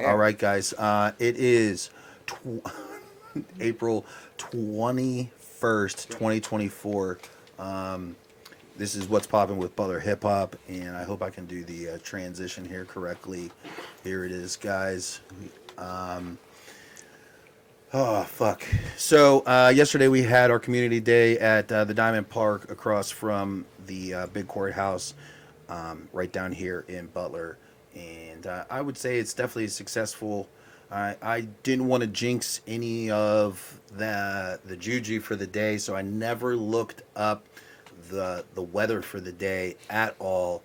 All right, guys. It is April 21st, 2024. This is What's Poppin' with Butler Hip Hop, and I hope I can do the transition here correctly. Here it is, guys. Oh, fuck. So, yesterday we had our community day at the Diamond Park across from the big courthouse right down here in Butler. And I would say it's definitely successful. I didn't want to jinx any of the juju for the day, so I never looked up the weather for the day at all.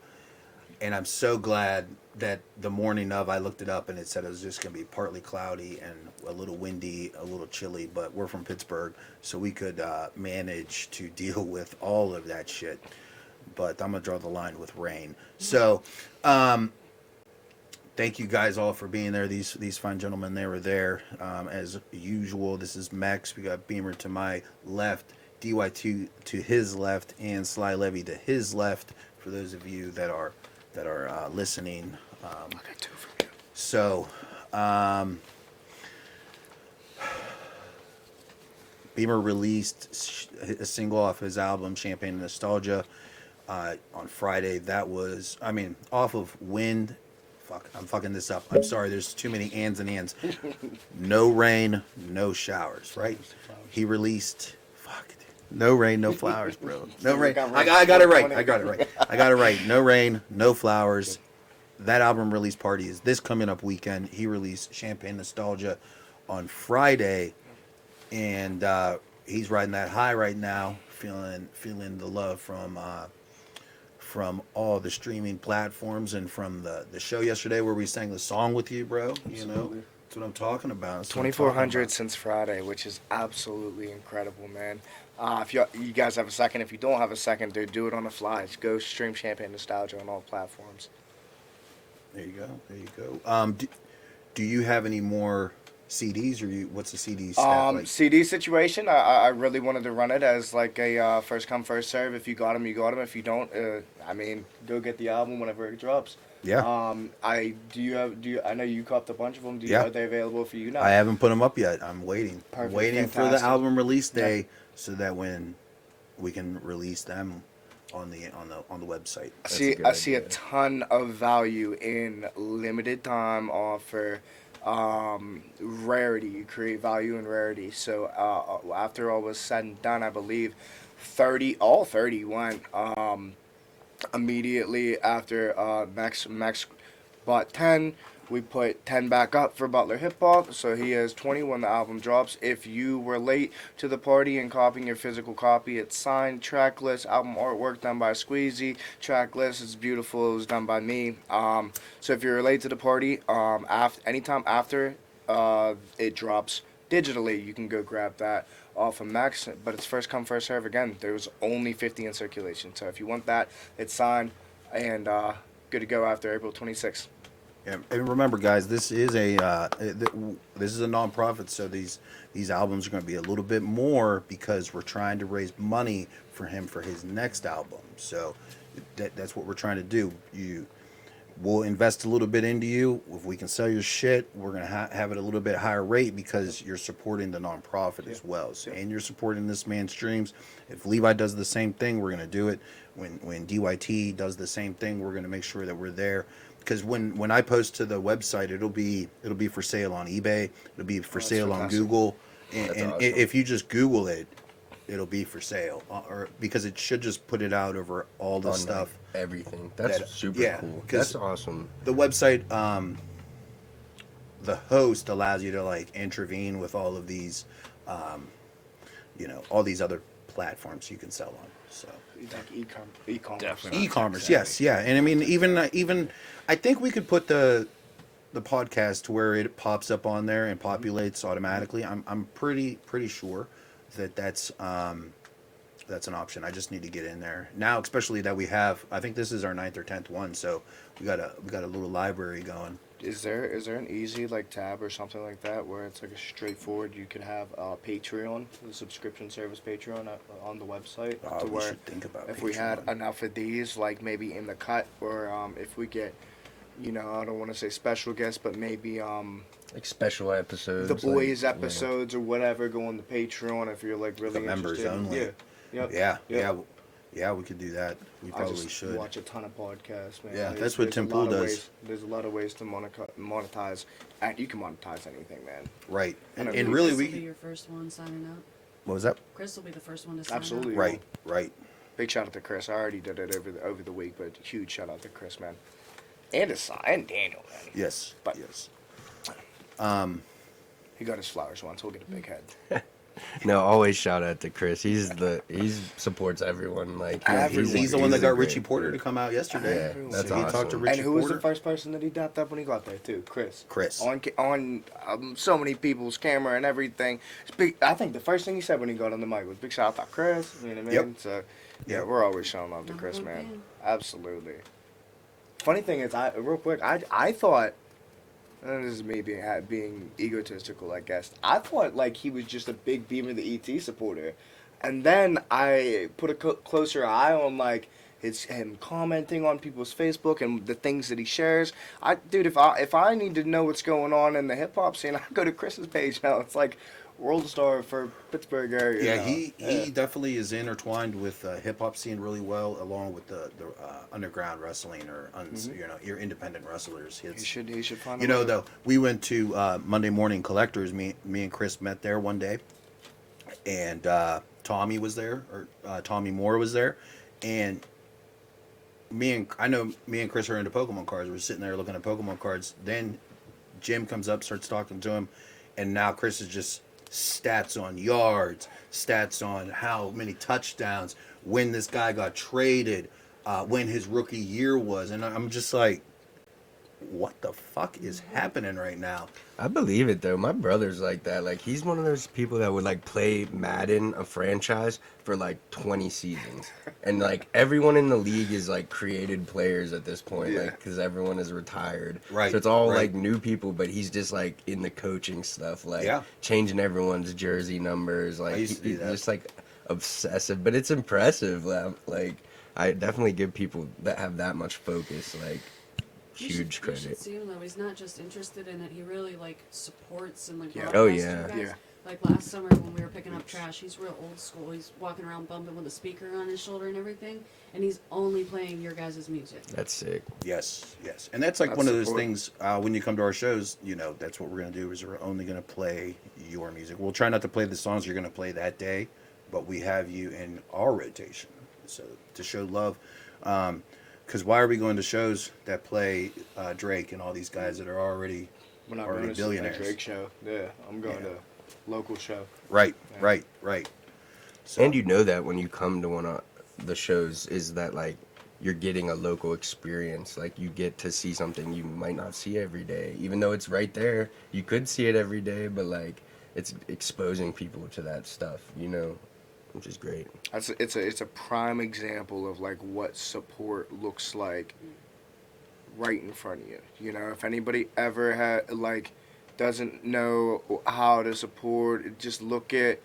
And I'm so glad that the morning of I looked it up and it said it was just going to be partly cloudy and a little windy, a little chilly. But we're from Pittsburgh, so we could manage to deal with all of that shit. But I'm going to draw the line with rain. So, thank you guys all for being there. These fine gentlemen, they were there as usual. This is Max. We got Beamer to my left, DYT to his left, and Sly Levy to his left. For those of you that are listening, I got two from you. So, Beamer released a single off his album Champagne Nostalgia on Friday. That was, off of Wind. Fuck, I'm fucking this up. I'm sorry. There's too many ands and ands. No rain, no showers. Right? He released. Fuck. No rain, no flowers, bro. No rain. I got it right. I got it right. No rain, no flowers. That album release party is this coming up weekend. He released Champagne Nostalgia on Friday, and he's riding that high right now, feeling the love from all the streaming platforms and from the show yesterday where we sang the song with you, bro. You know, that's what I'm talking about. 2,400 since Friday, which is absolutely incredible, man. If you guys have a second, if you don't have a second, dude, do it on the fly. Just go stream Champagne Nostalgia on all platforms. There you go. Do you have any more CDs, or what's the CD stat like? CD situation, I really wanted to run it as like a first come first serve. If you got them, you got them. If you don't, go get the album whenever it drops. Yeah. I know you copped a bunch of them. Yeah. Are they available for you now? I haven't put them up yet. I'm waiting. Perfect. I'm waiting for the Fantastic. album release day so that when we can release them on the website. I see a ton of value in limited time offer. Rarity. You create value in rarity. So after all was said and done, I believe all 30 went immediately after Max bought 10. We put 10 back up for Butler Hip Hop, so he has 20 when the album drops. If you were late to the party and copying your physical copy, it's signed, track list, album artwork done by Squeezy, track list, it's beautiful, it was done by me. So if you're late to the party, anytime after it drops digitally, you can go grab that off of Max, but it's first come, first serve again. There was only 50 in circulation, so if you want that, it's signed and good to go after April 26th. Yeah, and remember, guys, this is a nonprofit, so these albums are going to be a little bit more because we're trying to raise money for him for his next album. So that's what we're trying to do. We'll invest a little bit into you. If we can sell your shit, we're going to have it a little bit higher rate because you're supporting the nonprofit as well. So, and you're supporting this man's dreams. If Levi does the same thing, we're going to do it. When DYT does the same thing, we're going to make sure that we're there. Because when I post to the website, it'll be for sale on eBay. It'll be for sale on Google, and awesome. If you just Google it, it'll be for sale. Or because it should just put it out over all the stuff. Everything. That's super cool. That's awesome. The website, the host allows you to like intervene with all of these, all these other platforms you can sell on. So. Like e-commerce. Definitely. E-commerce, yes, yeah, and I mean even I think we could put the podcast to where it pops up on there and populates automatically. I'm pretty sure that's an option. I just need to get in there now, especially that we have. I think this is our 9th or 10th one, so we got a little library going. Is there an easy like tab or something like that where it's like a straightforward? You could have Patreon, the subscription service Patreon on the website. To we should think about if Patreon. we had enough of these, like maybe in the cut, or if we get you know, I don't want to say special guests, but maybe like special episodes, the boys like, episodes or whatever. Go on the Patreon if you're like really The members interested. only. Yeah. Yep. Yeah, Yep. yeah, we could do that. We I probably just should. watch a ton of podcasts, man. Yeah, that's what Tim Pool does. There's a lot of ways to monetize, and you can monetize anything, man. Right, and Chris really Chris will be we. your first one signing up. What was that? Chris will be the first one to sign Absolutely. up. Right, right. Big shout out to Chris. I already did it over the week, but huge shout out to Chris, man, and and Daniel, man. Yes, But- yes. He got his flowers once. He'll get a big head. No, always shout out to Chris. He supports everyone. Like He's the one that a got great Richie Porter to dude. come out yesterday. Yeah, Everyone. that's So he awesome. talked to Richie And who was Porter. the first person that he dapped up when he got there too? Chris. Chris. On so many people's camera and everything. I think the first thing he said when he got on the mic was big shout out to Chris. You know what I mean? Yep. So yeah, Yep. we're always showing love to Number Chris, one man. fan. Absolutely. Funny thing is, real quick, I thought. And this is me being egotistical, I guess. I thought like he was just a big BmurrTheET supporter, and then I put a closer eye on like him commenting on people's Facebook and the things that he shares. Dude, if I need to know what's going on in the hip hop scene, I go to Chris's page now. It's like world star for Pittsburgh area. Yeah, now. he definitely is intertwined with hip hop scene really well, along with the underground wrestling or you know, your independent wrestlers. He should find. You know, though, we went to Monday Morning Collectors. Me and Chris met there one day, and Tommy was there, or Tommy Moore was there, and I know me and Chris are into Pokemon cards. We're sitting there looking at Pokemon cards. Then Jim comes up, starts talking to him, and now Chris is just stats on yards, stats on how many touchdowns, when this guy got traded, when his rookie year was, and I'm just like, what the fuck is happening right now? I believe it though. My brother's like that. Like he's one of those people that would like play Madden, a franchise, for like 20 seasons, and like everyone in the league is like created players at this point, Yeah. like because everyone is retired. Right, So it's all right. like new people, but he's just like in the coaching stuff, like Yeah. changing everyone's jersey numbers. Like used to do he's that. just like obsessive, but it's impressive. Like I definitely give people that have that much focus like huge You should credit. see him though. He's not just interested in it. He really like supports and like Yeah. broadcasts Oh, to yeah. you guys. Yeah. Like last summer when we were picking up trash, he's real old school. He's walking around bumping with a speaker on his shoulder and everything, and he's only playing your guys' music. That's sick. Yes, yes, and that's like That's one of those support. things. When you come to our shows, you know that's what we're gonna do. Is we're only gonna play your music. We'll try not to play the songs you're gonna play that day, but we have you in our rotation, so to show love. Because why are we going to shows that play Drake and all these guys that are already We're not already going to billionaires? the Drake show. Yeah, I'm going to local show. Right, Yeah. right. So, And you know that when you come to one of the shows is that like you're getting a local experience. Like you get to see something you might not see every day. Even though it's right there, you could see it every day, but like it's exposing people to that stuff, you know, which is great. It's a prime example of like what support looks like right in front of you. You know, if anybody ever doesn't know how to support, just look at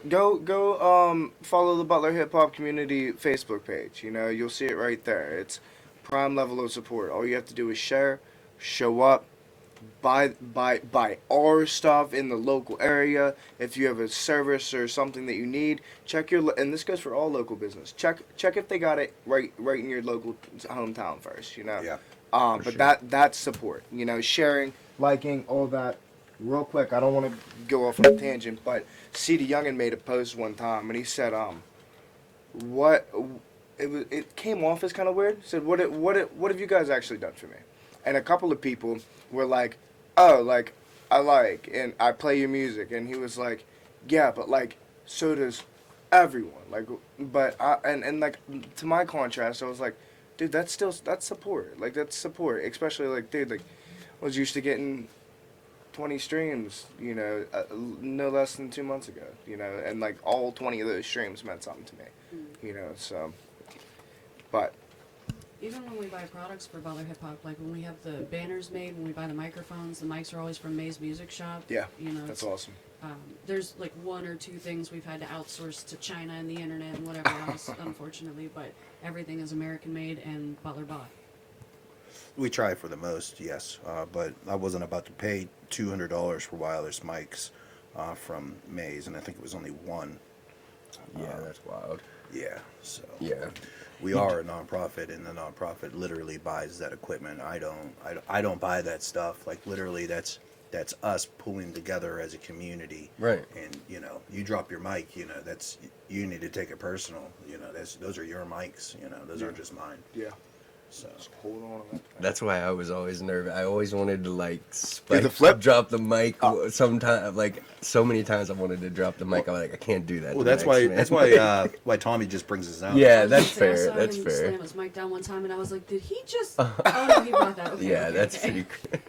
go follow the Butler Hip Hop Community Facebook page. You know, you'll see it right there. It's prime level of support. All you have to do is share, show up, buy our stuff in the local area. If you have a service or something that you need, check and this goes for all local business. Check if they got it right in your local hometown first. You know. Yeah. But sure. that's support. You know, sharing, liking, all that. Real quick, I don't want to go off on a tangent, but C.D. Youngin made a post one time, and he said, it came off as kind of weird. He said, what have you guys actually done for me? And a couple of people were like, oh, like, I like, and I play your music. And he was like, yeah, but, like, so does everyone. Like, but, and like, to my contrast, I was like, dude, that's support. Like, that's support. Especially, like, dude, like, I was used to getting 20 streams, you know, no less than 2 months ago, you know, and, like, all 20 of those streams meant something to me, you know, so, but... Even when we buy products for Butler Hip Hop, like when we have the banners made, when we buy the microphones, the mics are always from May's Music Shop. Yeah, you know, that's awesome. There's like one or two things we've had to outsource to China and the internet and whatever else, unfortunately, but everything is American made and Butler bought. We try for the most, yes, but I wasn't about to pay $200 for wireless mics from Maze, and I think it was only one. Yeah, that's wild. Yeah, so Yeah. we are a nonprofit, and the nonprofit literally buys that equipment. I don't buy that stuff. Like literally, that's us pulling together as a community. Right. And you drop your mic. That's you need to take it personal. Those are your mics. Those aren't just mine. Yeah. So Just hold on to that. That's why I was always nervous. I always wanted to like Do the flip? drop the mic. Sometime, like so many times, I wanted to drop the mic. I'm like, I can't do that. well, to that's Max, why man. that's why Tommy just brings us out. Yeah, I was that's gonna say, I fair. saw That's him fair. Slam his mic down one time, and I was like, "Did he just?" Oh no, he brought that. Okay, Yeah, okay, that's okay. pretty.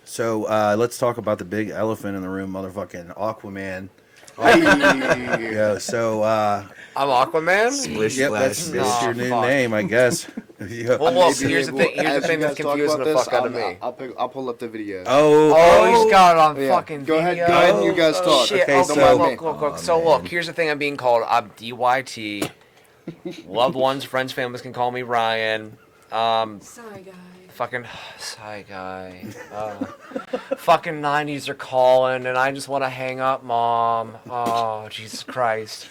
So let's talk about the big elephant in the room, motherfucking Aquaman. Hey. Yeah. So I'm Aquaman. Splish yep, splash. that's Nah, your new fuck. name, I guess. Yeah. Well, look, Maybe here's the we'll- thing. Here's as the thing you that's guys talk confusing about the this, fuck out of me. I'll pull up the videos. Oh, he's got it on Yeah. fucking Go ahead- video. go ahead and you guys talk. Shit. Okay, Okay, so- look. Oh, So man. look, here's the thing. I'm being called. I'm DYT. Loved ones, friends, families can call me Ryan. Sorry, guy. Fucking sigh guy. Fucking 90s are calling, and I just want to hang up, Mom. Oh, Jesus Christ.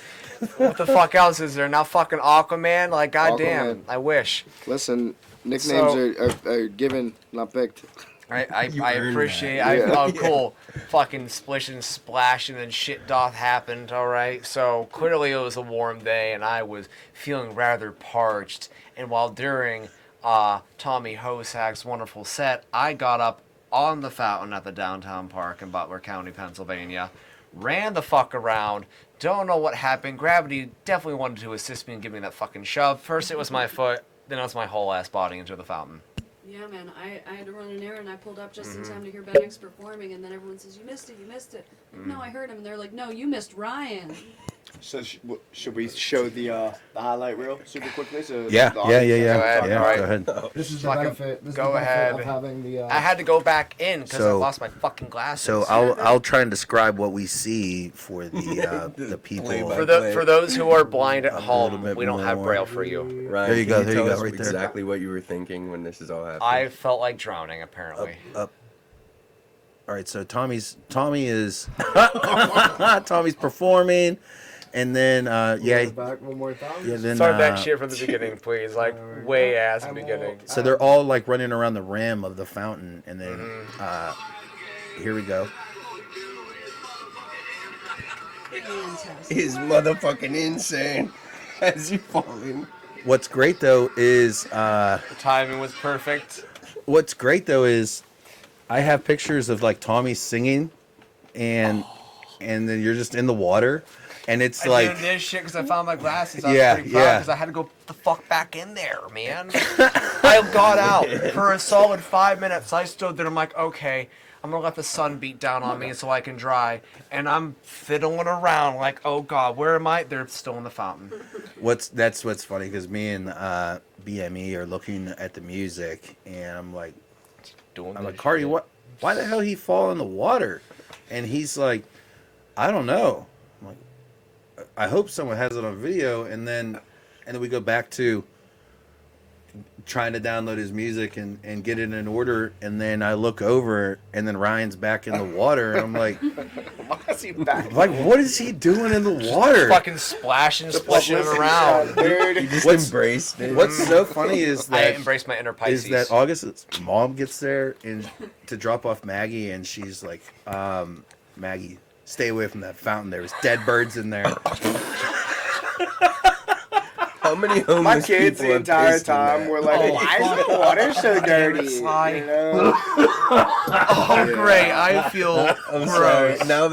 What the fuck else is there? Now fucking Aquaman? Like, goddamn. Aquaman. I wish. Listen, nicknames So- are given, not picked. I You earned appreciate that. Yeah. oh cool. Fucking splishing splashing and shit doth happened, alright? So clearly it was a warm day and I was feeling rather parched, and while during Tommy Hosak's wonderful set, I got up on the fountain at the downtown park in Butler County, Pennsylvania, ran the fuck around, don't know what happened. Gravity definitely wanted to assist me and give me that fucking shove. First it was my foot, then it was my whole ass body into the fountain. Yeah, man. I had to run an errand. I pulled up just Mm-hmm. in time to hear Benix performing, and then everyone says, "You missed it. You missed it." No, I heard him, and they're like, "No, you missed Ryan." So should we show the highlight reel super quickly? So Yeah. the audience- Go ahead, Yeah, alright. go ahead. This is the Fucking benefit. This is go the benefit ahead. of having the. I had to go back in because I So- lost my fucking glasses. So I'll try and describe what we see for the people. Play-by-play. For those who are blind at little home, bit we don't have more. braille for you. Ryan, There you can go, there you tell go, us right there. Exactly what you were thinking when this is all happening. I felt like drowning, apparently. Up. All right, so Tommy is Tommy's performing, and then Back one more time. yeah, then Start that shit from the beginning, please. Like, way ass beginning. so they're all like running around the rim of the fountain, and then here we go. Fantastic. is motherfucking insane as you fall in. What's great though is The timing was perfect. I have pictures of like Tommy singing, and then you're just in the water, and it's I like did this shit because I found my glasses. I was Yeah, pretty proud yeah. because I had to go the fuck back in there, man. I got out for a solid 5 minutes. I stood there. I'm like, okay, I'm gonna let the sun beat down on me so I can dry. And I'm fiddling around like, oh god, where am I? They're still in the fountain. that's what's funny because me and BME are looking at the music, and I'm like, Cardi, what? Why the hell he fall in the water? And he's like, I don't know. I'm like, I hope someone has it on video. And then we go back to trying to download his music and get it in order. And then I look over, and then Ryan's back in the water, and I'm like, Why is he back? what is he doing in the water? Fucking splashing, splashing around. Dude. Just What's- embraced it. What's so funny is I that embraced my inner Pisces. is that August's mom gets there and to drop off Maggie, and she's like, Maggie, stay away from that fountain. There's dead birds in there. How many homeless My kids people the have entire pissed in time that? were like, Oh, why is the water so dirty? Sly. You know? oh great, I feel I'm sorry. gross. Now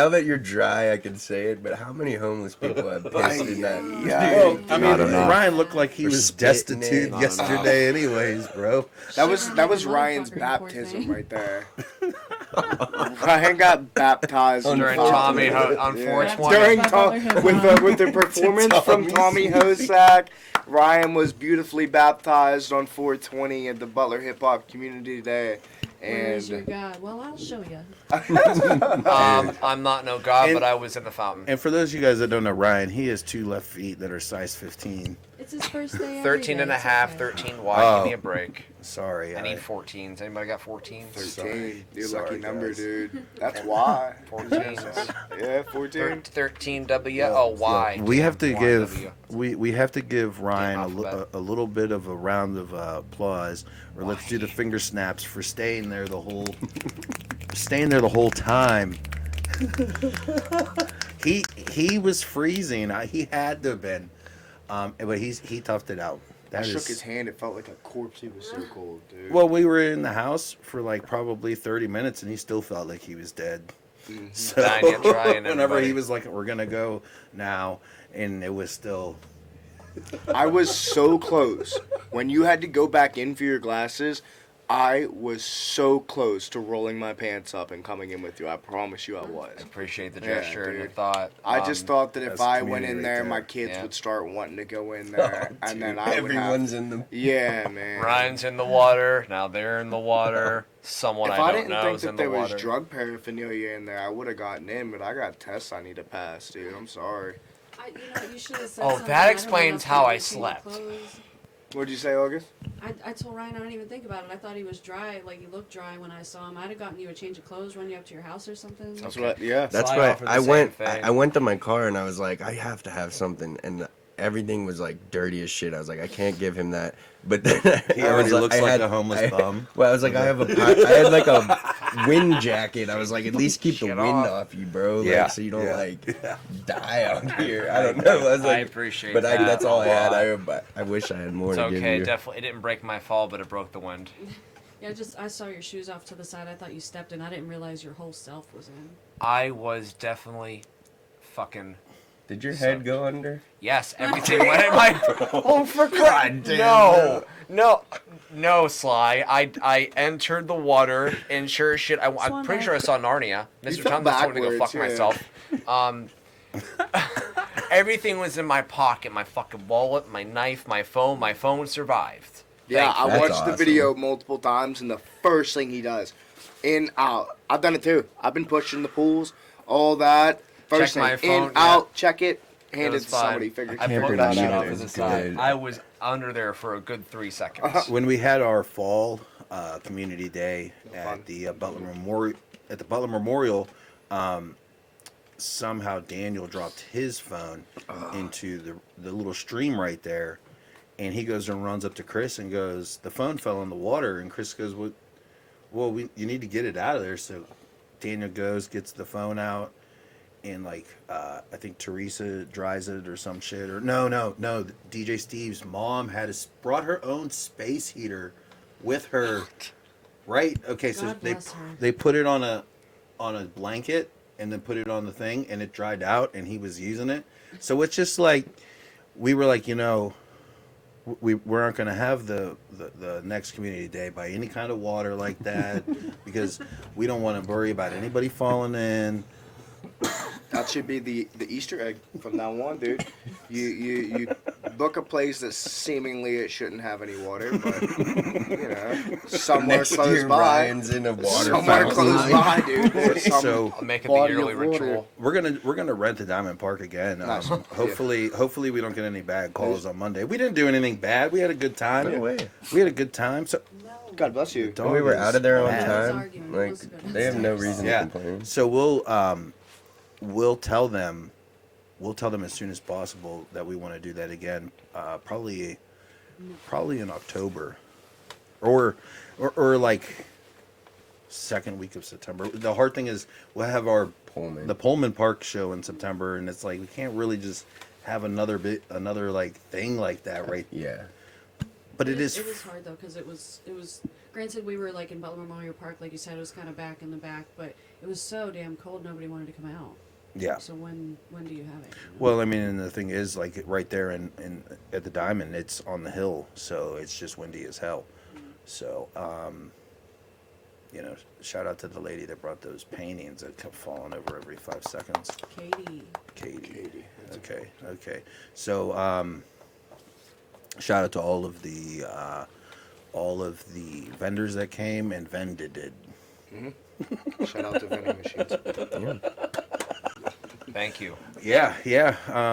that you're dry, I can say it. But how many homeless people have pissed in that? Yeah. I mean, enough. Ryan looked like he Or was spitting destitute it. Not yesterday, anyways, bro. That was Motherfucker, Ryan's poor baptism thing. right there. Ryan got baptized in During the Tommy fountain. on Yeah. 420. During By Tom, Butler Hip with Hop. the performance from Tommy Hosak, Ryan was beautifully baptized on 420 at the Butler Hip Hop Community Day. Where's your And God? Well, I'll show you. I'm not no god, And- but I was in the fountain. And for those of you guys that don't know Ryan, he has 2 left feet that are size 15. It's his first day. 13 and a half, 13 wide. Oh. Give me a break. Sorry. I need 14s. Anybody got 14s? 13. Your Sorry, lucky number, guys. dude. That's why. 14s. Yeah, 14. 13 W. Oh, Y. We have to Y, give W. we have to give Ryan alphabet. a little bit of a round of applause, or let's do the finger snaps for staying there the whole time. He was freezing. He had to have been, but he toughed it out. I shook his hand. It felt like a corpse. He was so cold, dude. Well, we were in the house for like probably 30 minutes, and he still felt like he was dead. So Dying yet trying, whenever everybody. he was like, "We're gonna go now," and it was still. I was so close. When you had to go back in for your glasses, I was so close to rolling my pants up and coming in with you. I promise you I was. I appreciate the Yeah, gesture and the dude. thought. I just thought that if that's I community went in right there, there. my kids Yeah. would start wanting to go in there, and then I would Everyone's have. in the. Yeah, man. Ryan's in the water. Now they're in the water. Someone If I I don't didn't know think is in that the there was water. drug paraphernalia in there, I would have gotten in. But I got tests I need to pass, dude. I'm sorry. You should have said Oh, something. that I don't explains know how if I you've seen the slept. clothes. What'd you say, August? I told Ryan I don't even think about it. I thought he was dry, like he looked dry when I saw him. I'd have gotten you a change of clothes, run you up to your house or something. That's Okay. what. Yeah. That's So I why offer the I same went. thing. I went to my car and I was like, I have to have something, and everything was like dirty as shit. I was like, I can't give him that. But then He I already was looks I like had- a homeless bum. Well, I was like, I had like a wind jacket. I was like, at least keep the Shit wind off. off you, bro. Like, Yeah, so you don't yeah. like die out here. I don't know. I was like, appreciate but that. that's all I a had. lot. I wish I had more It's to give okay. you. Definitely, it didn't break my fall, but it broke the wind. Yeah, I saw your shoes off to the side. I thought you stepped in. I didn't realize your whole self was in. I was definitely fucking. Did your head go under? Yes, everything went in my. Oh, for God! No, Sly. I entered the water and sure as shit. I'm Swan pretty dive. sure I saw Narnia. Mr. fell Tom just told me to go fuck backwards, myself. Everything was in my pocket. My fucking wallet, my knife, my phone. My phone survived. Yeah, Thank I you. That's watched the awesome. video multiple times, and the first thing he does, in, out. I've done it too. I've been pushing the pools, all that. First Check my thing, phone, in, yeah. out, check it, hand it was to fine. somebody. Figure I can't put believe that shit that off is to the side. good. I was under there for a good 3 seconds. When we had our fall community day Fun. at the Butler Memorial, somehow Daniel dropped his phone into the little stream right there, and he goes and runs up to Chris and goes, "The phone fell in the water," and Chris goes, "Well, you need to get it out of there." So Daniel goes, gets the phone out, and like I think Teresa dries it or some shit, or no, DJ Steve's mom brought her own space heater with her. Right? Okay, so God bless her. they put it on a blanket and then put it on the thing, and it dried out, and he was using it. So it's just like we were like, we aren't going to have the next community day by any kind of water like that because we don't want to worry about anybody falling in. That should be the Easter egg from now on, dude. You book a place that seemingly it shouldn't have any water, but somewhere Next close year, by. Ryan's in a water Somewhere fountain. close by, dude. There's some So I'll make it the body yearly of water. ritual. we're gonna rent the Diamond Park again. Nice. Hopefully we don't get any bad calls on Monday. We didn't do anything bad. We had a good time. No way. We had a we time. So No. God bless you. Dog We were is out of there on mad. time. Arguing. It Like was good. they have no reason Yeah. to complain. So we'll tell them as soon as possible that we want to do that again. Probably in October, or like second week of September. The hard thing is we'll have the Pullman Park show in September, and it's like we can't really just have another like thing like that, right? Yeah. But It is hard though because it was. Granted, we were like in Butler Memorial Park, like you said, it was kind of back in the back, but it was so damn cold. Nobody wanted to come out. Yeah. So when do you have it? Well, I mean, and the thing is, like right there in at the Diamond, it's on the hill, so it's just windy as hell. So, shout out to the lady that brought those paintings that kept falling over every 5 seconds. Katie. Okay. So, shout out to all of the vendors that came and vended. Shout out to vending machines. Yeah. Thank you. Yeah,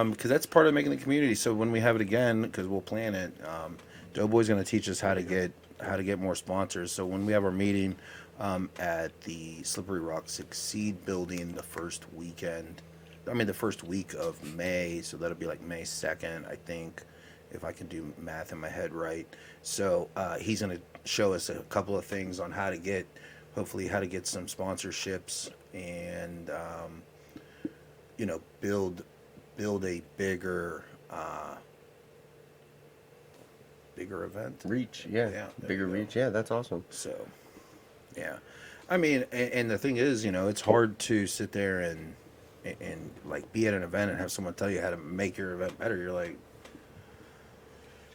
because that's part of making the community. So when we have it again, because we'll plan it, Doughboy's going to teach us how to get more sponsors. So when we have our meeting at the Slippery Rock Succeed building the first week of May, so that'll be like May 2nd, I think, if I can do math in my head right. So he's going to show us a couple of things on how to get some sponsorships and build a bigger event. Reach, yeah. Bigger reach, yeah, that's awesome. So, yeah. I mean, and the thing is, it's hard to sit there and like be at an event and have someone tell you how to make your event better. You're like,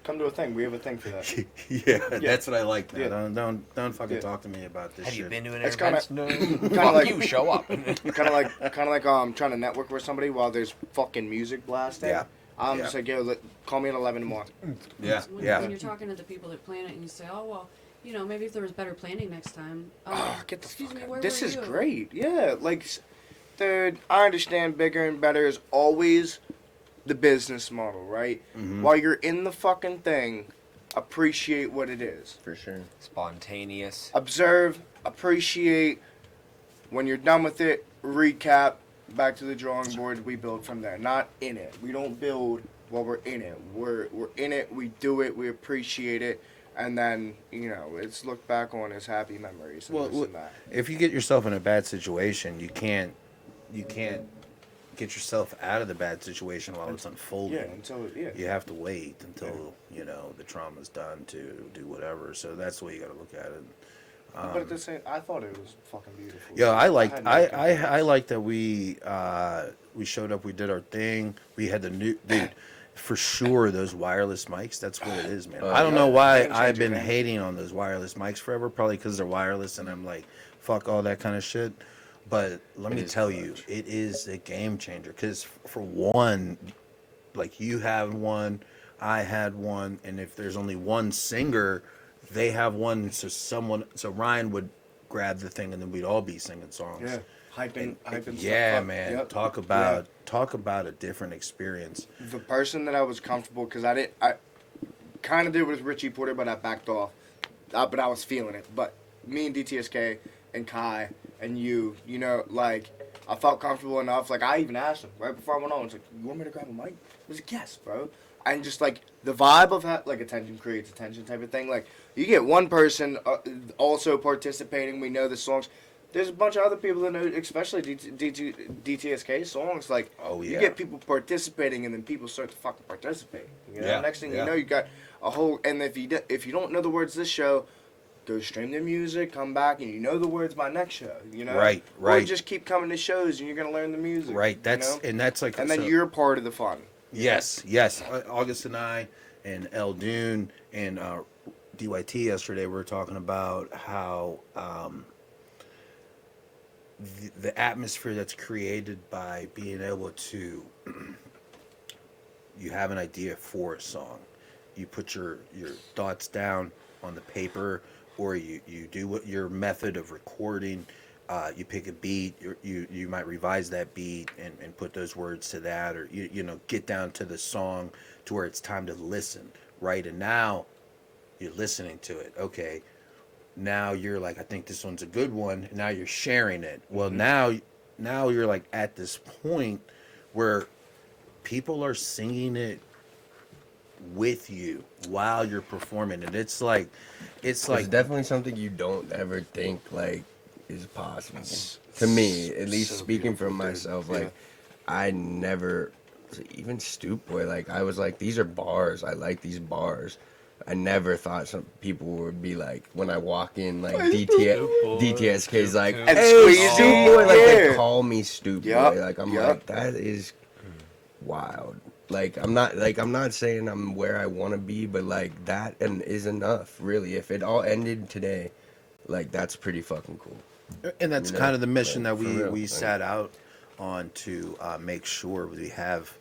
Come to a thing. We have a thing for that. yeah, that's what I like, man. Yeah. Don't fucking talk to me about this Have shit. you been to an It's event? kinda- No. kinda Fuck like- you, show up. kind of like trying to network with somebody while there's fucking music blasting. Yeah. I'm Yeah. just like, yo, call me at 11 tomorrow. Yeah, When, yeah. when you're talking to the people that plan it and you say, oh, well, maybe if there was better planning next time. Oh, get the excuse fuck me, out. where This were is you? great. Yeah, like, dude, I understand bigger and better is always the business model, right? Mm-hmm. While you're in the fucking thing, appreciate what it is. For sure. Spontaneous. Observe, appreciate. When you're done with it, recap, back to the drawing board. We build from there, not in it. We don't build while we're in it. We're in it. We do it. We appreciate it, and then it's looked back on as happy memories. And Well, this and that. if you get yourself in a bad situation, you can't get yourself out of the bad situation while it's unfolding. Yeah, until You have to wait until the trauma's done to do whatever. So that's the way you got to look at it. But at the same, I thought it was fucking beautiful. Yeah, I liked had no I complaints. liked that we showed up, we did our thing. We had the new dude for sure. Those wireless mics, that's what it is, man. I don't know why Game I've changer, been man. hating on those wireless mics forever. Probably because they're wireless, and I'm like, fuck all that kind of shit. But let me is tell you, clutch. it is a game changer. Because for one, like you have one, I had one, and if there's only one singer, they have one. So Ryan would grab the thing, and then we'd all be singing songs. Yeah, hyping stuff Yeah, up. man. Yep. Talk about a different experience. The person that I was comfortable, because I kind of did with Richie Porter, but I backed off. But I was feeling it. But me and DTSK and Kai and you like, I felt comfortable enough. Like, I even asked him right before I went on. I was like, you want me to grab a mic? I was like, yes, bro. And just like the vibe of like attention creates attention type of thing. Like, you get one person also participating. We know the songs. There's a bunch of other people that know, especially DTSK songs. Like, Oh, you yeah. get people participating, and then people start to fucking participate. Yeah, Next thing yeah. you know, you got a whole. And if you don't know the words of this show, go stream the music, come back, and you know the words by next show. Right. Or just keep coming to shows, and you're gonna learn the music. Right. That's and like. then so- you're part of the fun. Yes. August and I and El Dune and DYT yesterday were talking about how the atmosphere that's created by being able to you have an idea for a song, you put your thoughts down on the paper, or you do what your method of recording. You pick a beat, you might revise that beat and put those words to that, or get down to the song to where it's time to listen, right? And now you're listening to it. Okay, now you're like, I think this one's a good one. Now you're sharing it. Well, now you're like at this point where people are singing it with you while you're performing, and it's like It's definitely something you don't ever think like is possible. To me, at least so speaking for beautiful, dude. myself, Yeah. like I never even Stoop Boy, like I was like, these are bars. I like these bars. I never thought some people would be like, when I walk in, like DTSK's like, And hey, Squeezy, Stoop Boy, like they yeah. call me Stoop Yup, Boy. Like I'm yup. like, that is wild. Like I'm not saying I'm where I want to be, but like that and is enough, really. If it all ended today, like that's pretty fucking cool. And that's You know, kind of the mission like, that for real, we like- set out on to make sure we have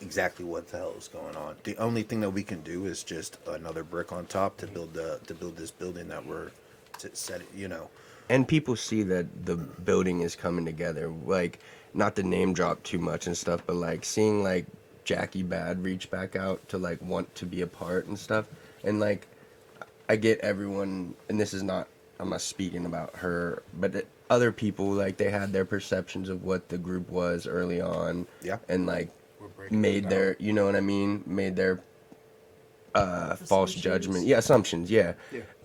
exactly what the hell is going on. The only thing that we can do is just another brick on top to build this building that we're to set it, you know. And people see that the building is coming together. Like, not to name drop too much and stuff, but like seeing like Jackie Bad reach back out to like want to be a part and stuff. And like, I get everyone, and this is not, I'm not speaking about her, but other people, like, they had their perceptions of what the group was early on. Yeah. And like We're breaking made it their, down. you know what I mean? Made their false Assumptions. judgment. Yeah, assumptions, yeah.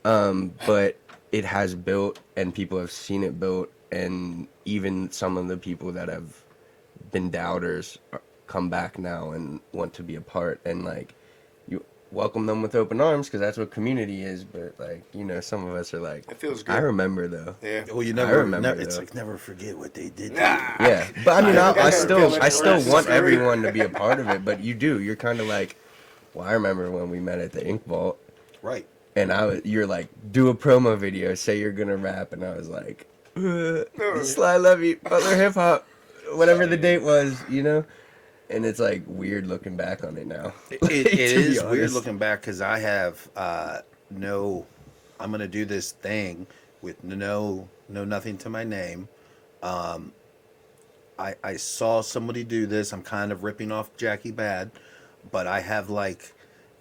But it has built, and people have seen it built, and even some of the people that have been doubters come back now and want to be a part, and like, you welcome them with open arms, because that's what community is. But like, you know, some of us are like, It feels I good. remember though. Yeah. Well, you I never, remember, it's though. like never forget what they did. To Nah. Yeah, but I mean, I still Feeling want scary. everyone to be a part of it. But you're kind of like, well, I remember when we met at the Ink Vault. you. Right. And you're like, do a promo video, say you're gonna rap, and I was like, Sly Levy, Butler Hip Hop, whatever the date was, you know. And it's like weird looking back on it now. It To be is weird honest. looking back because I have I'm gonna do this thing with no nothing to my name. I saw somebody do this. I'm kind of ripping off Jackie Bad, but I have like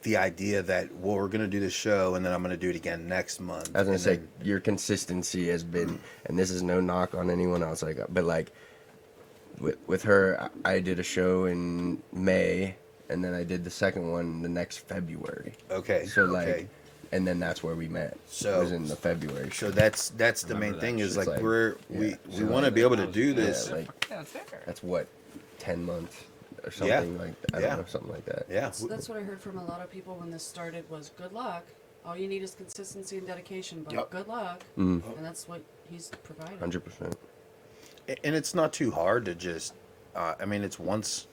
the idea that, well, we're gonna do the show and then I'm gonna do it again next month. I was gonna and say then- your consistency has been, and this is no knock on anyone else, like, but like with her, I did a show in May, and then I did the second one the next February. okay, So like, okay. and then that's where we met. So- it was in the February show. So that's the main Remember thing that is shit. like, Like, we yeah. we So, want to like, be able to do this. Yeah, like Yeah, it's there. that's what, 10 months or something Yeah. like that. I Yeah. don't know, something like that. Yeah. That's what I heard from a lot of people when this started was good luck. All you need is consistency and dedication, but Yep. good luck. Mm. And that's what he's provided. 100%. And it's not too hard to just I mean it's once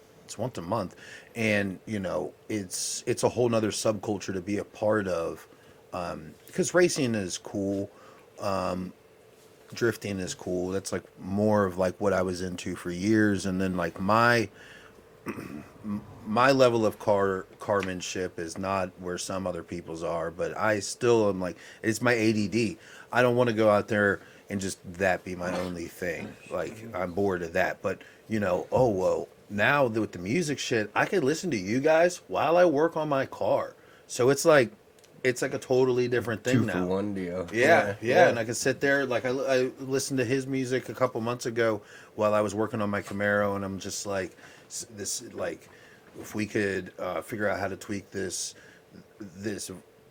a month, and you know it's a whole nother subculture to be a part of, because racing is cool, drifting is cool. That's like more of like what I was into for years, and then like my level of carmanship is not where some other people's are, but I still am like, it's my ADD. I don't want to go out there and just that be my only thing. Like, I'm bored of that. But you know, oh well, now with the music shit, I could listen to you guys while I work on my car. So it's like a totally different thing 2 now. for 1 deal. Yeah, and I could sit there, like I listened to his music a couple months ago while I was working on my Camaro, and I'm just like, this, like, if we could figure out how to tweak this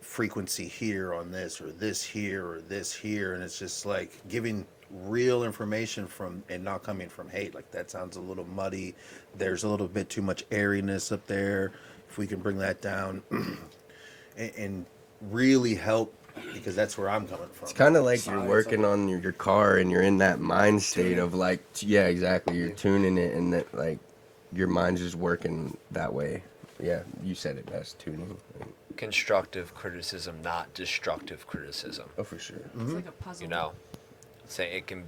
frequency here on this, or this here, or this here, and it's just like giving real information from, and not coming from hate. Like, that sounds a little muddy. There's a little bit too much airiness up there. If we can bring that down and really help, because that's where I'm coming from. It's kind of like you're working on your car, and you're in that mind state of like, yeah, exactly. You're tuning it, and that like your mind's just working that way. Yeah, you said it best, tuning. Like, Constructive criticism, not destructive criticism. oh, for sure. It's like a puzzle. You know, say it can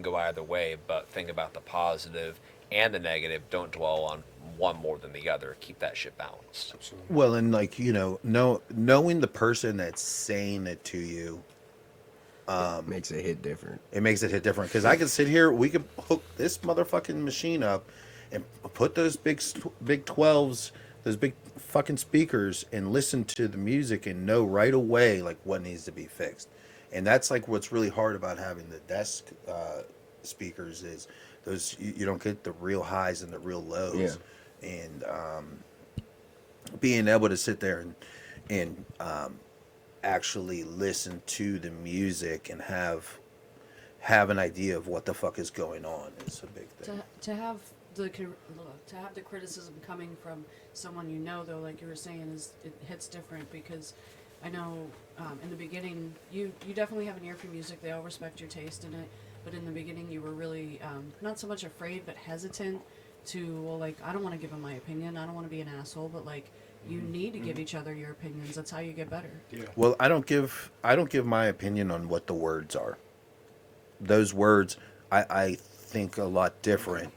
go either way, but think about the positive and the negative. Don't dwell on one more than the other. Keep that shit balanced. Absolutely. Well, and like, you know, knowing the person that's saying it to you, Makes it hit different. it makes it hit different. Because I could sit here, we could hook this motherfucking machine up and put those big 12s, those big fucking speakers, and listen to the music and know right away like what needs to be fixed. And that's like what's really hard about having the desk speakers is those, you don't get the real highs and the real lows. And being able to sit there and actually listen to the music and have an idea of what the fuck is going on is a big thing. To have the criticism coming from someone you know, though, like you were saying, is it hits different, because I know in the beginning you definitely have an ear for music. They all respect your taste in it, but in the beginning you were really not so much afraid but hesitant to, well, like, I don't want to give them my opinion, I don't want to be an asshole, but like, you need to give each other your opinions. That's how you get better. Yeah. Well, I don't give my opinion on what the words are. Those words, I think a lot different.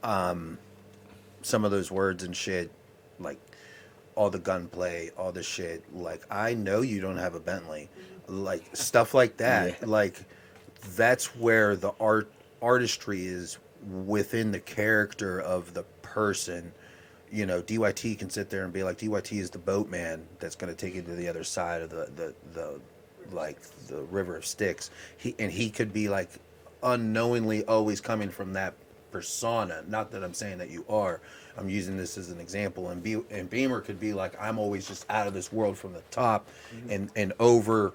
Some of those words and shit, like all the gunplay, all the shit. Like, I know you don't have a Bentley. like stuff like that. Yeah. Like that's where the artistry is within the character of the person. You know, DYT can sit there and be like, DYT is the boatman that's going to take you to the other side of the like the river of Styx. He could be like unknowingly always coming from that persona. Not that I'm saying that you are. I'm using this as an example. And Beamer could be like, I'm always just out of this world from the top, and over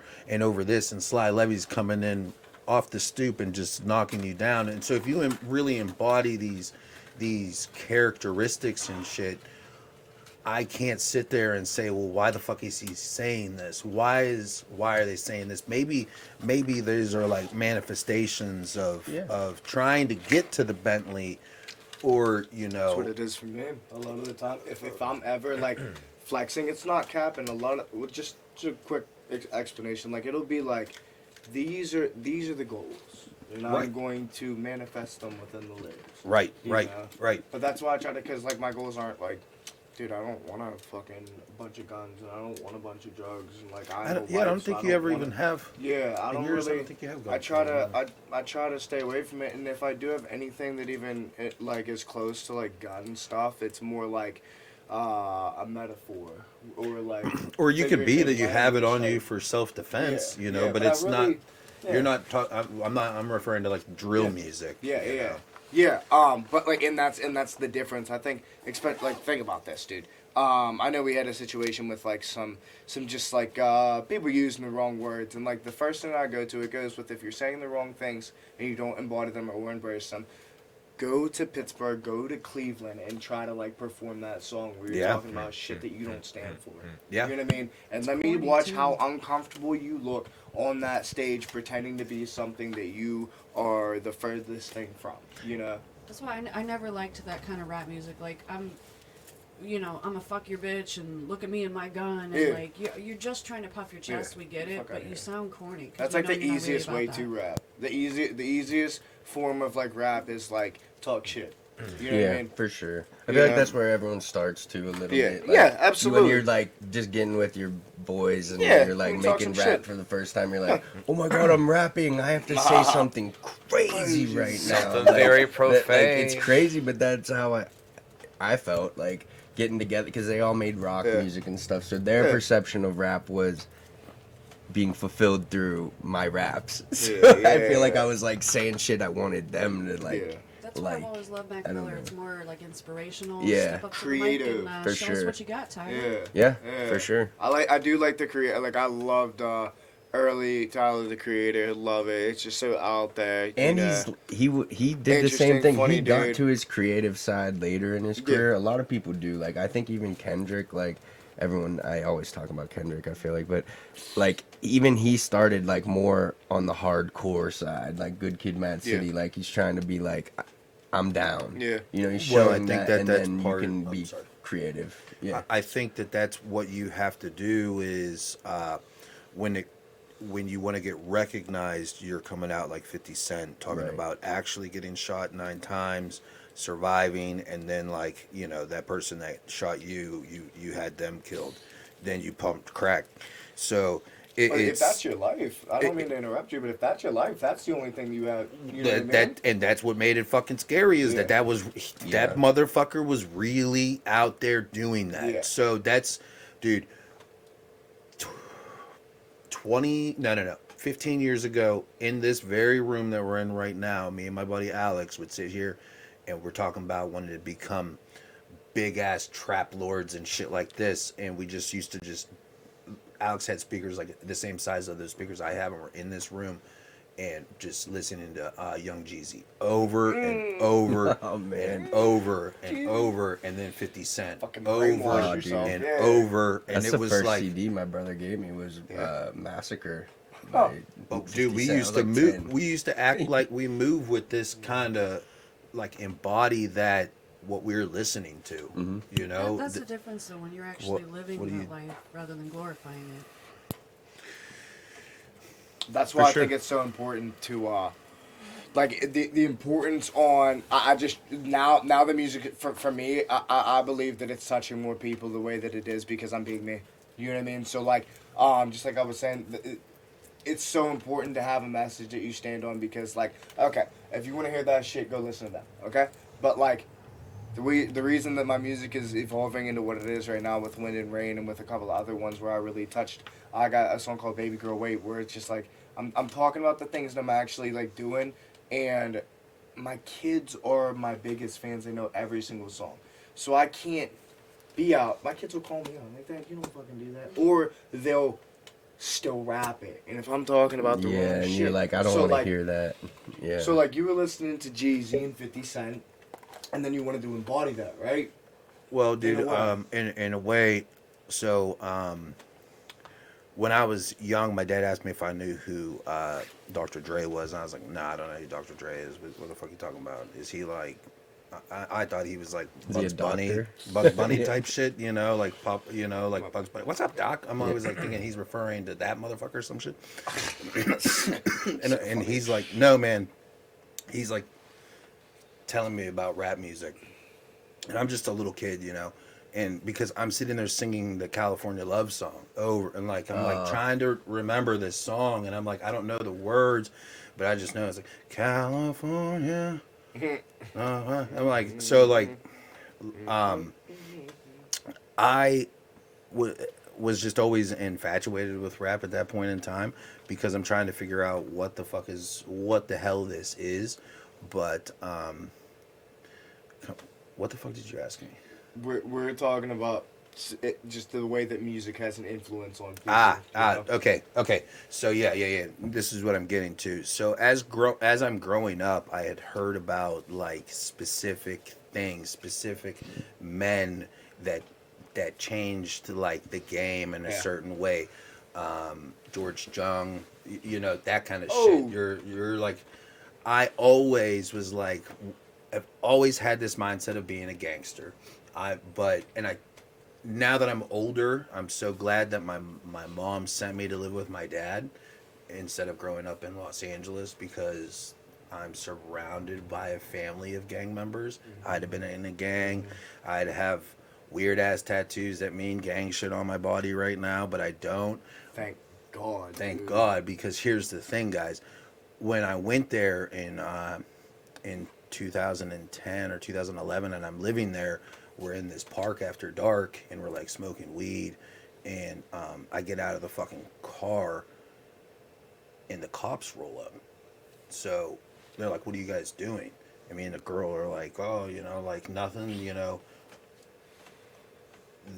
this. And Sly Levy's coming in off the stoop and just knocking you down. And so if you really embody these characteristics and shit, I can't sit there and say, well, why the fuck is he saying this? Why are they saying this? Maybe these are like manifestations of trying to get to the Bentley, or you know. That's what it is for me. A lot of the time, if I'm ever like flexing, it's not cap, and a lot of just a quick explanation. Like it'll be like, these are the goals, and I'm going to manifest them within the lyrics. Right. But that's why I try to, because like my goals aren't like, dude, I don't want a fucking bunch of guns, and I don't want a bunch of drugs, and like I don't think you ever even have. Yeah, I don't really. I don't think you have. I try to stay away from it, and if I do have anything that even like is close to like gun stuff, it's more like a metaphor, or like. Or you could be that you have it on like, you for self-defense, yeah, you know, yeah, but but it's I not. really- yeah. You're not talking. I'm referring to like drill music. Yeah, you yeah, know. yeah. But like, and that's the difference. I think. Think about this, dude. I know we had a situation with like some just like people using the wrong words, and like the first thing I go to, it goes with, if you're saying the wrong things and you don't embody them or embrace them, go to Pittsburgh, go to Cleveland, and try to like perform that song where you're talking about shit that you don't stand for. Yeah. You know what I mean? And let me watch how uncomfortable you look on that stage pretending to be something that you are the furthest thing from, you know? That's why I never liked that kind of rap music. Like, I'm a fuck your bitch and look at me and my gun. And, like, you're just trying to puff your chest. Yeah. We get it, Fuck but outta you here. sound corny. That's like the easiest way to rap. The easiest form of like rap is like talk shit. You know what I mean? For sure. I feel like that's where everyone starts too a little bit. Like, yeah, absolutely. When you're like just getting with your boys and Yeah, you're like you talk making some rap shit. for the first time, you're like, oh my god, I'm rapping. I have to say something crazy right now. Something Like, very like, profane. it's crazy, but that's how I felt like getting together, because they all made rock music and stuff. So their perception of rap was being fulfilled through my raps. So I feel like I was like saying shit I wanted them to like. Yeah. That's why like, I've always loved Mac I don't Miller. know. It's more like inspirational. Yeah. Step up Creative. to the mic and, For show us sure. what you got, Tyler. Yeah, for sure. I do like the creator. Like I loved early Tyler the Creator. Love it. It's just so out there. And he did the same Interesting, thing. funny He got dude. to his creative side later in his career. A lot of people do. Like I think even Kendrick, like everyone, I always talk about Kendrick, I feel like, but like even he started like more on the hardcore side, like Good Kid, Mad City. Like he's trying to be like, I'm down. Yeah. You know, he's Well, I showing think that, and that's then part- you can I'm be sorry. creative. Yeah. I think that's what you have to do is when you want to get recognized, you're coming out like 50 Cent, talking Right. about actually getting shot 9 times, surviving, and then like, you know, that person that shot you had them killed. Then you pumped crack. So If it's that's your life, I don't mean to interrupt you, but if that's your life, that's the only thing you have. You know what I mean? that and that's what made it fucking scary is Yeah. that motherfucker was really out there doing that. Yeah. So that's, dude, 15 years ago in this very room that we're in right now, me and my buddy Alex would sit here and we're talking about wanting to become big ass trap lords and shit like this, and we just used to Alex had speakers like the same size of the speakers I have, and we're in this room and just listening to Young Jeezy over and over Oh, man. and over and over, and then 50 Cent Fucking over brainwash dude. yourself. and Yeah. over, and That's it the was first like, CD my brother gave me was Massacre. Oh. by oh, 50 dude, we Cent. I used was to like move. 10. We used to act like we move with this kind of like embody that what we're listening to. Mm-hmm. You know, That's the difference, though, when you're actually living what do that you- life rather than glorifying it. That's For why sure. I think it's so important to like the importance on. I just now the music for me. I believe that it's touching more people the way that it is because I'm being me. You know what I mean? So like just like I was saying, it's so important to have a message that you stand on because, like, okay, if you want to hear that shit, go listen to them, okay? But, like, the reason that my music is evolving into what it is right now with Wind and Rain and with a couple of other ones where I really touched, I got a song called Baby Girl Wait where it's just like, I'm talking about the things that I'm actually, like, doing, and my kids are my biggest fans. They know every single song. So I can't be out. My kids will call me out like, Dad, you don't fucking do that. Or they'll still rap it. And if I'm talking about the Yeah, wrong and shit. you're like, I don't so, want to like, hear that. Yeah. So, like, you were listening to Jay-Z and 50 Cent, and then you wanted to embody that, right? Well, dude, In a way. in a way, so when I was young, my dad asked me if I knew who Dr. Dre was, and I was like, nah, I don't know who Dr. Dre is. What the fuck are you talking about? Is he like? I thought he was like Is he a Bugs Bunny, doctor? Bugs Bunny Yeah. type shit, you know, like like Bugs Bunny. What's up, Doc? I'm always like thinking he's referring to that motherfucker or some shit. and he's like, no, man. He's like telling me about rap music, and I'm just a little kid, you know. And because I'm sitting there singing the California Love song over, and like I'm like trying to remember this song, and I'm like I don't know the words, but I just know it's like California. I'm like so like, I was just always infatuated with rap at that point in time because I'm trying to figure out what the hell this is, but what the fuck did you ask me? We're talking about just the way that music has an influence on people. you know? Okay. So yeah. This is what I'm getting to. So as I'm growing up, I had heard about like specific things, specific men that changed like the game in a certain way. George Jung, you know, that kind of shit. You're like, I always was like, I've always had this mindset of being a gangster. Now that I'm older, I'm so glad that my mom sent me to live with my dad instead of growing up in Los Angeles because I'm surrounded by a family of gang members. I'd have been in a gang. I'd have weird ass tattoos that mean gang shit on my body right now, but I don't. Thank God. Thank dude. God, because here's the thing, guys. When I went there in 2010 or 2011, and I'm living there, we're in this park after dark, and we're like smoking weed, and I get out of the fucking car, and the cops roll up. So they're like, "What are you guys doing?" I mean, the girl are like, "Oh, you know, like nothing, you know."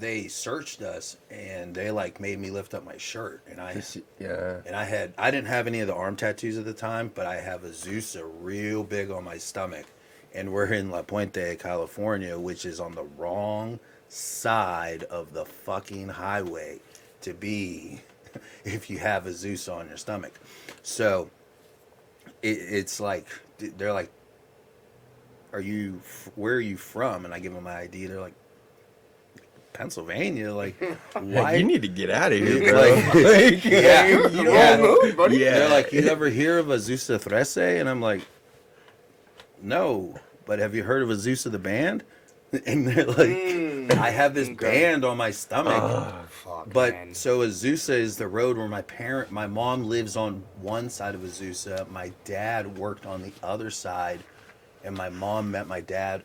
They searched us and they like made me lift up my shirt, and I didn't have any of the arm tattoos at the time, but I have a Azusa real big on my stomach, and we're in La Puente, California, which is on the wrong side of the fucking highway to be if you have a Azusa on your stomach. So it's like they're like, where are you from? And I give them my ID. They're like, Pennsylvania, like, why? You need to get out of here, bro. Like, Move, buddy. Yeah. They're like, you ever hear of Azusa Trece? And I'm like, no, but have you heard of Azusa the band? And they're like, I have this band on my stomach. Fuck, But man. so Azusa is the road where my mom lives on one side of Azusa. My dad worked on the other side, and my mom met my dad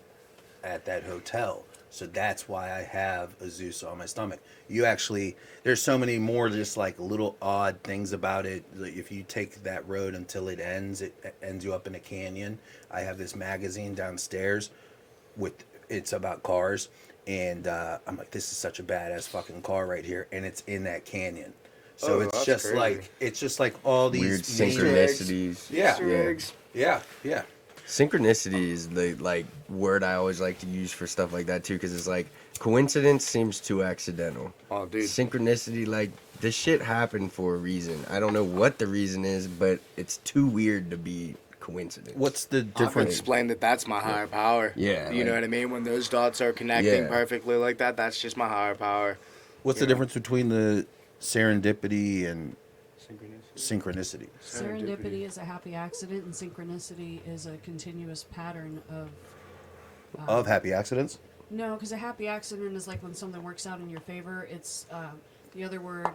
at that hotel. So that's why I have Azusa on my stomach. There's so many more just like little odd things about it. Like if you take that road until it ends you up in a canyon. I have this magazine downstairs it's about cars, and I'm like, this is such a badass fucking car right here, and it's in that canyon. So it's just like all these Weird Easter eggs. synchronicities. Yeah. Easter eggs. Yeah. Synchronicity is the like word I always like to use for stuff like that too, because it's like coincidence seems too accidental. Oh, dude. Synchronicity, like this shit happened for a reason. I don't know what the reason is, but it's too weird to be coincidence. What's the I can difference? explain that's my higher power. Yeah, You know like- what I mean? When those dots are connecting Yeah. perfectly like that, that's just my higher power. What's the difference between the serendipity and synchronicity? Serendipity is a happy accident, and synchronicity is a continuous pattern of. Of happy accidents? No, because a happy accident is like when something works out in your favor. It's the other word.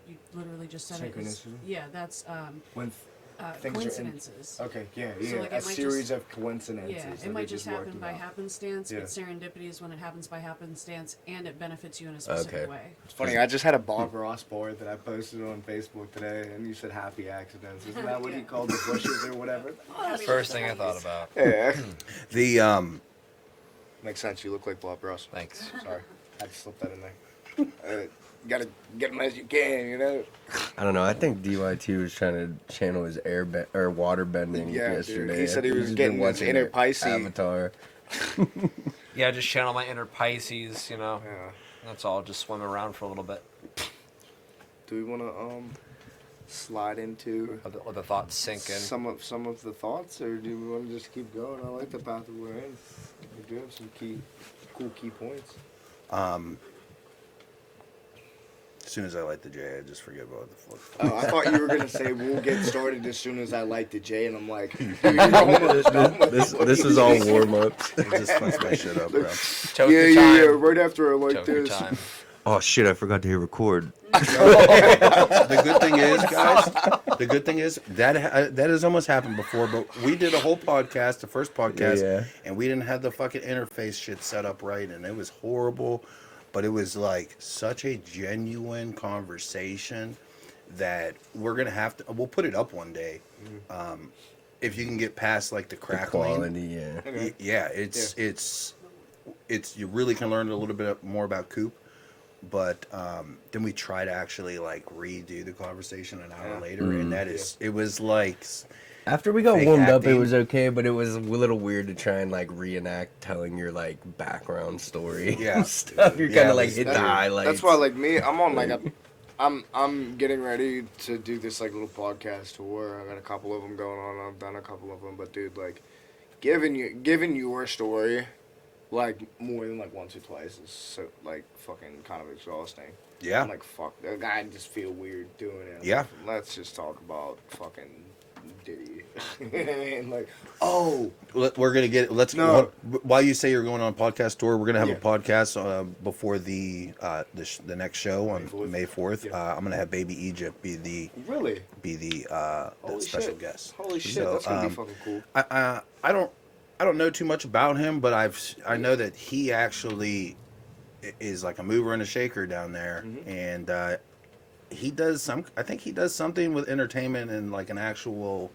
you literally just said it. Synchronicity? Yeah, that's When things are in- coincidences. Okay, yeah, So, yeah. like, a it might series just- of coincidences. Yeah, that it might are just happen working by out. happenstance, Yeah. but serendipity is when it happens by happenstance and it benefits you in a specific Okay. way. It's funny. I just had a Bob Ross board that I posted on Facebook today, and you said happy accidents. Isn't that what he Yeah. called the bushes or whatever? First thing I thought about. Yeah. The Makes sense. You look like Bob Ross. Thanks. Sorry, I had to slip that in there. Gotta get them as you can, you know. I don't know. I think DYT was trying to channel his or water bending Yeah, dude. yesterday. He said he He's was just getting been his watching inner the Pisces. Avatar. Yeah, just channel my inner Pisces, you know. Yeah. That's all. Just swim around for a little bit. Do we want to slide into Let the thoughts sink in. some of the thoughts, or do we want to just keep going? I like the path that we're in. We do have some cool key points. as soon as I light the J, I just forget about the fuck. Oh, I thought you were gonna say we'll get started as soon as I light the J, and I'm like, dude, you're almost done with This is all warm ups. It just fucks my shit up, bro. Choke yeah, your yeah, time. yeah. Right after I like Choke your this. time. Oh shit! I forgot to hit record. The good thing is, guys, the good thing is that that has almost happened before, but we did a whole podcast, the first podcast, Yeah. and we didn't have the fucking interface shit set up right, and it was horrible, but it was like such a genuine conversation that we're gonna have to. We'll put it up one day, if you can get past like the The crackling. quality, yeah. Okay. Yeah, it's you really can learn a little bit more about Coop, but then we try to actually like redo the conversation an hour Yeah. later, and that is it was like After we got Fake warmed up, it acting. was okay, but it was a little weird to try and like reenact telling your like background story. Yeah. and stuff. You're Yeah, kind it of like was- hit the That- highlights. That's why, like me, I'm on like a, I'm getting ready to do this like little podcast tour. I got a couple of them going on. I've done a couple of them, but dude, like, giving your story, like more than like once or twice is so like fucking kind of exhausting. yeah. I'm like, fuck, I just feel weird doing it. Yeah. Let's just talk about fucking Diddy. And like, oh, We're gonna get. Let's No. while you say you're going on podcast tour, we're gonna have Yeah. a podcast before the next show on May 4th. May 4th. Yeah. I'm gonna have Baby Egypt be the really? the special shit. guest. Holy shit, So, that's gonna be fucking cool. I don't know too much about him, but I know that he actually is like a mover and a shaker down there, and he does some. I think he does something with entertainment and like an actual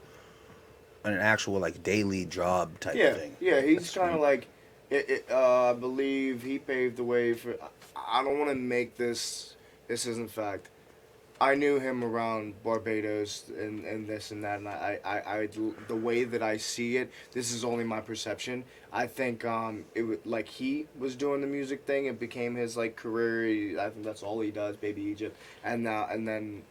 like daily job type Yeah, thing. yeah, he's kind of like, I believe he paved the way for. I don't want to make this. This isn't fact. I knew him around Barbados and this and that, and I the way that I see it, this is only my perception. I think it was like he was doing the music thing. It became his like career. I think that's all he does, Baby Egypt, and then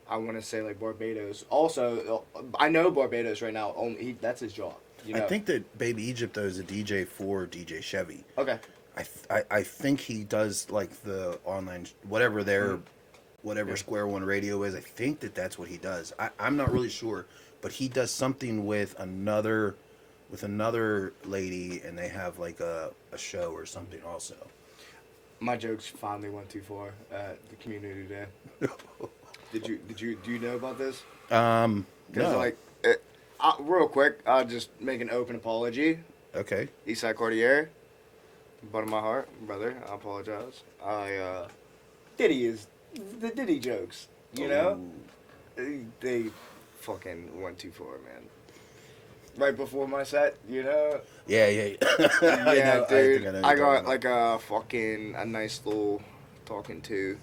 I want to say like Barbados. Also, I know Barbados right now. Only that's his job. You know? I think that Baby Egypt though is a DJ for DJ Chevy. Okay. I think he does like the online whatever their whatever Square One Radio is. I think that that's what he does. I'm not really sure, but he does something with another lady, and they have like a show or something also. My jokes finally went too far at the community day. Do you know about this? Because No. like, real quick, I'll just make an open apology. Okay. Eastside Cartier, bottom of my heart, brother. I apologize. Diddy is the Diddy jokes. You know, they fucking went too far, man. Right before my set, you know. Yeah. Yeah, dude. know I you're got talking like a nice little talking to.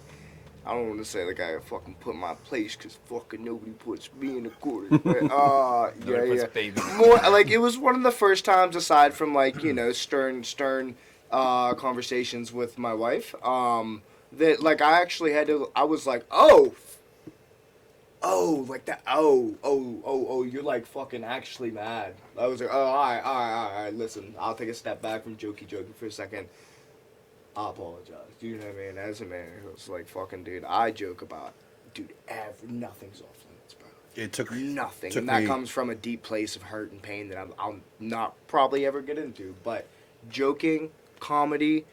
I don't want to say like I fucking put my place because fucking nobody puts me in the corner. But, Nobody yeah. puts baby in the More like it was one of the first times, aside from like stern conversations with my wife. That like I actually had to. I was like, oh, like that. Oh, you're like fucking actually mad. I was like, oh, all right. Listen, I'll take a step back from jokey for a second. I apologize. Do you know what I mean? As a man, it was like, fucking, dude, I joke about, dude, nothing's off limits, bro. It took Nothing. took And that me- comes from a deep place of hurt and pain that I'll not probably ever get into. But joking, comedy,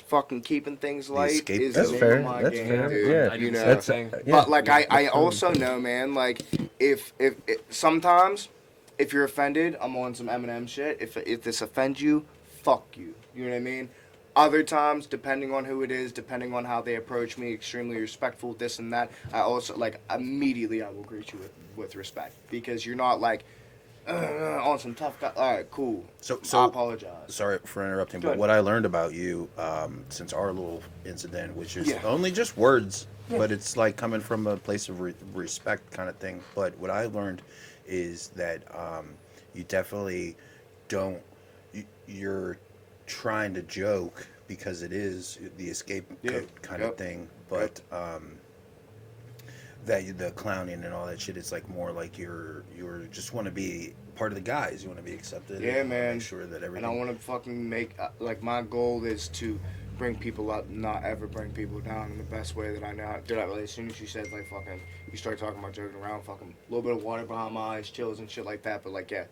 fucking keeping things light escape is That's the name fair. of my That's game, fair. dude. Yeah. I You do the know, same thing. but like I also know, man, like if sometimes if you're offended, I'm on some Eminem shit. If this offends you, fuck you. You know what I mean? Other times, depending on who it is, depending on how they approach me, extremely respectful, this and that. I also like immediately I will greet you with respect because you're not like on some tough guy. All right, cool. So I apologize. Sorry for interrupting, Go but ahead. what I learned about you since our little incident, which is Yeah. only just words, but it's like coming from a place of respect kind of thing. But what I learned is that you definitely don't. You're trying to joke because it is the scapegoat kind of thing, but that the clowning and all that shit, it's like more like you're just want to be part of the guys. You want to be accepted. Yeah, and man. Make sure that everything. And I want to fucking make like my goal is to bring people up, not ever bring people down in the best way that I know how. Did I really? As soon as you said like fucking, you start talking about joking around, fucking a little bit of water behind my eyes, chills and shit like that. But like yeah,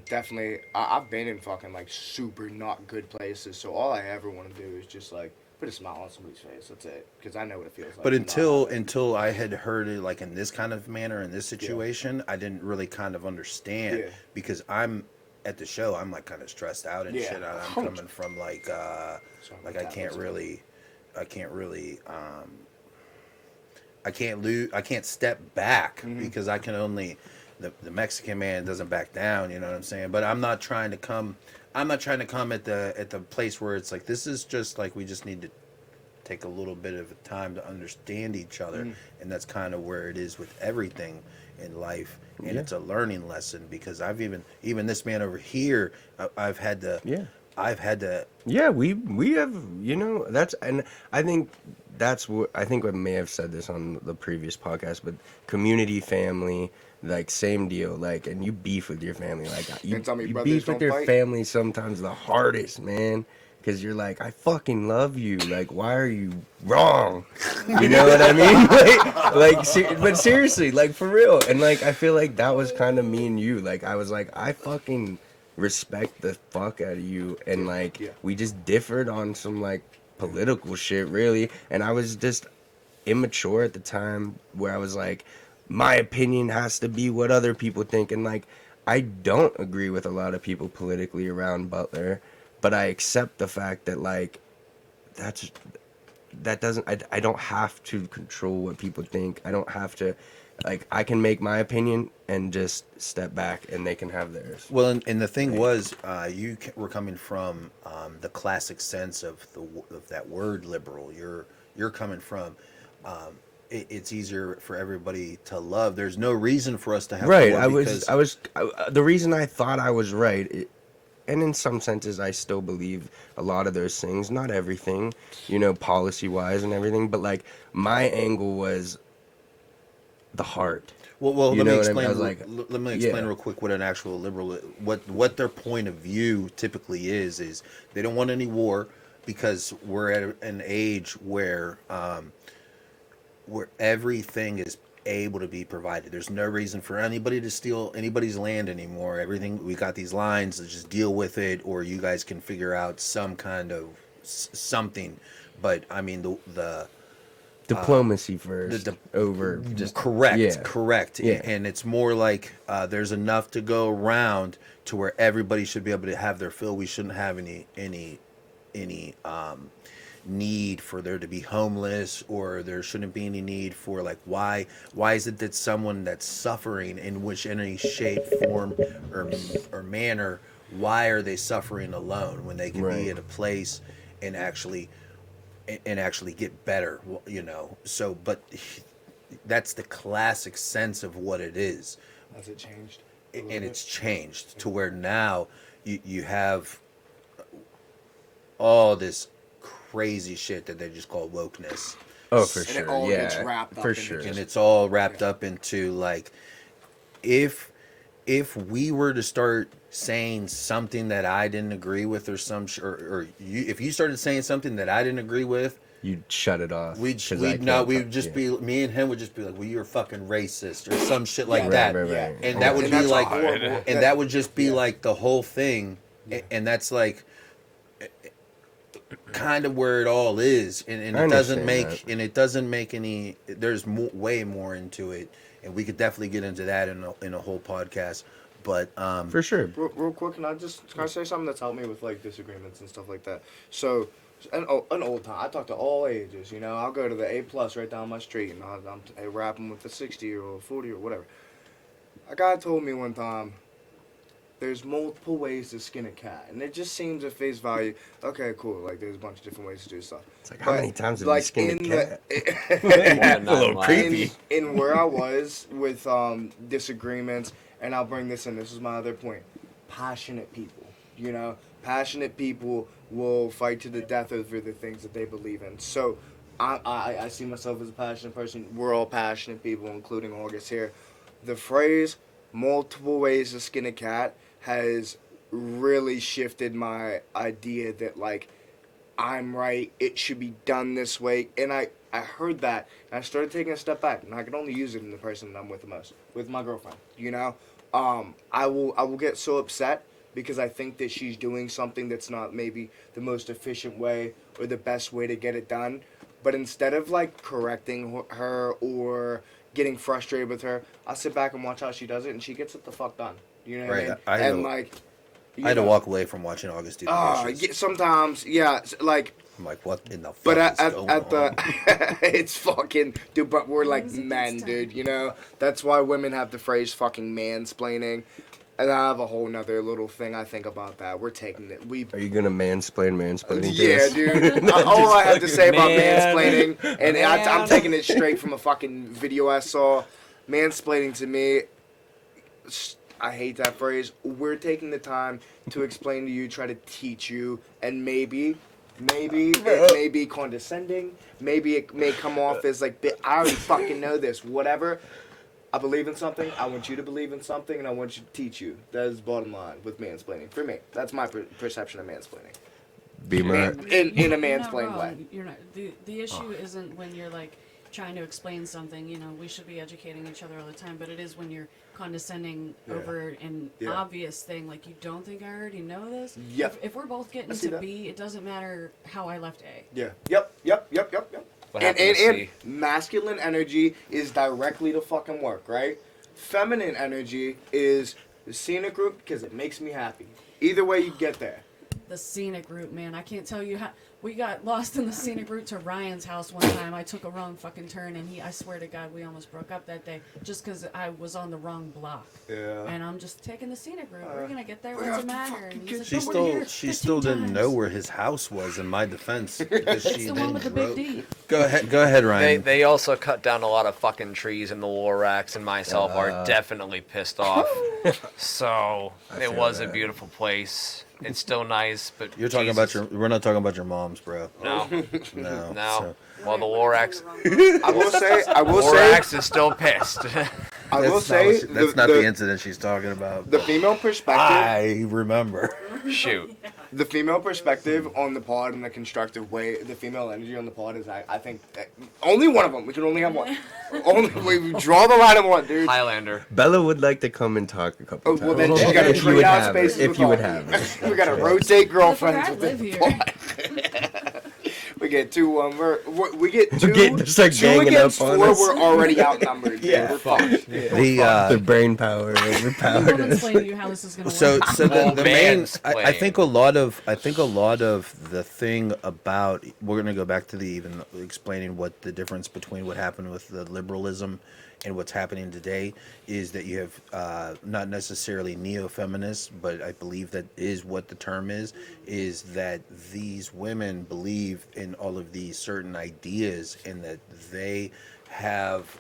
definitely. I've been in fucking like super not good places. So all I ever want to do is just like put a smile on somebody's face. That's it. Because I know what it feels like. But to not have it. until I had heard it like in this kind of manner in this situation, I didn't really kind of understand Yeah. because I'm at the show. I'm like kind of stressed out and Yeah. shit. I'm coming from like Sorry, I can't really I can't step back Mm-hmm. because I can only the Mexican man doesn't back down, you know what I'm saying? But I'm not trying to come at the place where it's like this is just like we just need to take a little bit of time to understand each other, and that's kind of where it is with everything in life, and it's a learning lesson because I've even this man over here, I've had to Yeah, we have, you know, that's, and I think that's what, I think I may have said this on the previous podcast, but community, family, like same deal, like, and you beef with your family, like you And tell me you brothers beef with don't your fight? family sometimes the hardest, man, because you're like, I fucking love you, like, why are you wrong? You know what I mean? But seriously, like, for real, and like, I feel like that was kind of me and you, like, I was like, I fucking respect the fuck out of you, and like we just differed on some like political shit really, and I was just immature at the time where I was like, my opinion has to be what other people think, and like I don't agree with a lot of people politically around Butler, but I accept the fact that like that doesn't, I don't have to control what people think. I don't have to, like, I can make my opinion and just step back and they can have theirs. Well, and the thing was, you were coming from the classic sense of that word liberal. You're coming from. It's easier for everybody to love. There's no reason for us to have Right. war The reason I thought I was right, and in some senses I still believe a lot of those things, not everything, you know, policy wise and everything, but like my angle was the heart. Well, You let me know what I mean? explain. I was like, Let me explain yeah. real quick what an actual liberal, what their point of view typically is they don't want any war because we're at an age where everything is able to be provided. There's no reason for anybody to steal anybody's land anymore. Everything, we got these lines, let's just deal with it, or you guys can figure out some kind of something. But I mean the Diplomacy first the- over just correct, yeah. correct. Yeah. And it's more like there's enough to go around to where everybody should be able to have their fill. We shouldn't have any need for there to be homeless, or there shouldn't be any need for like why is it that someone that's suffering in which any shape, form, or manner, why are they suffering alone when they can Right. be at a place and actually get better, you know? So but that's the classic sense of what it is. Has it changed? And it's changed to where now you have all this crazy shit that they just call wokeness. Oh, for And sure. it all yeah. gets wrapped up for into sure. just- And it's all wrapped up into like if we were to start saying something that I didn't agree with, or if you started saying something that I didn't agree with, You'd shut it off. we'd 'cause I just can't be me and him would just be like, well, you're fucking racist or some shit like Yeah, that. right. And that would And be that's like horrible. and that would just be like the whole thing. And that's like kind of where it all is, and I it doesn't understand make that. and it doesn't make any. There's way more into it, and we could definitely get into that in a whole podcast. But For sure. Real quick, can I say something that's helped me with like disagreements and stuff like that? So, an old time, I talk to all ages. You know, I'll go to the A+ right down my street, and I'm rapping with the 60 or 40 or whatever. A guy told me one time, there's multiple ways to skin a cat, and it just seems at face value, okay, cool. Like there's a bunch of different ways to do stuff. It's like, how many times have you like skinned a cat? More than A little nine creepy. In where I was with disagreements, and I'll bring this in. This is my other point. Passionate people, you know, passionate people will fight to the death over the things that they believe in. So, I see myself as a passionate person. We're all passionate people, including August here. The phrase "multiple ways to skin a cat" has really shifted my idea that like I'm right, it should be done this way. And I heard that, and I started taking a step back, and I can only use it in the person that I'm with the most, with my girlfriend, you know? I will get so upset because I think that she's doing something that's not maybe the most efficient way or the best way to get it done. But instead of like correcting her or getting frustrated with her, I sit back and watch how she does it, and she gets it the fuck done. You know what Right, I mean? I And know. like, I had to walk away from watching August do the dishes. sometimes, yeah, like. I'm like, what in the fuck But is at going on? the, it's fucking, dude. But we're like Music men, gets dude. done. You know, that's why women have the phrase "fucking mansplaining," and I have a whole nother little thing I think about that. We're taking it. We, Are you gonna mansplaining to yeah, us? dude. All I have to say about Man. mansplaining, and I'm Man. taking it straight from a fucking video I saw. Mansplaining to me, I hate that phrase. We're taking the time to explain to you, try to teach you, and maybe it may be condescending. Maybe it may come off as like, I already fucking know this. Whatever. I believe in something. I want you to believe in something, and I want you to teach you. That is the bottom line with mansplaining. For me, that's my perception of mansplaining. Beamer. In a You're not mansplained wrong. way. You're not. The issue isn't when you're like trying to explain something. You know, we should be educating each other all the time. But it is when you're condescending Yeah. over an Yeah. obvious thing. Like, you don't think I already know this? Yep. If we're both getting I see to that. B, it doesn't matter how I left A. Yeah. Yep. What And, happened to and C? masculine energy is directly to fucking work, right? Feminine energy is the scenic route because it makes me happy. Either way, you get there. The scenic route, man. I can't tell you how we got lost in the scenic route to Ryan's house one time. I took a wrong fucking turn, and I swear to God, we almost broke up that day just because I was on the wrong block. Yeah. And I'm just taking the scenic route. We're gonna get there. What's the matter? And he's like, She "But we're here still 15 didn't times." know where his house was. In my defense, because she It's the one with the didn't big wrote- D. Go ahead, They Ryan. they also cut down a lot of fucking trees, and the Lorax and myself are definitely pissed off. So I it feel was a that. beautiful place. It's still nice, but You're talking about Jesus. We're not talking about your mom's, bro. No, No. no. So, Well, the Lorax I will say, Lorax is still pissed. I will that's say, not, that's not the incident she's talking about. the female perspective. I remember. Shoot. The female perspective on the pod in a constructive way, the female energy on the pod is, I think, only one of them. We can only have one. We draw the line at one, dude. Highlander. Bella would like to come and talk a couple Oh, times. well, then she got to If you trade would out have her. spaces. If with you would all- have her. We got to rotate girlfriends I with live the here. pod. We get two. We get two. Just like two ganging against up on four. us. We're already outnumbered. Dude. Yeah. We're fucked. The brain power I'm overpowered gonna us. explain to you how this is gonna So work. the main mansplaining. I think a lot of the thing about we're gonna go back to the even explaining what the difference between what happened with the liberalism and what's happening today is that you have not necessarily neo-feminists, but I believe that is what the term is that these women believe in all of these certain ideas and that they have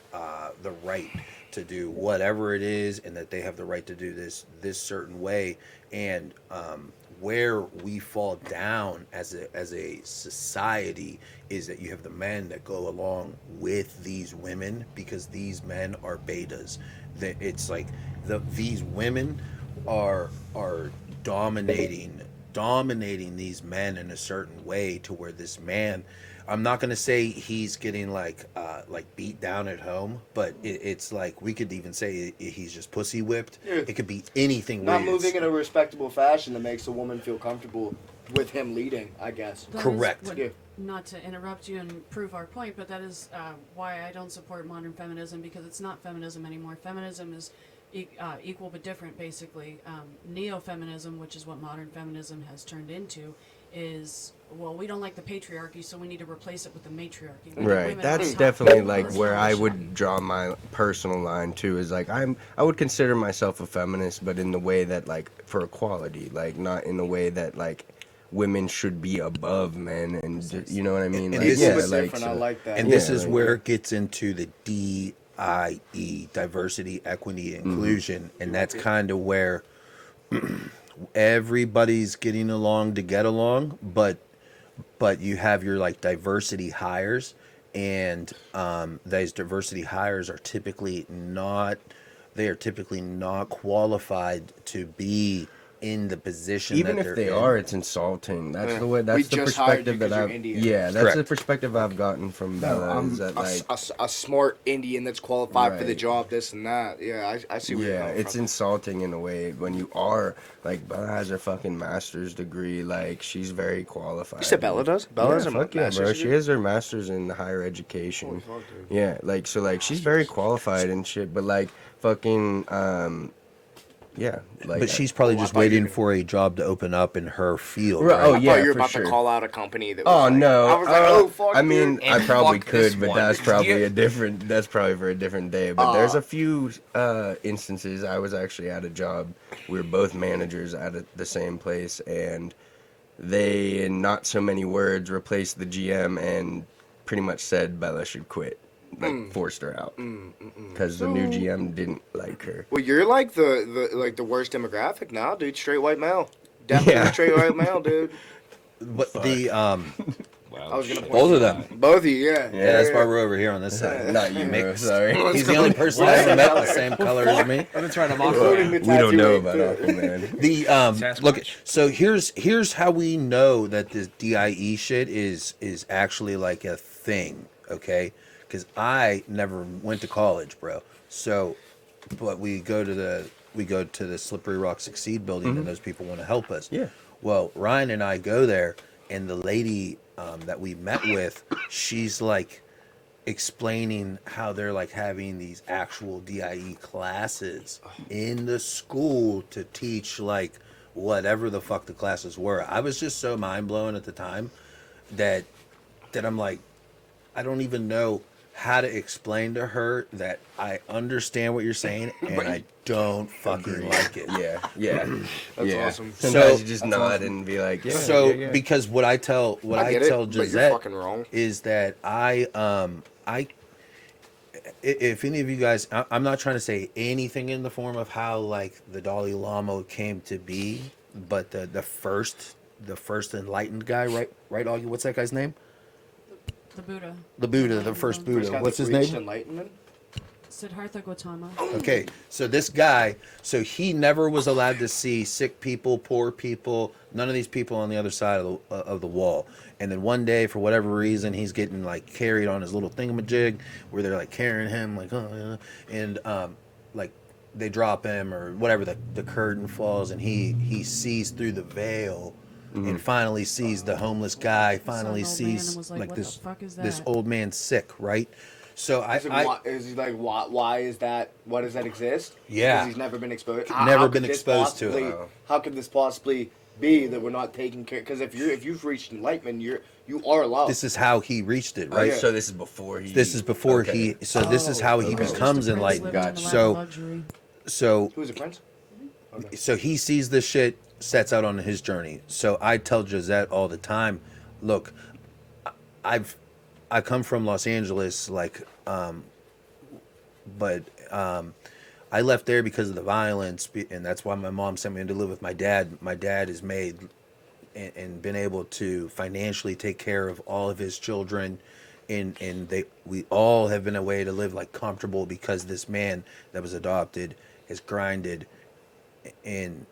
the right to do whatever it is and that they have the right to do this certain way, and where we fall down as a society is that you have the men that go along with these women because these men are betas. That it's like these women are dominating these men in a certain way to where this man, I'm not gonna say he's getting like beat down at home, but it's like we could even say he's just pussy whipped. Yeah. It could be anything. Not where it's- moving in a respectable fashion that makes a woman feel comfortable with him leading, I guess. That is Correct. what- Yeah. Not to interrupt you and prove our point, but that is why I don't support modern feminism, because it's not feminism anymore. Feminism is equal but different, basically. Neo-feminism, which is what modern feminism has turned into, is, well, we don't like the patriarchy, so we need to replace it with the matriarchy. We need Right. women That's on top. definitely like That's where I bullshit. would draw my personal line too. Is like I would consider myself a feminist, but in the way that like for equality, like not in the way that like women should be above men, and you know what I mean. And Like, this yeah, is like different. I so- like that. And Yeah, this is like- where it gets into the DIE, diversity, equity, inclusion, and that's kind of where everybody's getting along to get along, but you have your like diversity hires, and those diversity hires are typically not qualified to be in the position even that if they're they in. are, it's insulting. That's Yeah. the way. We That's the just hired you perspective 'cause that you're I've. Indian. Yeah, that's Correct. the perspective I've gotten from Bella. Is that like A smart Indian that's qualified for the Right. job, this and that. Yeah, I see where you're yeah, coming it's from. insulting in a way when you are like Bella has her fucking master's degree. Like she's very qualified. You said Bella does? Bella Yeah, has a fuck yeah, master's bro. degree? She has her master's in higher education. Holy fuck, dude. Yeah, like so, like she's very qualified and shit. But like fucking, yeah, like. But she's probably Oh, I just thought you waiting were- for a job to open up in her field. Right, Right? oh, I yeah, thought you were for about sure. to call out a company that was Oh like, no! I was like, oh fuck. I mean, dude. I And probably fuck this could, but one. that's probably Yeah. a different. That's probably for a different day. But there's a few instances. I was actually at a job. We were both managers at the same place, and they, in not so many words, replaced the GM and pretty much said Bella should quit, like forced her out because the new GM didn't like her. Well, you're like the worst demographic now, dude. Straight white male. Definitely Yeah. straight white male, dude. But the I was gonna point both of them. both of you, yeah. Yeah, that's why we're over here on this side. Not you, bro. Sorry. He's the only person I ever met the same color as me. I've been trying to mock Including that. the We don't know tattooing, about too. Aquaman. The Sasquatch. look. So here's how we know that this DIE shit is actually like a thing. Okay, because I never went to college, bro. So, but we go to the Slippery Rock Succeed building, and those people want to help us. Yeah. Well, Ryan and I go there, and the lady that we met with, she's like explaining how they're like having these actual DIE classes in the school to teach like whatever the fuck the classes were. I was just so mind blown at the time that I'm like, I don't even know how to explain to her that I understand what you're saying and I don't fucking like it. Yeah. That's yeah. awesome. Sometimes So- you just nod and be like, yeah. So yeah, yeah. because what I tell I get it, tell but you're Gisette fucking wrong. is that if any of you guys, I'm not trying to say anything in the form of how like the Dalai Lama came to be, but the first enlightened guy, right, Augie? What's that guy's name? The Buddha. The Buddha, the first First Buddha. guy What's that his reached name? Enlightenment. Siddhartha Gautama. Okay, so this guy, so he never was allowed to see sick people, poor people, none of these people on the other side of the wall. And then one day, for whatever reason, he's getting like carried on his little thingamajig, where they're like carrying him, like, oh, yeah. And like they drop him or whatever, the curtain falls, and he sees through the veil. And finally sees the homeless guy. Finally Saw an old man sees and was like, like "What this the fuck is this that?" old man sick, right? So Is he like, why is that? Why does that exist? Yeah. Because he's never been exposed. Never could been this exposed to it. possibly- How could this possibly be that we're not taking care? Because if you've reached enlightenment, you are allowed. this is how he reached it, Right. right? So this is before he. This is before Okay. he. So this is how he okay. becomes Just a prince enlightened. living in a Gotcha. land So of luxury. so Who's a prince? Okay. so he sees this shit, sets out on his journey. So I tell Gisette all the time, look, I come from Los Angeles, like, but I left there because of the violence, and that's why my mom sent me in to live with my dad. My dad is made and been able to financially take care of all of his children, and we all have been a way to live like comfortable because this man that was adopted has grinded and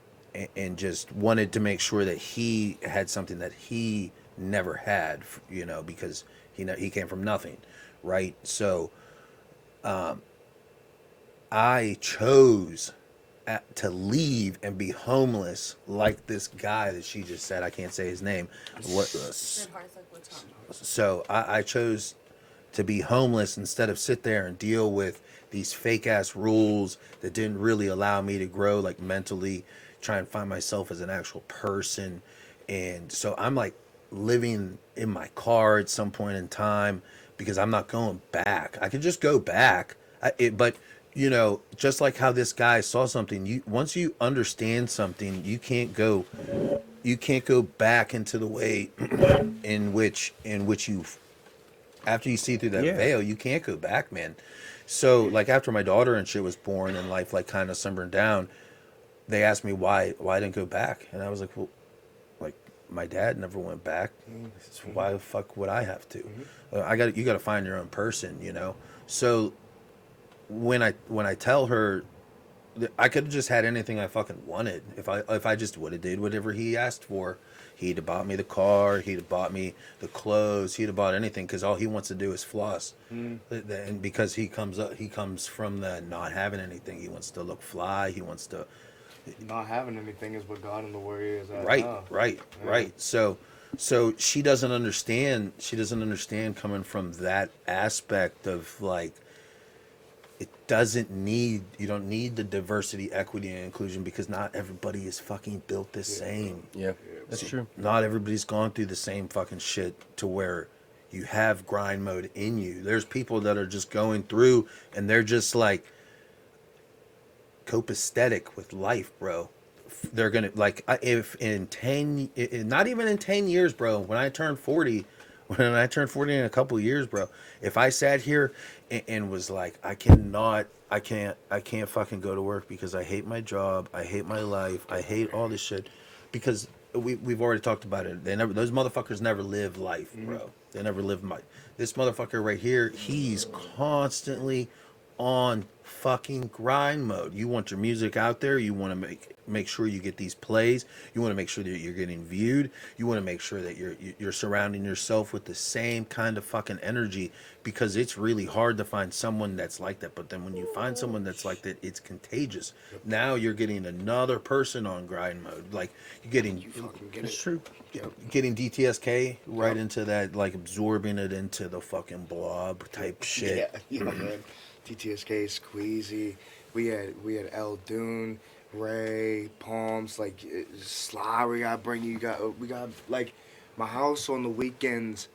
just wanted to make sure that he had something that he never had, you know, because he came from nothing, right? So I chose to leave and be homeless like this guy that she just said. I can't say his name. So I chose to be homeless instead of sit there and deal with these fake ass rules that didn't really allow me to grow like mentally, try and find myself as an actual person. And so I'm like living in my car at some point in time because I'm not going back. I could just go back, but you know, just like how this guy saw something, you once you understand something, you can't go back into the way in which you, after you see through that Yeah. veil, you can't go back, man. So like after my daughter and shit was born and life like kind of simmered down, they asked me why I didn't go back, and I was like, well, like my dad never went back. So why the fuck would I have to? You got to find your own person, you know. So when I tell her I could have just had anything I fucking wanted if I just would have did whatever he asked for. He'd have bought me the car. He'd have bought me the clothes. He'd have bought anything because all he wants to do is floss. And because he comes from the not having anything. He wants to look fly. He wants to. Not having anything is what got him to where he is at Right, now. right. So she doesn't understand. She doesn't understand coming from that aspect of like. You don't need the diversity, equity, and inclusion because not everybody is fucking built the same. Yeah, that's true. Not everybody's gone through the same fucking shit to where you have grind mode in you. There's people that are just going through and they're just like copacetic with life, bro. They're gonna like if in 10, not even in 10 years, bro. When I turn 40 in a couple of years, bro, if I sat here and was like, I can't fucking go to work because I hate my job, I hate my life, I hate all this shit, because we've already talked about it. Those motherfuckers never live life, bro. They never live life. This motherfucker right here, he's constantly on fucking grind mode. You want your music out there. You want to make sure you get these plays. You want to make sure that you're getting viewed. You want to make sure that you're surrounding yourself with the same kind of fucking energy, because it's really hard to find someone that's like that. But then when you find someone that's like that, it's contagious. Now you're getting another person on grind mode. Like you're getting, It's true. getting DTSK right into that, like absorbing it into the fucking blob type shit. Yeah, man. TTSK, Squeezy, we had El Dune, Ray, Palms, like Sly. We got like my house on the weekends,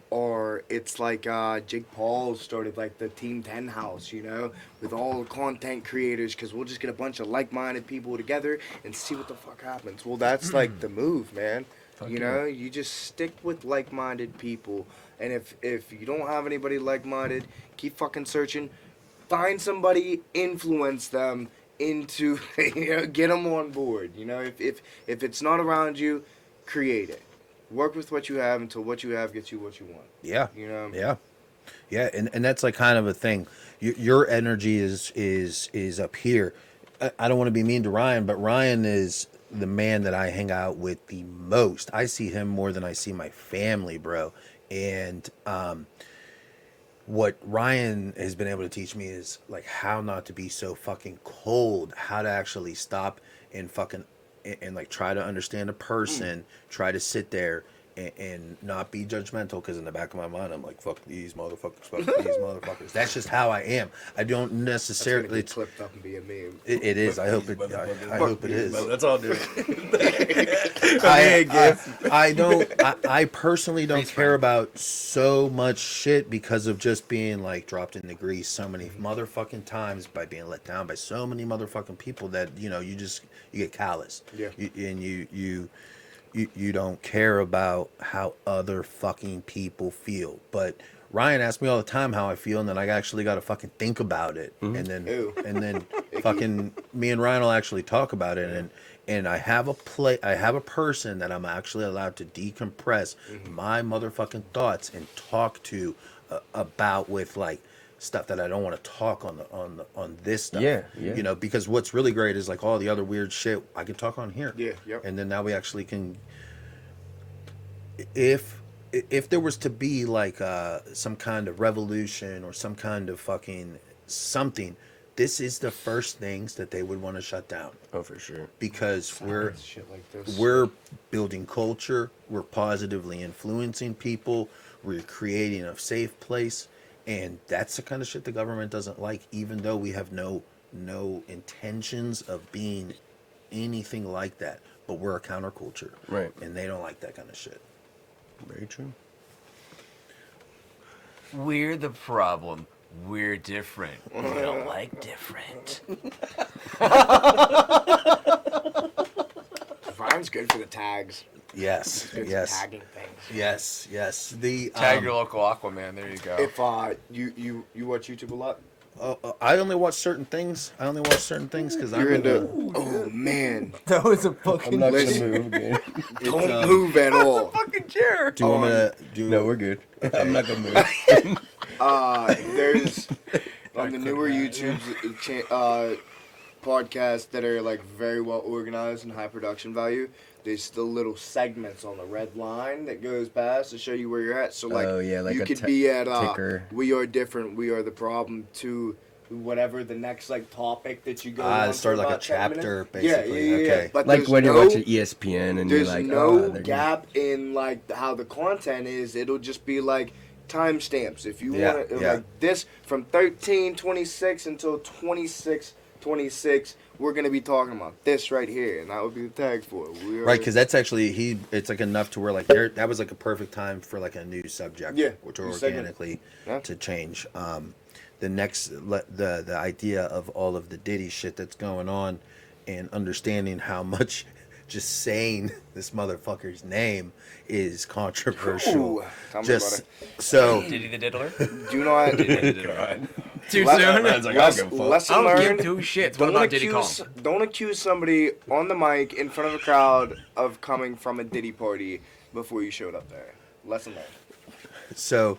or it's like Jake Paul started like the Team 10 house, you know, with all the content creators, because we'll just get a bunch of like-minded people together and see what the fuck happens. Well, that's like the move, man. You know, you just stick with like-minded people, and if you don't have anybody like-minded, keep fucking searching. Find somebody, influence them into, get them on board. You know, if it's not around you, create it. Work with what you have until what you have gets you what you want. Yeah. You know. Yeah, and that's like kind of a thing. Your energy is up here. I don't want to be mean to Ryan, but Ryan is the man that I hang out with the most. I see him more than I see my family, bro. And what Ryan has been able to teach me is like how not to be so fucking cold, how to actually stop and fucking and like try to understand a person, try to sit there and not be judgmental, because in the back of my mind I'm like, fuck these motherfuckers. That's just how I am. I don't necessarily It's clipped up and be a meme. it is. I hope it is. That's all, dude. I personally don't care about so much shit because of just being like dropped in the grease so many motherfucking times, by being let down by so many motherfucking people that, you know, you get callous. Yeah. You don't care about how other fucking people feel. But Ryan asks me all the time how I feel, and then I actually got to fucking think about it. And then fucking me and Ryan will actually talk about it, and I have a person that I'm actually allowed to decompress my motherfucking thoughts and talk to about, with like stuff that I don't want to talk on this stuff. Yeah. You know, because what's really great is like all the other weird shit I can talk on here. Yeah, yep. And then now we actually can, if there was to be like some kind of revolution or some kind of fucking something this is the first things that they would want to shut down Oh, for sure. because we're Shit like this. we're building culture, we're positively influencing people, we're creating a safe place, and that's the kind of shit the government doesn't like, even though we have no intentions of being anything like that. But we're a counterculture. Right. And they don't like that kind of shit. Very true. We're the problem. We're different. We don't like different. Vine's good for the tags. Yes. Good for Yes. tagging things. Yes. The Tag your local Aquaman. There you go. If you watch YouTube a lot, I only watch certain things. Because I'm you're into. into. Oh man, That was a fucking. I'm not gonna Listen. move again. don't move at all. Fucking chair. Do you want me to do? No, we're good. I'm not gonna move. There's on the newer YouTube podcasts that are like very well organized and high production value. There's still little segments on the red line that goes past to show you where you're at. So like, Oh, yeah, like you a could be at ticker. we are different, we are the problem to whatever the next like topic that you go on it started for like a about 10 chapter, minutes. Yeah, basically. yeah. Okay. But Like there's when you're no- watching ESPN and you're there's like, no oh, they're gap in like how the content is. It'll just be like timestamps. If you Yeah, want to yeah. like this from 13:26 until 26:26, we're gonna be talking about this right here, and that would be the tag for it. We are, Right, because that's actually it's like enough to where like that was like a perfect time for like a new subject, Yeah, which new are segment. organically Yeah. to change. The next the idea of all of the Diddy shit that's going on, and understanding how much just saying this motherfucker's name is controversial. Ooh, tell me Just about so Diddy the Diddler? do not Too Le- soon? Man's like, I don't give a fuck. lesson I don't learned. give two shits. What about Diddy Kong? Don't accuse somebody on the mic in front of a crowd of coming from a Diddy party before you showed up there. Lesson learned. So,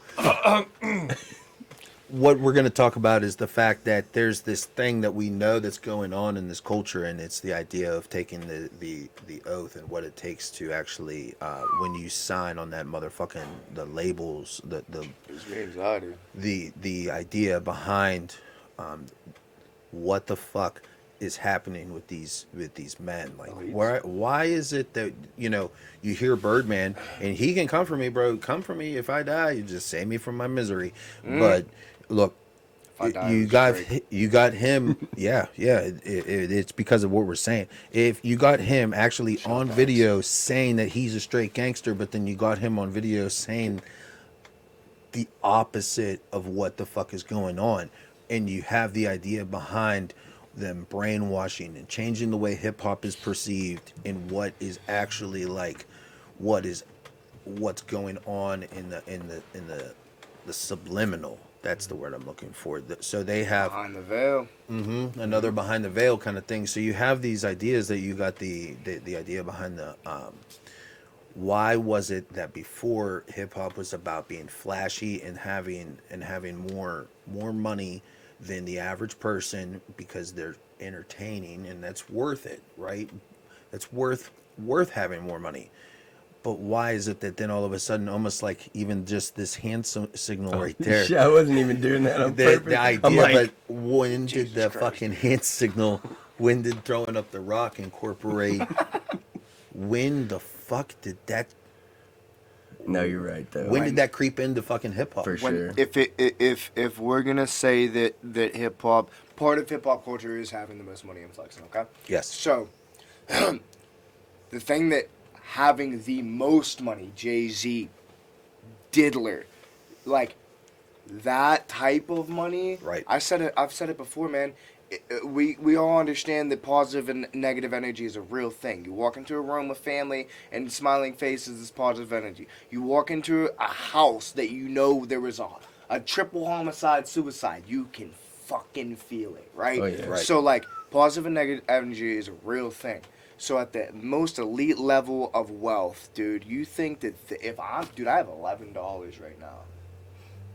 what we're going to talk about is the fact that there's this thing that we know that's going on in this culture, and it's the idea of taking the oath and what it takes to actually, when you sign on that motherfucking the labels, Gives me anxiety. the idea behind what the fuck is happening with these men. Like, why is it that you hear Birdman and he can come for me, bro? Come for me if I die. You just save me from my misery. But look, If I die, you it's got great. you got him. Yeah. It's because of what we're saying. If you got him actually on video saying that he's a straight gangster, but then you got him on video saying the opposite of what the fuck is going on, and you have the idea behind them brainwashing and changing the way hip hop is perceived and what is actually like what's going on in the subliminal. That's the word I'm looking for. So they have Behind the veil. another behind the veil kind of thing. So you have these ideas that you got the idea behind the why was it that before hip hop was about being flashy and having more money than the average person because they're entertaining, and that's worth it, right? That's worth having more money. But why is it that then all of a sudden, almost like even just this hand signal right there, Shit, I wasn't even doing that on purpose. the I'm idea, like, but when did the Christ. fucking hand signal, when did throwing up the rock incorporate, when the fuck did that, no, you're right though. when did that creep into fucking hip hop? For sure. If we're gonna say that hip hop, part of hip hop culture is having the most money and flexing, okay? Yes. So, the thing that having the most money, Jay-Z, Diddler, like that type of money. Right. I've said it before, man. We all understand that positive and negative energy is a real thing. You walk into a room with family and smiling faces is positive energy. You walk into a house that you know there was a triple homicide, suicide. You can fucking feel it, right? Oh, yeah. Right. So like positive and negative energy is a real thing. So at the most elite level of wealth, dude, you think that I have $11 right now.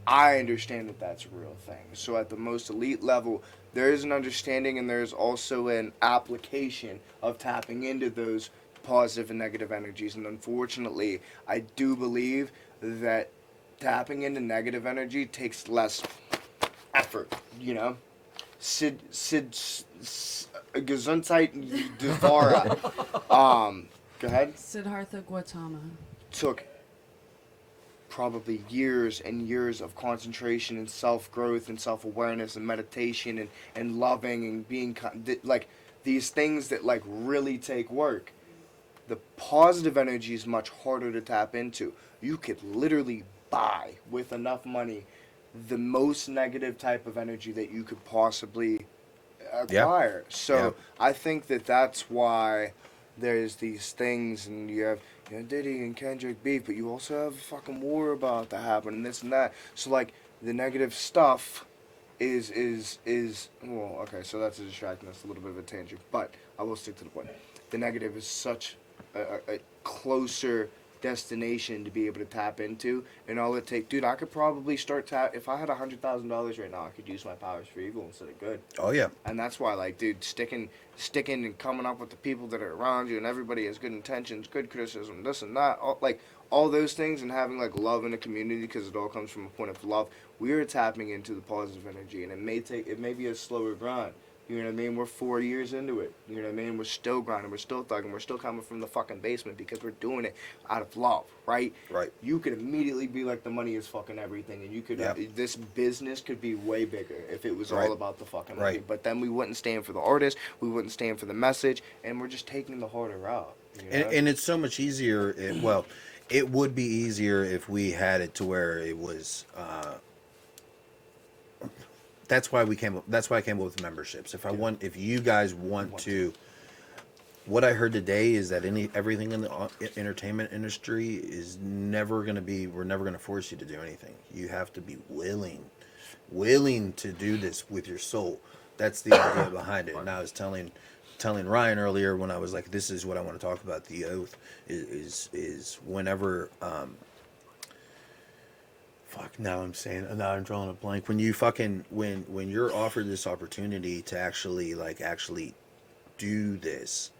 I understand that that's a real thing. So at the most elite level, there is an understanding and there's also an application of tapping into those positive and negative energies. And unfortunately, I do believe that tapping into negative energy takes less effort, Gesundheit Devara. Go ahead. Siddhartha Gautama. Took probably years and years of concentration and self-growth and self-awareness and meditation and loving and being like these things that like really take work. The positive energy is much harder to tap into. You could literally buy with enough money the most negative type of energy that you could possibly acquire. So I think that that's why there's these things, and you have Diddy and Kendrick beef, but you also have a fucking war about to happen and this and that. So like the negative stuff is well, okay, so that's a distraction. That's a little bit of a tangent, but I will stick to the point. The negative is such a closer destination to be able to tap into, and all it takes, dude, I could probably start if I had $100,000 right now, I could use my powers for evil instead of good. Oh yeah. And that's why, like, dude, sticking and coming up with the people that are around you, and everybody has good intentions, good criticism, this and that, all those things, and having like love in the community, because it all comes from a point of love. We are tapping into the positive energy, and it may be a slower grind. You know what I mean? We're 4 years into it. You know what I mean? We're still grinding. We're still thugging. We're still coming from the fucking basement because we're doing it out of love, right? Right. You could immediately be like, the money is fucking everything, and you could this business could be way bigger if it was all about the fucking money. Right. But then we wouldn't stand for the artist. We wouldn't stand for the message, and we're just taking the harder route. You know? And it's so much easier. It would be easier if we had it to where it was. That's why I came up with memberships. If you guys want to, what I heard today is that everything in the entertainment industry is never going to be. We're never going to force you to do anything. You have to be willing to do this with your soul. That's the idea behind it. And I was telling Ryan earlier when I was like, this is what I want to talk about. The oath is whenever. Now I'm drawing a blank. When you when you're offered this opportunity to actually do this,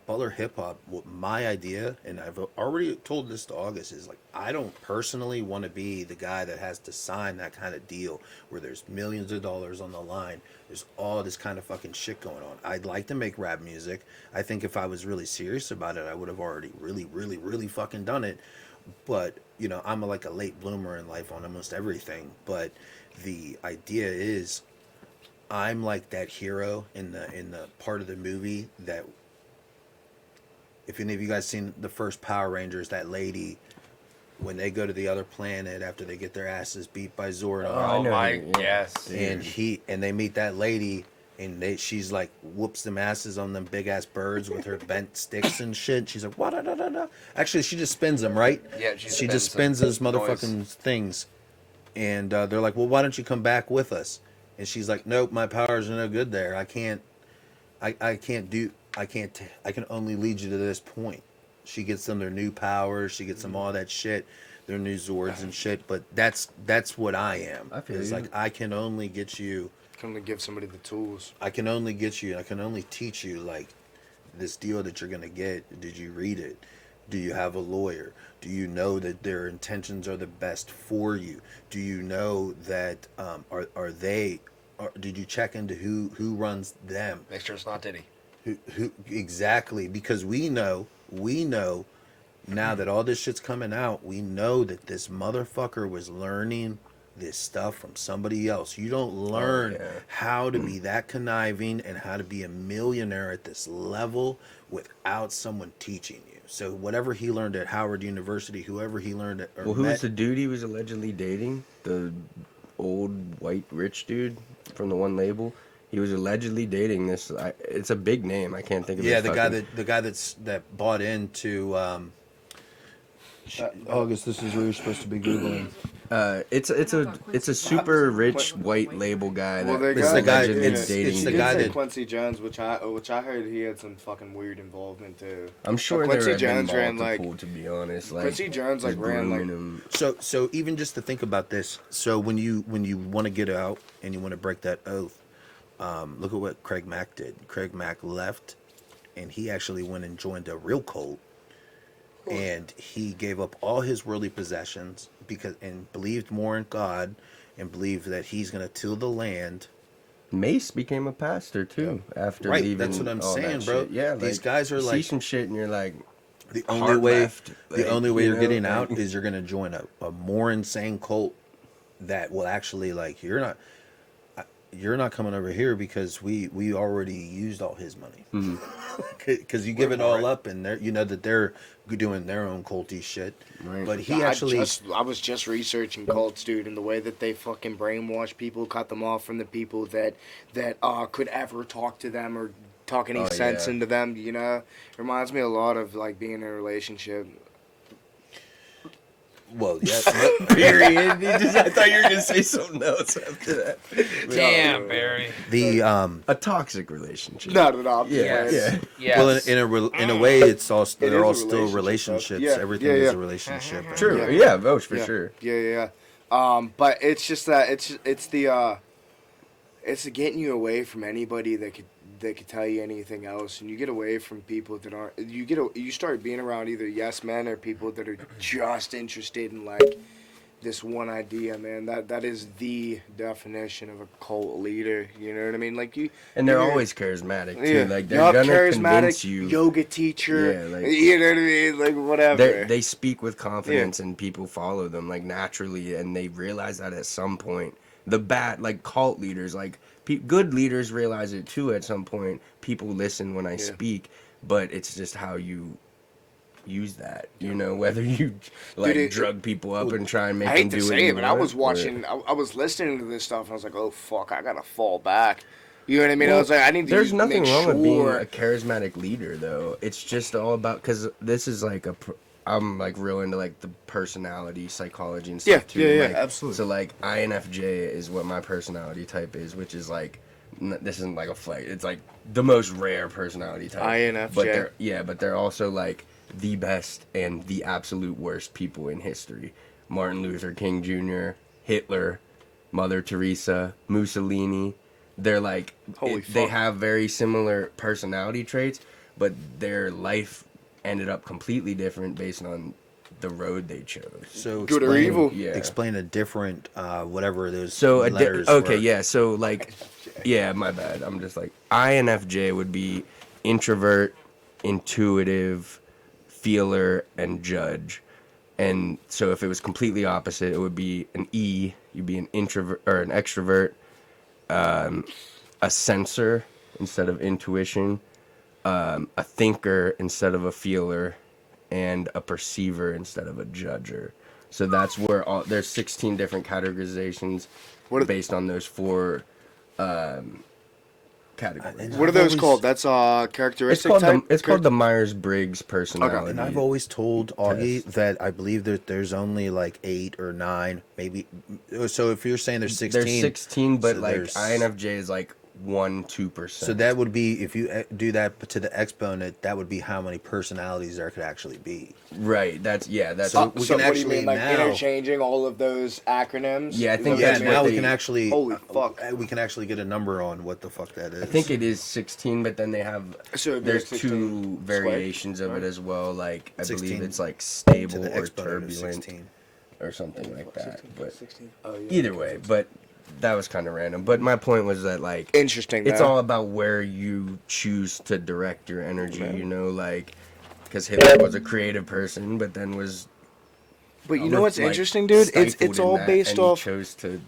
Butler hip hop, my idea, and I've already told this to August, is like, I don't personally want to be the guy that has to sign that kind of deal where there's millions of dollars on the line. There's all this kind of fucking shit going on. I'd like to make rap music. I think if I was really serious about it, I would have already really, really, really fucking done it. But I'm like a late bloomer in life on almost everything. But the idea is, I'm like that hero in the part of the movie that, if any of you guys seen the first Power Rangers, that lady, when they go to the other planet after they get their asses beat by Zordon. Oh my, yes. And they meet that lady, and she's like whoops them asses on them big ass birds with her bent sticks and shit. She's like, what? Da. Actually, she just spins them, right? Yeah, she just spins those motherfucking things. And they're like, well, why don't you come back with us? And she's like, nope, my powers are no good there. I can only lead you to this point. She gets them their new powers. She gets them all that shit, their new Zords and shit. But that's what I am. I feel it's you. like, I can only get you. Come to give somebody the tools. I can only get you. I can only teach you, like, this deal that you're gonna get. Did you read it? Do you have a lawyer? Do you know that their intentions are the best for you? Do you know that did you check into who runs them? Make sure it's not Diddy. Who exactly? Because we know now that all this shit's coming out, we know that this motherfucker was learning this stuff from somebody else. You don't learn how to be that conniving and how to be a millionaire at this level without someone teaching you. So whatever he learned at Howard University, whoever he learned at, who's the dude he was allegedly dating? The old white rich dude from the one label. He was allegedly dating this. It's a big name. I can't think of. the guy that bought into. August, this is where you're supposed to be googling. It's a super rich white label guy that it's the guy. allegedly dating. It's the guy that Quincy Jones, which I heard he had some fucking weird involvement too. I'm sure Quincy there Jones have ran been multiple, to be honest. Like, Quincy Jones like ran like. him. So even just to think about this. So when you want to get out and you want to break that oath, look at what Craig Mack did. Craig Mack left, and he actually went and joined a real cult. And he gave up all his worldly possessions and believed more in God, and believed that he's going to till the land Mace became a pastor too after Right, leaving. that's what I'm all saying, that bro. shit. Yeah, These like, guys are you see like some shit and you're like, the only heart way. left, The like, only way you you're know, getting like- out is you're gonna join a more insane cult that will actually like you're not coming over here because we already used all his money because you give it all up and they're that they're doing their own culty shit. Right. But he actually I was just researching cults, dude, and the way that they fucking brainwash people, cut them off from the people that could ever talk to them or talk any Oh, sense yeah. into them. You know, reminds me a lot of like being in a relationship. well yeah Period. I thought you were gonna say something else after that. Damn, Barry. the A toxic relationship. No, no, no. I'm just Yes. playing. Yeah. Yes. well in a way it's all It they're is all a still relationship, relationships. though. Yeah, Everything yeah, is yeah. a relationship. and- True. Yeah. Yeah, votes for Yeah. sure. Yeah. But it's just that it's the getting you away from anybody that could tell you anything else, and you get away from people that aren't. You start being around either yes men or people that are just interested in like this one idea, man. That is the definition of a cult leader. You know what I mean? Like you. And they're you're- always charismatic too. Yeah. Like they're Yup, gonna charismatic convince you. yoga teacher. Yeah, like- you know what I mean? Like whatever. They speak with confidence and people follow them like naturally, and they realize that at some point. The like cult leaders, like good leaders realize it too at some point. People listen when I speak, but it's just how you use that, whether you like drug people up and try and make I them hate do to what say you it, but I want, was or- watching. I was listening to this stuff, and I was like, "Oh fuck, I gotta fall back." You know what I mean? I was like, "I need to." There's nothing make wrong with being sure- a charismatic leader, though. It's just all about because this is like I'm like real into like the personality psychology and stuff too. yeah, Like, absolutely. So like INFJ is what my personality type is, which is like this isn't like a flight. It's like the most rare personality type. INFJ. But they're also like the best and the absolute worst people in history. Martin Luther King Jr., Hitler, Mother Teresa, Mussolini. They're like Holy they fuck. have very similar personality traits, but their life ended up completely different based on the road they chose. So Good or evil? Yeah. Explain a different whatever those So letters okay, were. yeah. So like, yeah, my bad. I'm just like INFJ would be introvert, intuitive, feeler, and judge. And so if it was completely opposite, it would be an E. You'd be an introvert or an extrovert, a sensor instead of intuition, a thinker instead of a feeler, and a perceiver instead of a judger. So that's where there's 16 different categorizations based on those four categories. What are those always- called? That's characteristic type. It's called the Myers-Briggs personality. And I've always told Augie that I believe that there's only like 8 or 9, maybe. So if you're saying there's 16, There's 16, but so like there's- INFJ is like 1-2%. So that would be, if you do that to the exponent, that would be how many personalities there could actually be. right. That's So we can what do you actually mean, like now- interchanging all of those acronyms? Yeah, I think Yeah, that's what now we they- can actually. Holy fuck. We can actually get a number on what the fuck that is. I think it is 16, but then they have So it'd be there's like 16 two variations of it as well. Like I 16 believe it's like to stable the or exponent of turbulent 16. or something like that. But 16. Oh, yeah. either way, but that was kind of random. But my point was that like Interesting. it's though. all about where you choose to direct your energy. Like because Hitler was a creative person, but then was But you know what's like, interesting, dude? It's stifled in all that, based and off. He chose to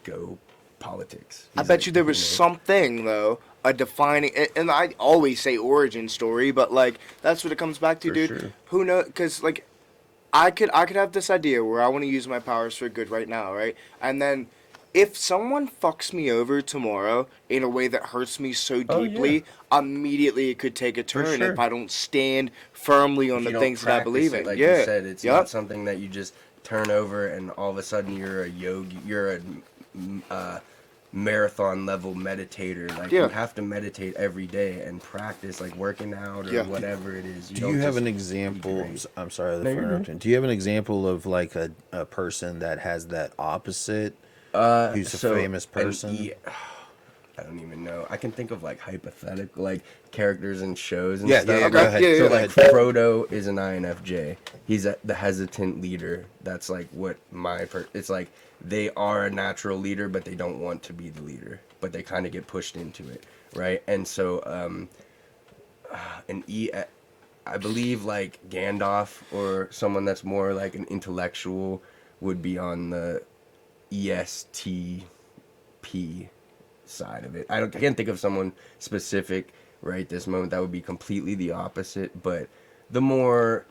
go politics. I He's bet like, you there was something though, a defining, and I always say origin story, but like that's what it comes back to, For dude. sure. Who knows? Because like, I could have this idea where I want to use my powers for good right now, right? And then, if someone fucks me over tomorrow in a way that hurts me so Oh, yeah. deeply, immediately it could take a turn sure. if I don't stand firmly on If the you don't things that I practice believe it, in. like yeah, you said, it's Yup. not something that you just turn over and all of a sudden you're a yogi, you're a marathon level meditator. Like Yeah. you have to meditate every day and practice, like working out or Yeah. whatever it is. Do don't you have just an be example? great. I'm sorry No, for you're good. interrupting. Do you have an example of like a person that has that opposite? Who's a famous an person? I don't even know. I can think of like hypothetical like characters in shows and Yeah, stuff. yeah, go ahead. Yeah, So yeah. like Frodo is an INFJ. He's the hesitant leader. That's like what it's like they are a natural leader, but they don't want to be the leader, but they kind of get pushed into it, right? And so I believe like Gandalf or someone that's more like an intellectual would be on the ESTP side of it. I can't think of someone specific right this moment that would be completely the opposite, but the more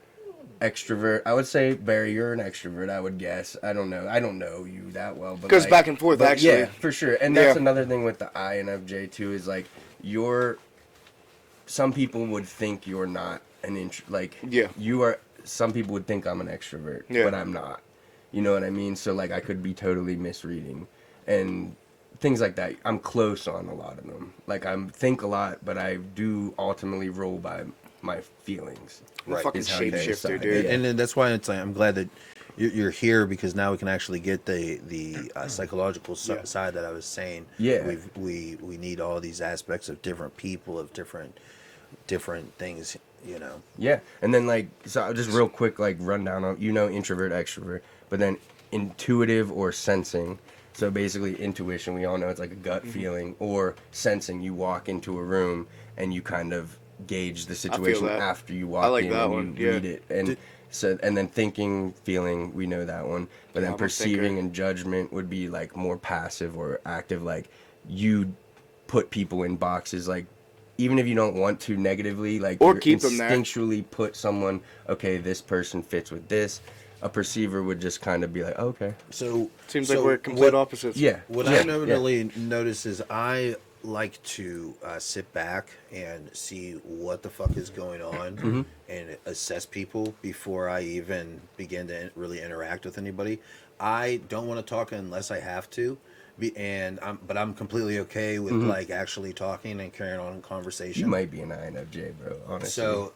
extrovert, I would say, Barry, you're an extrovert, I would guess. I don't know you that well, but Goes like, back and forth, but actually. yeah, for sure. And that's Yeah. another thing with the INFJ too, is like some people would think you're not Yeah. you are. Some people would think I'm an extrovert, Yeah. but I'm not. You know what I mean? So like I could be totally misreading and things like that. I'm close on a lot of them. Like I think a lot, but I do ultimately roll by my feelings. The fucking is how you shapeshifter, decide. dude. Yeah. And then that's why it's like I'm glad that you're here, because now we can actually get the psychological Yeah. side that I was saying. Yeah. We need all these aspects of different people, of different things, you know. Yeah, and then like so just real quick like rundown of introvert extrovert, but then intuitive or sensing. So basically intuition, we all know it's like a gut feeling, or sensing, you walk into a room and you kind of gauge the situation that. after you walk like in that and one, you yeah. read it. And and then thinking, feeling, we know that one. But Yeah, then I'm a perceiving thinker. and judgment would be like more passive or active, like you put people in boxes, like even if you don't want to negatively, like Or you keep them there. instinctually put someone, okay, this person fits with this. A perceiver would just kind of be like, okay. So Seems like we're complete opposites. Yeah. What yeah, I normally notice is I like to sit back and see what the fuck is going on and assess people before I even begin to really interact with anybody. I don't want to talk unless I have to. But I'm completely okay with like actually talking and carrying on a conversation. You might be an INFJ, bro, honestly. So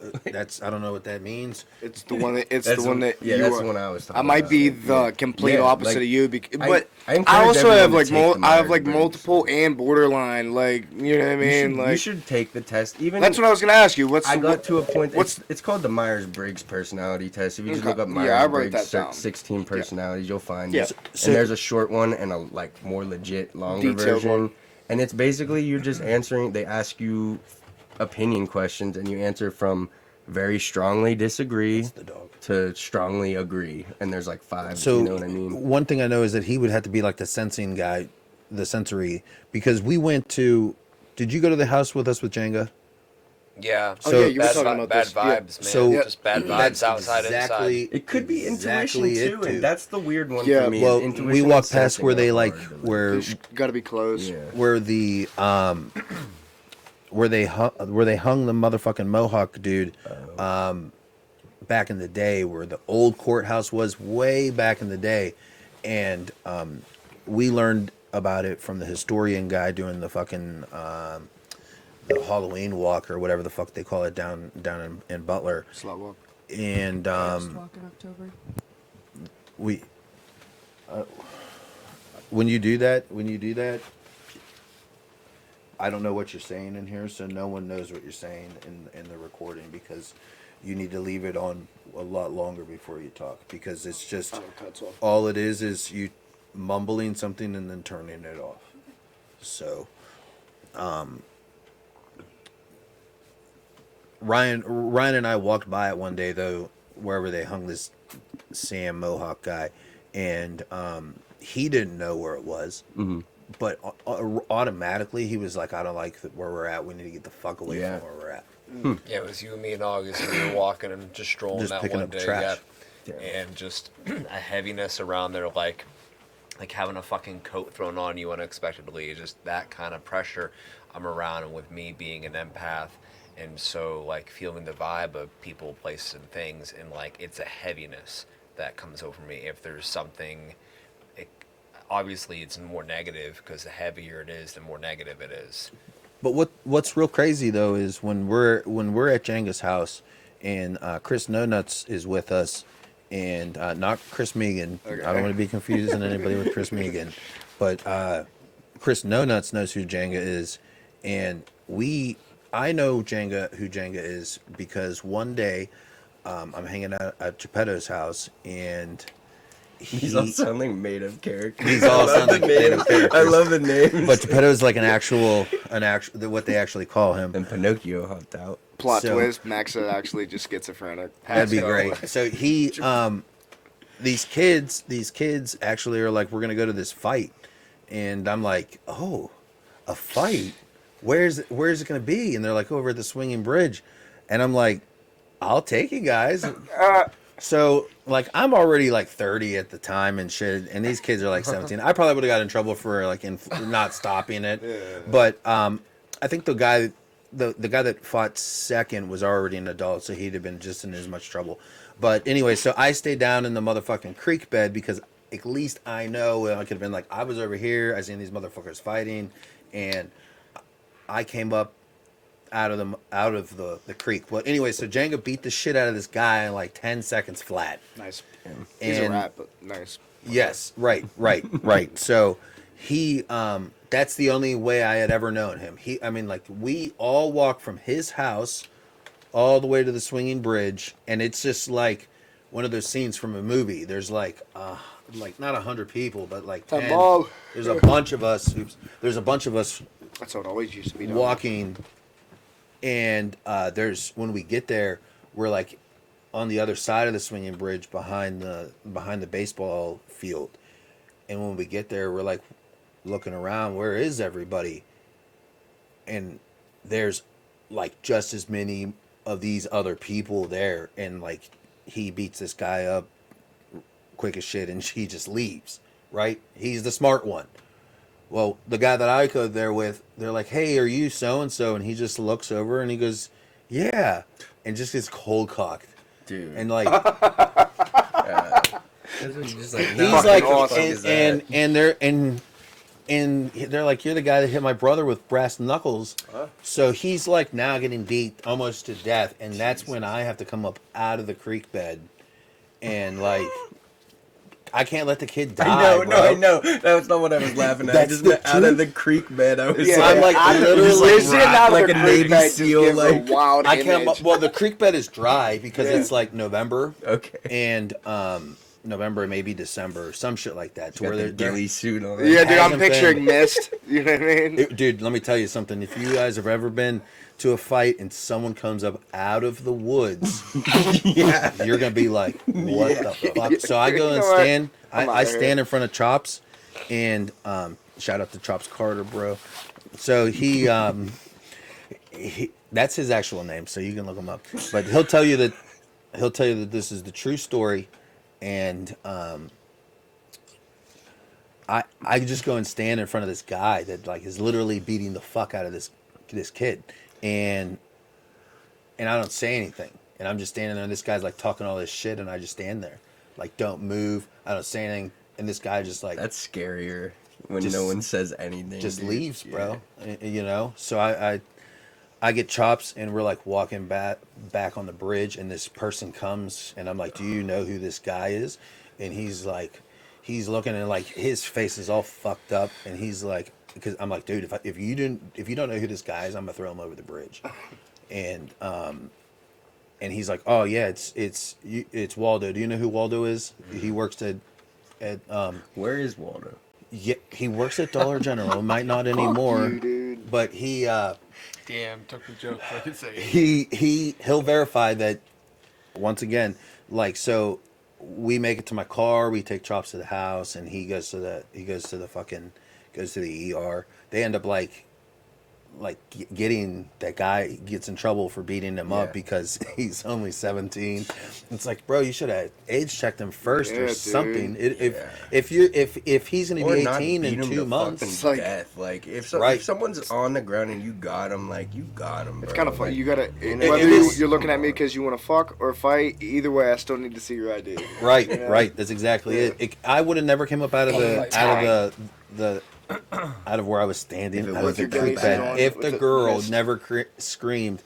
I don't know what that means. It's the one that That's the one that yeah, you that's are. the one I was talking I might about. be the Yeah. complete Yeah, opposite like, of you, but I I encourage also have everyone like to take the I have like Myers-Briggs. multiple and borderline, like you know what I mean, you like should take the test. Even that's what I was gonna ask you. I got to a point. What's It's called the Myers-Briggs personality test. If you just Okay. look up Yeah, I wrote Myers-Briggs that down. 16 personalities, you'll find Yeah. it. So- And there's a short one and a like more legit, longer Detailed version. one. And it's basically you're just answering. They ask you opinion questions, and you answer from very strongly disagree The dog. to strongly agree. And there's like 5. So you know what I mean? one thing I know is that he would have to be like the sensing guy, the sensory, because we went to. Did you go to the house with us with Jenga? Yeah. Oh, So- yeah, you were bad, talking vi- about bad this. Yeah. vibes, man. So- Just bad vibes That's outside, exactly. inside. It could be exactly intuition it, too, dude. and that's the weird one Yeah, for me. Well, Intuition we and walked past sensing where are they hard like to, where got to be close. Yeah. where the where they hung the motherfucking Mohawk dude back in the day, where the old courthouse was way back in the day, and we learned about it from the historian guy doing the fucking the Halloween walk or whatever the fuck they call it down in Butler, Slot walk. and First walk in October. we when you do that I don't know what you're saying in here, so no one knows what you're saying in the recording, because you need to leave it on a lot longer before you talk, because it's just Oh, it cuts off. all it is you mumbling something and then turning it off. So Ryan and I walked by it one day, though, wherever they hung this Sam Mohawk guy, and he didn't know where it was, but automatically he was like, "I don't like where we're at. We need to get the fuck away Yeah. from where we're at." Yeah, it was you, me, and August. And we were walking and just strolling Just that picking one up day. trash. Yeah. And just a heaviness around there, like having a fucking coat thrown on you unexpectedly. Just that kind of pressure I'm around, and with me being an empath, and so like feeling the vibe of people, places, and things, and like it's a heaviness that comes over me if there's something. Obviously, it's more negative, because the heavier it is, the more negative it is. But what's real crazy though is when we're at Jenga's house, and Chris No Nuts is with us, and not Chris Megan. Okay. I don't want to be confusing anybody with Chris Megan, but Chris No Nuts knows who Jenga is, and I know who Jenga is because one day I'm hanging out at Geppetto's house, and These all sound like made-up characters. These all sound like made-up characters. I love the names. But Geppetto's like an actual, what they actually call him. And Pinocchio hopped out. Plot So- twist: Max is actually just schizophrenic. That'd be great. So these kids actually are like, we're gonna go to this fight, and I'm like, oh, a fight? Where's it gonna be? And they're like, over at the swinging bridge, and I'm like, I'll take you guys. So like, I'm already like 30 at the time and shit, and these kids are like 17. I probably would have got in trouble for like not stopping it, but I think the guy that fought second was already an adult, so he'd have been just in as much trouble. But anyway, so I stayed down in the motherfucking creek bed because at least I know I could have been like, I was over here, I seen these motherfuckers fighting, and I came up out of the creek. Well, anyway, so Jenga beat the shit out of this guy in like 10 seconds flat. Nice. He's a And- rat, but nice. Yes, right. So he, that's the only way I had ever known him. We all walked from his house all the way to the swinging bridge, and it's just like one of those scenes from a movie. There's like not 100 people, but like 10. Ball. There's a bunch of us. There's a bunch of us That's how it always used to be. Done. walking, and when we get there, we're like on the other side of the swinging bridge behind the baseball field, and when we get there, we're like looking around, where is everybody? And there's like just as many of these other people there, and like he beats this guy up quick as shit, and he just leaves, right? He's the smart one. Well, the guy that I go there with, they're like, hey, are you so-and-so? And he just looks over and he goes, yeah. And just gets cold cocked. Dude. And like, Just like, he's no, like, what the fuck is that? and they're like, you're the guy that hit my brother with brass knuckles. So he's like now getting beat almost to death. And that's when I have to come up out of the creek bed. And like, I can't let the kid die. I know. That's not what I was laughing at. I That's just the meant out of truth. the creek bed. I was Yeah, I'm like, I literally literally sitting out like of the a creek Navy bed, just SEAL, gives a like- wild I can't. image. Well, the creek bed is dry because Yeah. it's like November. Okay. And November, maybe December, some shit like that. To Got where the they're ghillie suit on. Yeah, dude, I'm hasn't picturing been- mist. You know what I mean? Dude, let me tell you something. If you guys have ever been to a fight and someone comes up out of the woods, Yeah. you're gonna be like, "What the fuck?" So I go and You know what? stand. I'm I outta here. stand in front of Chops, and shout out to Chops Carter, bro. So he that's his actual name, so you can look him up. But he'll tell you that this is the true story, and I just go and stand in front of this guy that like is literally beating the fuck out of this kid, and I don't say anything, and I'm just standing there, and this guy's like talking all this shit, and I just stand there, like, don't move, I don't say anything, and this guy just like That's scarier when Just- no one says anything. just dude. leaves, Yeah. bro. You know. So I get Chops, and we're like walking back on the bridge, and this person comes, and I'm like, do you know who this guy is? And he's like, he's looking, and like his face is all fucked up, and he's like, because I'm like, dude, if you don't know who this guy is, I'm gonna throw him over the bridge. And he's like, oh yeah, it's Waldo. Do you know who Waldo is? He works at Where is Waldo? yeah, he works at Dollar General. Might not anymore, you, dude. but he Damn, took the joke. So I can say it. he'll verify that. Once again, like, so we make it to my car, we take Chops to the house, and he goes to the ER. They end up getting that guy gets in trouble for beating him Yeah. up because he's only 17. It's like, bro, you should have age checked him first Yeah, or dude. something. Yeah. If he's gonna Or be not 18 beat in him 2 to months, fucking It's like- death. Like if Right. someone's on the ground and you got him, like you got him. It's bro. kind of funny. Like, You gotta know, whether it is- you're looking at me because you want to fuck or fight. Either way, I still need to see your ID. right, Yeah. right. That's exactly Yeah. it. I would have never came up out of the out of where I was standing If it out of wasn't the that creek bad. bed. If With the the girl mist. never screamed,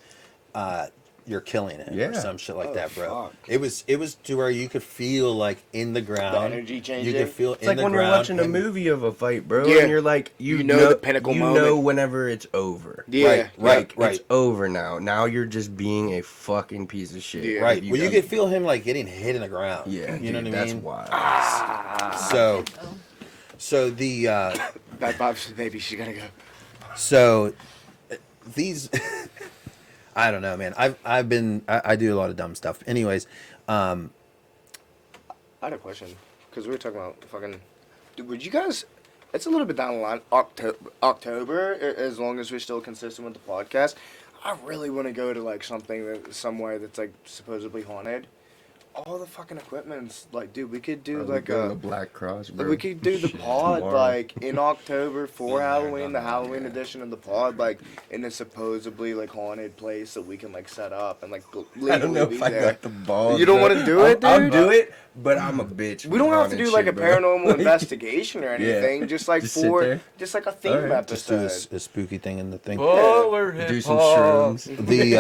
"You're you're killing it, Yeah. or some shit like Oh, that, bro. fuck. It was to where you could feel like in the ground, energy You changing. could feel It's in like the when ground. you're watching a and- movie of a fight, bro, Yeah. and you're like, You know the pinnacle you moment. know whenever it's over. Yeah. Right. It's over now. Now you're just being a fucking piece of shit. Yeah. Right. If Well, you don't- could feel him like getting hit in the ground. Yeah, You know dude, what I that's mean? wild. So the Bad vibes to the baby. She's gonna go. so these I don't know, man. I do a lot of dumb stuff. Anyways, I had a question because we were talking about fucking. Dude, would you guys? It's a little bit down the line. October, as long as we're still consistent with the podcast. I really want to go to like somewhere that's like supposedly haunted. All the fucking equipment's like, dude, we could do Bro, like go to a. the Black Cross, bro. We could do the Shit, pod tomorrow. like in October for there, Halloween, done the that, Halloween yeah. edition of the pod, like in a supposedly like haunted place that we can like set up and like I legally don't know be if I there. got the balls. You don't bro. wanna do it, I'll dude? do it, but I'm a bitch. We don't have to with do like a haunted shit, bro. paranormal investigation or anything. Just like Just sit there? just like a theme Alright. just do episode. a spooky thing in the thing. Butler Do some hip-hop. shrooms. The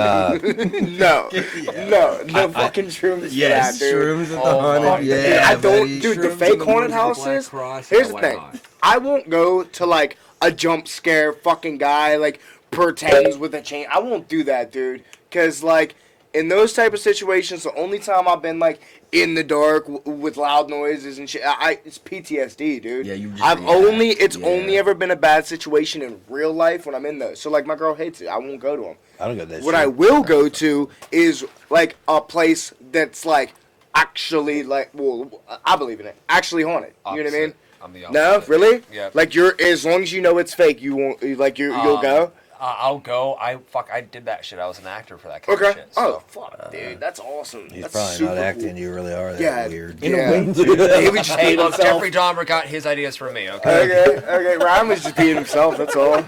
No fucking shrooms. Yes, for that, dude. shrooms at the Oh, haunted. fuck. Yeah, Dude, I don't, buddy. dude. The Shrooms fake in the haunted woods of the Black houses. Cross? Here's Yeah, the why thing. not? I won't go to like a jump scare fucking guy like pretends with a chain. I won't do that, dude. Cause like in those type of situations, the only time I've been like in the dark with loud noises and shit, it's PTSD, dude. Yeah, you just I've react. it's Yeah. only ever been a bad situation in real life when I'm in those. So like my girl hates it. I won't go to them. I don't go to that What shit. I will go to is like a place that's like actually like, well, I believe in it, actually haunted. You know what I mean? Opposite. I'm the No, opposite. really? Yeah. Like as long as you know it's fake, you won't. Like you'll go. I'll go. I did that shit. I was an actor for that kind Okay. of shit. So. Oh fuck, dude, that's awesome. He's That's probably super not acting. cool. You really are. That Yeah, weird. In a way, he would just Hey, be look, himself. Jeffrey Dahmer got his ideas from me. Okay. Okay. Ryan was just being himself. That's all.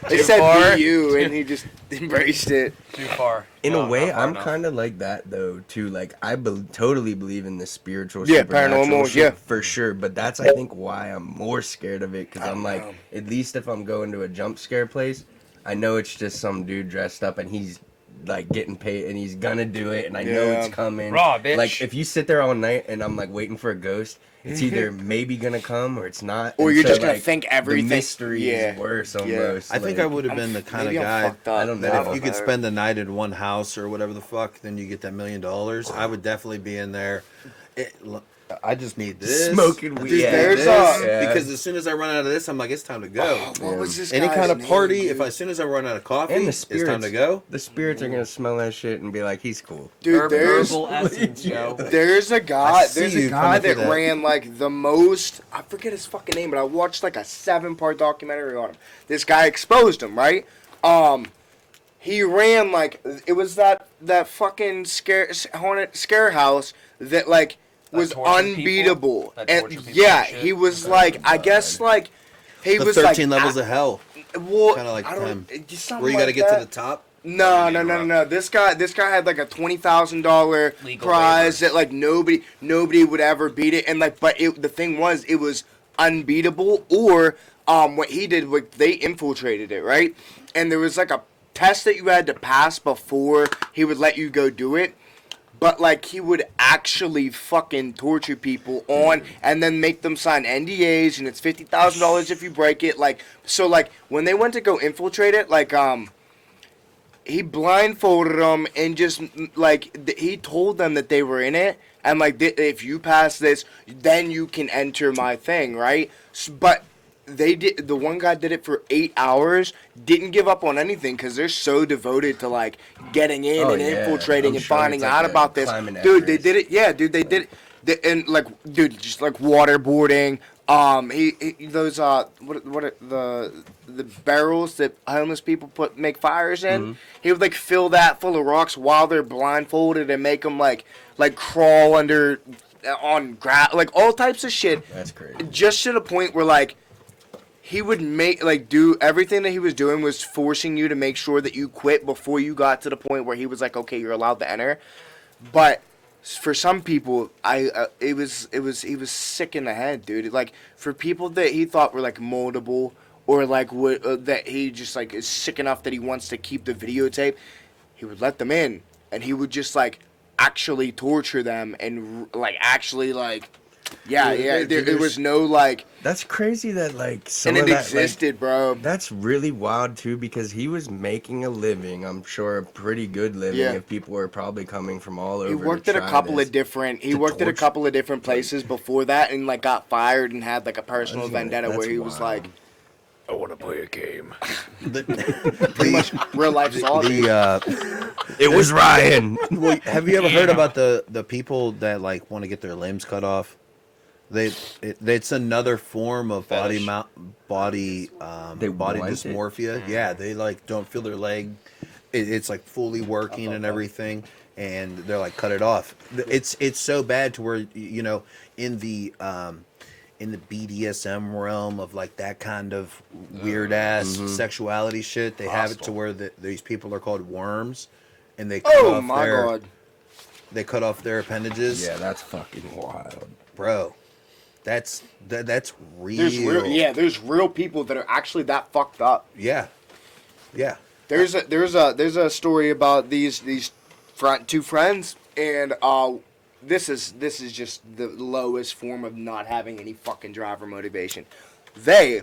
They Too said far? be you, and he just embraced it. Too far. In No, a way, not far I'm enough. kind of like that though too. Like I totally believe in the spiritual, Yeah, supernatural paranormal, shit, yeah. for sure. But that's I think why I'm more scared of it because I'm like, know. at least if I'm going to a jump scare place, I know it's just some dude dressed up and he's like getting paid and he's gonna do it and I know Yeah. it's coming. Raw, bitch. Like if you sit there all night and I'm like waiting for a ghost, it's either maybe gonna come or it's not. Or And you're so, just gonna like, think everything. The mystery Yeah. is worse Yeah. almost. I think like- I would have been the kind of Maybe I'm guy fucked up. I don't that know. if you could spend the night in one house or whatever the fuck, then you get that $1 million. I would definitely be in there. I just need this. Smoking I weed. just Yeah, need there's this, a- because as soon as I run out of this, I'm like, it's time to go. What was this? Any guy's kind of name, party, dude? as soon as I run out of coffee, And the it's time spirits. to go. The spirits are gonna smell that shit and be like, he's cool. Dude, there's Herbal essence, yo. There's a I guy. see There's you a guy coming that through that. ran like the most. I forget his fucking name, but I watched like a 7-part documentary on him. This guy exposed him, right? He ran like it was that fucking haunted scare house that like was tortured people? unbeatable. That And tortured people yeah, and shit? he was like I guess like he The was 13 like levels of hell, well, kind of like I don't, them, just something where you got to like get that. to the top. No. This guy had like a $20,000 Legal prize waiver. that like nobody would ever beat it, and like, but the thing was, it was unbeatable. Or what he did, like they infiltrated it, right? And there was like a test that you had to pass before he would let you go do it. But like he would actually fucking torture people on, and then make them sign NDAs, and it's $50,000 if you break it. Like so, like when they went to go infiltrate it, like he blindfolded them and just like he told them that they were in it, and like if you pass this, then you can enter my thing, right? But they did. The one guy did it for 8 hours. Didn't give up on anything because they're so devoted to like getting in Oh, and yeah. infiltrating I'm and sure finding it's like out a about this. climbing Dude, they Everest. did it. Yeah, dude, they did it. And like, dude, just like waterboarding. He those what are the barrels that homeless people make fires in. Mm-hmm. He would like fill that full of rocks while they're blindfolded and make them like crawl under on grass, like all types of shit. That's crazy. Just to the point where like he would make do everything that he was doing was forcing you to make sure that you quit before you got to the point where he was like, okay, you're allowed to enter. But for some people, he was sick in the head, dude. Like for people that he thought were like moldable or like that he just like is sick enough that he wants to keep the videotape, he would let them in. and he would just like actually torture them and like actually like there was no like That's crazy that like some and of it that existed, bro. That's really wild too because he was making a living. I'm sure a pretty good living. Yeah. If people were probably coming from all over. He worked to at a try couple this. of different. He to worked at a torture- couple of different places before that, and like got fired and had like a personal That's- vendetta that's where he was wild. like, I want to play a game. pretty much real life saw dude. It was Ryan. Well, have you ever heard about the people that like want to get their limbs cut off? It's another form of Fetish. body They body want it? dysmorphia. Yeah, they like don't feel their leg. It's like fully working and everything, and they're like cut it off. It's so bad to where in the BDSM realm of like that kind of weird ass sexuality shit, they have it to Hostile. where these people are called worms, and they cut Oh off my their god. they cut off their appendages. Yeah, that's fucking wild. Bro, that's real. There's real people that are actually that fucked up. Yeah. There's a story about these two friends, and this is just the lowest form of not having any fucking driver motivation. They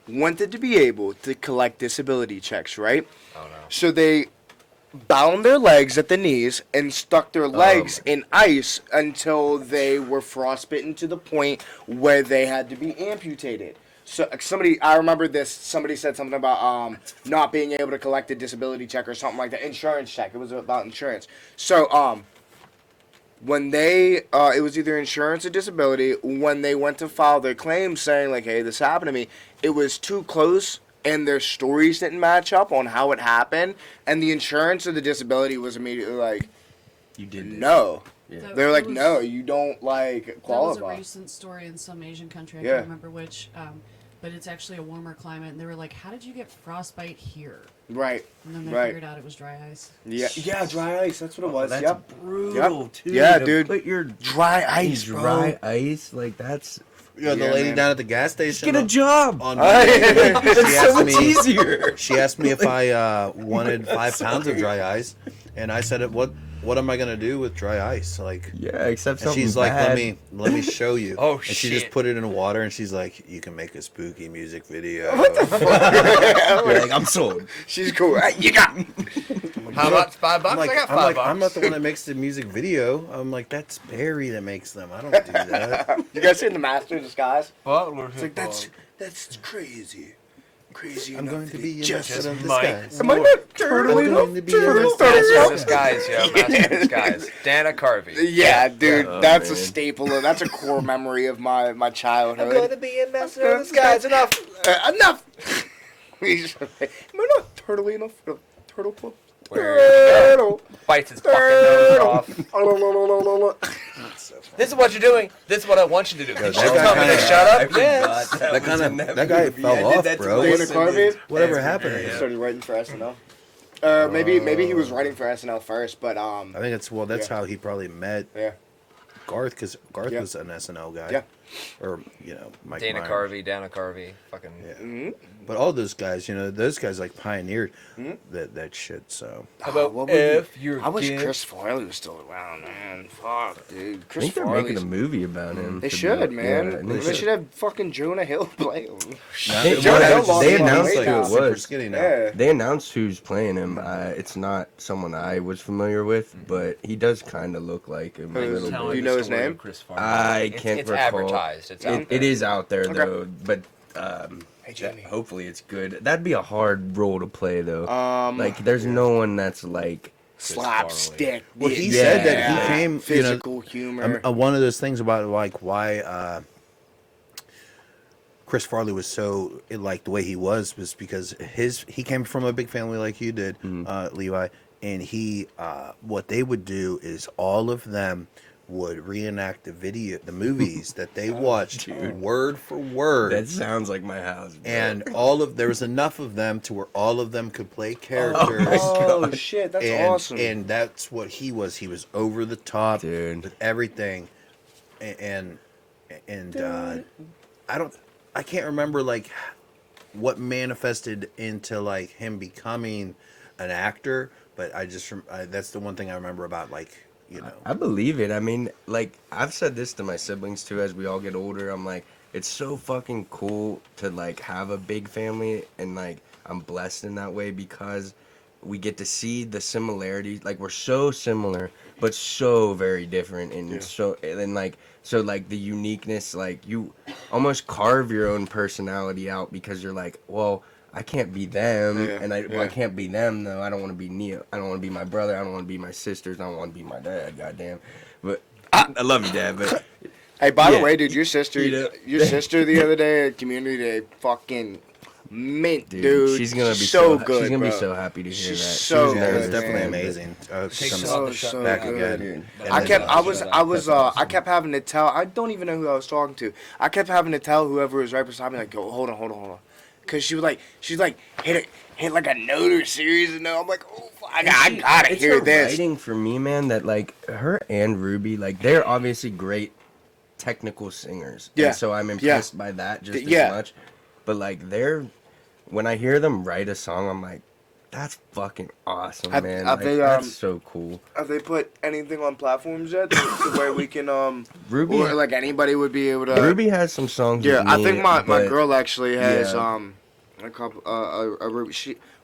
wanted to be able to collect disability checks, right? Oh no. So they bound their legs at the knees and stuck their legs in ice until they were frostbitten to the point where they had to be amputated. So I remember this, somebody said something about not being able to collect a disability check or something like that. Insurance check. It was about insurance. So when they, it was either insurance or disability, when they went to file their claim saying like, hey, this happened to me, it was too close and their stories didn't match up on how it happened, and the insurance or the disability was immediately like, You did this. no. Yeah. They're like, was- no, you don't like That was a qualify. recent story in some Asian country. I Yeah. can't remember which, but it's actually a warmer climate. And they were like, "How did you get frostbite here?" Right. And then they Right. figured out it was dry ice. Yeah, dry ice. That's what it was. That's Yep. brutal too. Yeah, to dude. Put your Dry ice, dry ice like that's. You know, the Yeah, lady man. down at the gas station. Get a job. On It's she so asked much me. easier. She asked me if I wanted 5 pounds of dry ice, and I said, "What am I gonna do with dry ice?" Like, Yeah, except and something she's like, bad. "Let me show you." Oh, and she just shit. put it in water, and she's like, "You can make a spooky music video." You're like, I'm sold. She's cool. Right, you got me. How about $5? I'm like, I got I'm $5. like, I'm not the one that makes the music video. I'm like, that's Barry that makes them. I don't do that. You guys seen The Master of Disguise? Butler It's like, that's crazy. Crazy I'm enough going to be in just Master of Mike. Disguise. Am I not turtling I'm up? going to be in Turtle, Master of Master turtle. of Disguise, yo. Master of Disguise. Dana Carvey. Yeah, dude, Oh, that's a man. staple. That's a core memory of my childhood. be in Master of Disguise. Enough. Enough. He's just like, am I not turtly enough for the turtle club? Turtle. Bites his fucking nose off. Turtle. This is what you're doing. This is what I want you to do. that You guy tell me to kinda- shut I up. forgot Yes. That was kinda- in that guy movie. fell I did off, that to bro. Dana Wilson Carvey? in Whatever every happened? video. Started writing for SNL. Maybe he was writing for SNL first, but I think that's Yeah. how he probably met yeah. Garth, because Garth Yeah. was an SNL guy. Yeah. Or, Mike Dana Myers. Carvey, Dana Carvey. Fucking. Yeah. Mm-hmm. But all those guys, those guys like pioneered that shit. So How about what would if you're I wish gay? Chris Farley was still around, man. Fuck, dude. I Chris think they're making Farley's. a movie about him. They to should, be- man. yeah, and they should have fucking Jonah Hill play him. They, Jonah Hill they lost him announced weight who now. it super was. skinny now. Yeah. They announced who's playing him. It's not someone I was familiar with, but he does kind of look like him a Who's- little do bit. you know his name? I can't It's recall. advertised. It's out It is out there Okay. though, but Hey, Jamie. hopefully it's good. That'd be a hard role to play though. Like There's no one that's like. slapstick. Well, he Yeah. said that he Yeah. came, physical humor. one of those things about like why Chris Farley was so like the way he was because he came from a big family like you did, Levi, and he what they would do is all of them would reenact the movies that they watched word for word. That sounds like my house. Bro. And there was enough of them to where all of them could play characters. Oh shit, that's and, awesome. And that's what he was. He was over the top Dude. with everything. And I can't remember like what manifested into like him becoming an actor, But that's the one thing I remember about, like, I believe it. I mean, like, I've said this to my siblings too as we all get older. I'm like, it's so fucking cool to, like, have a big family, and, like, I'm blessed in that way because we get to see the similarities. Like, we're so similar, but so very different. And like, the uniqueness, like, you almost carve your own personality out because you're like, well, I can't be them, Yeah, well, I can't be them though. I don't want to be Neo. I don't want to be my brother. I don't want to be my sisters. I don't want to be my dad. Goddamn, but I love you, Dad. But Hey, by the yeah, way, dude, your sister the other day at Community Day, fucking mint, dude. she's gonna be so good, She's gonna bro. be so happy to hear She's that. so She was Yeah, it was good, definitely man. amazing. She comes So back good. again. Dude. And I then, kept, That's awesome. I kept having to tell. I don't even know who I was talking to. I kept having to tell whoever was right beside me, like, "Yo, hold on," because she's like, hit like a note or series, and I'm like, oh, I gotta It's hear her this. writing for me, man. That, like, her and Ruby, like, they're obviously great technical singers. Yeah. And so I'm impressed by that just Yeah. as much. But, like, when I hear them write a song, I'm like, that's fucking awesome, man. Have Like, they, that's so cool. Have they put anything on platforms yet to where we can Ruby, or like anybody would be able to? Ruby has some songs. Yeah, with I me, think my but girl actually has yeah. a couple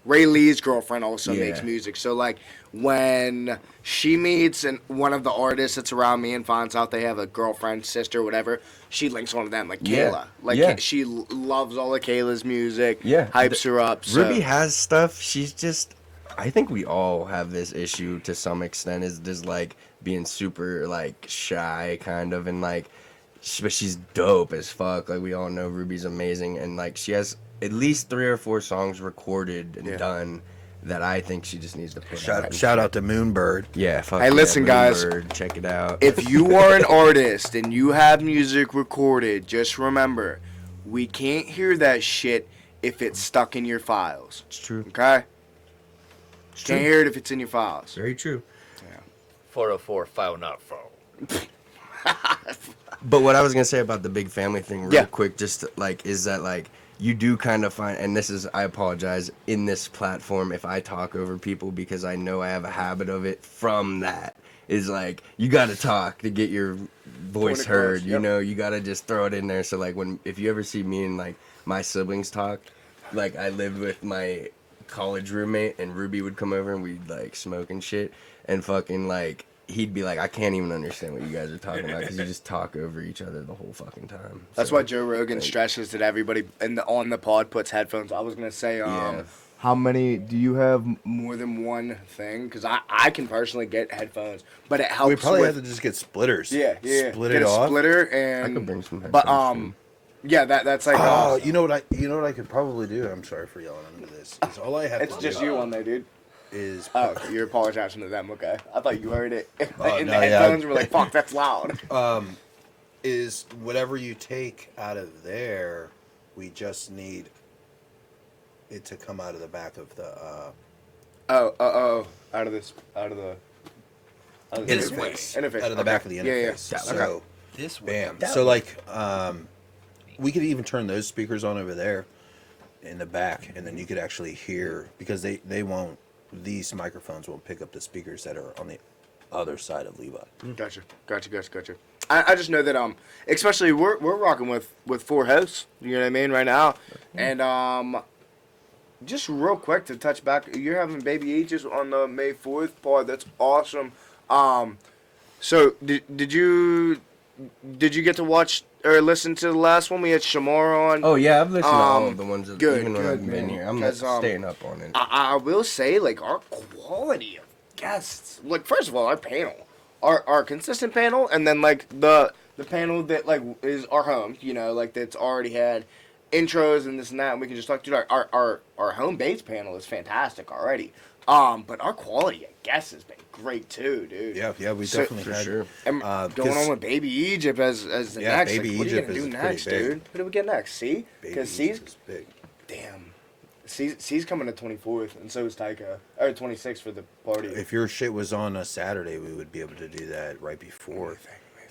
Ray Lee's girlfriend also Yeah. makes music. So like when she meets and one of the artists that's around me and finds out they have a girlfriend, sister, whatever, she links one of them like Yeah. Kayla. Like Yeah. she loves all of Kayla's music. Yeah. hypes her up. So. Ruby has stuff. She's just. I think we all have this issue to some extent. Is just like being super like shy, kind of, and like, but she's dope as fuck. Like, we all know Ruby's amazing, and like she has at least 3 or 4 songs recorded and done that I think she just needs to put out. shout out to Moonbird. Yeah. Fuck Hey, yeah, listen, guys. Moonbird, check it out. If you are an artist and you have music recorded, just remember, we can't hear that shit if it's stuck in your files. It's true. Okay? It's Can't true. hear it if it's in your files. Very true. 404 file not found. But what I was gonna say about the big family thing, real Yeah. quick, just like, is that like you do kind of find, and this is, I apologize in this platform if I talk over people because I know I have a habit of it. From that is like you got to talk to get your voice Point across, heard. You yep. know, you got to just throw it in there. So like if you ever see me and like my siblings talk, like I lived with my college roommate and Ruby would come over and we'd like smoke and shit and fucking like. He'd be like, I can't even understand what you guys are talking about because you just talk over each other the whole fucking time. That's So, why Joe Rogan like, stresses that everybody on the pod puts headphones. I was going to say, Yeah. how many, do you have more than one thing? Because I can personally get headphones, but it helps We probably with, have to just get splitters. yeah. Split Get it a off. splitter and, I could bring some but, headphones. yeah, that's like, Oh, you know what I could probably do? I'm sorry for yelling into this. Is all I have it's to just do you on there, dude. is Oh, you're apologizing to them, okay. I thought you heard it. Oh, In no, the yeah. headphones, we're like, fuck, that's loud. is whatever you take out of there, we just need it to come out of the back of the Out of the interface. Interface. Out of the okay. back of the Yeah, interface. yeah. So This way. bam. So like we could even turn those speakers on over there in the back, and then you could actually hear, because they won't, these microphones won't pick up the speakers that are on the other side of Levi. Gotcha. I just know that especially we're rocking with 4 hosts, you know what I mean, right now. And just real quick to touch back, you're having Baby H's on the May 4th pod. That's awesome. So did you get to watch or listen to the last one? We had Shamar on. Oh yeah, I've listened to all of the ones that, good, even when good, I've been man. here. I'm 'Cause, staying up on it. I will say, like, our quality of guests, like, first of all, our panel, our consistent panel, and then like the panel that like is our home, you know, like that's already had intros and this and that, and we can just talk to our home base panel is fantastic already. But our quality of guests has been great too, dude. Yeah, we So- definitely For had. sure. And going on with Baby Egypt as the Yeah, next. Baby like, what Egypt are you is gonna do pretty next, big. dude? What do we get next? See? Baby Because C's Egypt is big. damn. C's coming to 24th, and so is Taika. Or 26th for the party. If your shit was on a Saturday, we would be able to do that right before.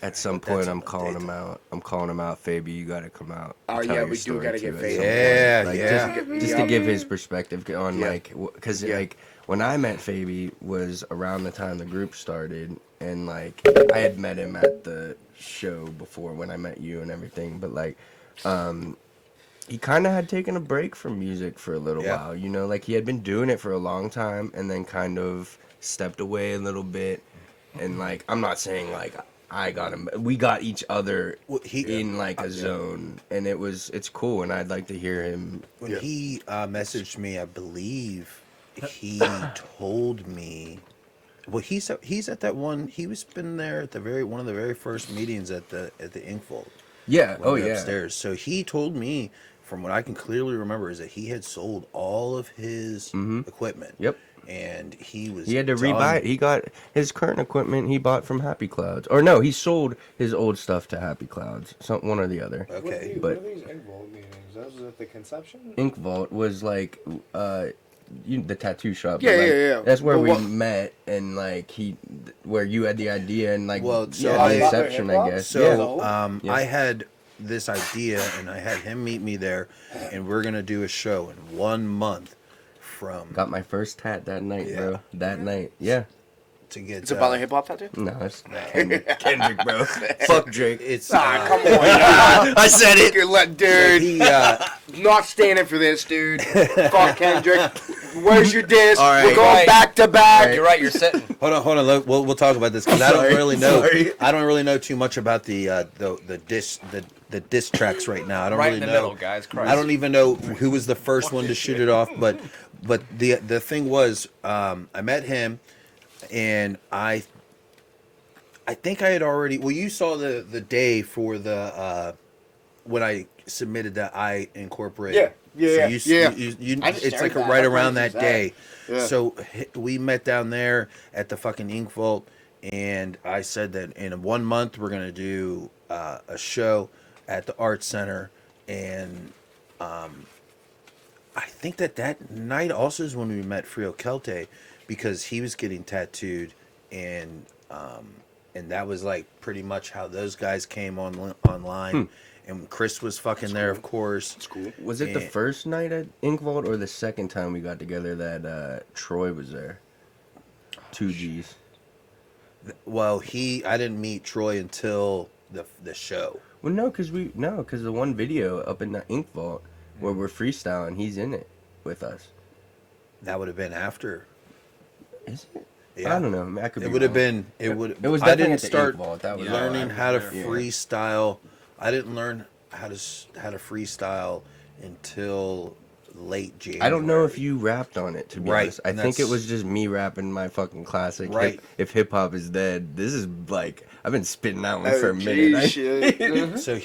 At some But point, that's I'm on the calling him daytime. out. I'm calling him out, Fabi. You gotta come out. Oh, and tell yeah, your we do story gotta too get at Fabi. some Yeah, point. Like, yeah. Just to give his perspective on Yeah. like, because Yeah. like when I met Fabi was around the time the group started, and like I had met him at the show before when I met you and everything, but like, he kind of had taken a break from music for a little Yeah. while. You know, like he had been doing it for a long time, and then kind of stepped away a little bit. And like, I'm not saying like I got him. We got each other Well, in like a zone, and it's cool. And I'd like to hear him. When he messaged me, I believe he told me. Well, he's at that one. He was been there at the one of the very first meetings at the Ink Vault. Yeah. when Oh we were yeah. upstairs. So he told me, from what I can clearly remember, is that he had sold all of his equipment. Yep. And he was. He had to done. rebuy it. He got his current equipment he bought from Happy Clouds, or no, he sold his old stuff to Happy Clouds. One or the other. Okay. But- What are these Ink Vault meetings? That was at the conception? Ink Vault was like the tattoo shop. Yeah, but, like, yeah. That's where But we what- met, and like where you had the idea, and like Well, so yeah, I- the inception, I guess. So Yeah. I had this idea, and I had him meet me there, and we're gonna do a show in 1 month from Got my first tat that night, Yeah. bro. That night, yeah. to get. It's a Butler hip hop tattoo? No, it's Kendrick, bro. Fuck Drake. It's Come on, I said it. you're dude. he, Not standing for this, dude. Fuck Kendrick. Where's your disc? All right. We're going Right. back to back. You're right. You're sitting. Hold on. Look, we'll talk about this because I don't Sorry, really know. sorry. I don't really know too much about the diss tracks right now. I don't Right really in the know. middle, guys. Christ. I don't even know who was the first one to shoot it off. But the thing was, I met him, and I think I had already. Well, you saw the day for the when I submitted that I incorporated. Yeah. You, I just it's like shared that. right I around thought that you day. Yeah. So we met down there at the fucking Ink Vault, and I said that in 1 month we're gonna do a show at the Art Center, and I think that night also is when we met Frio Kelte, because he was getting tattooed, and that was like pretty much how those guys came online. And Chris was fucking there, of course. It's cool. Was it the Yeah. first night at Ink Vault or the second time we got together that Troy was there? 2Gs. Well, I didn't meet Troy until the show. Well, no, because the one video up in the Ink Vault where we're freestyling, he's in it with us. That would have been after. Is it? Yeah. I don't know. I mean, I could It be would have wrong. been. It would. It was I definitely didn't at the start Ink Vault. That was learning how to Yeah. freestyle. I didn't learn how to freestyle until late January. I don't know if you rapped on it, to be Right, honest. I and think it that's- was just me rapping my fucking classic. Right. If hip hop is dead, this is like I've been spitting that one Oh, for a gee, minute. shit. So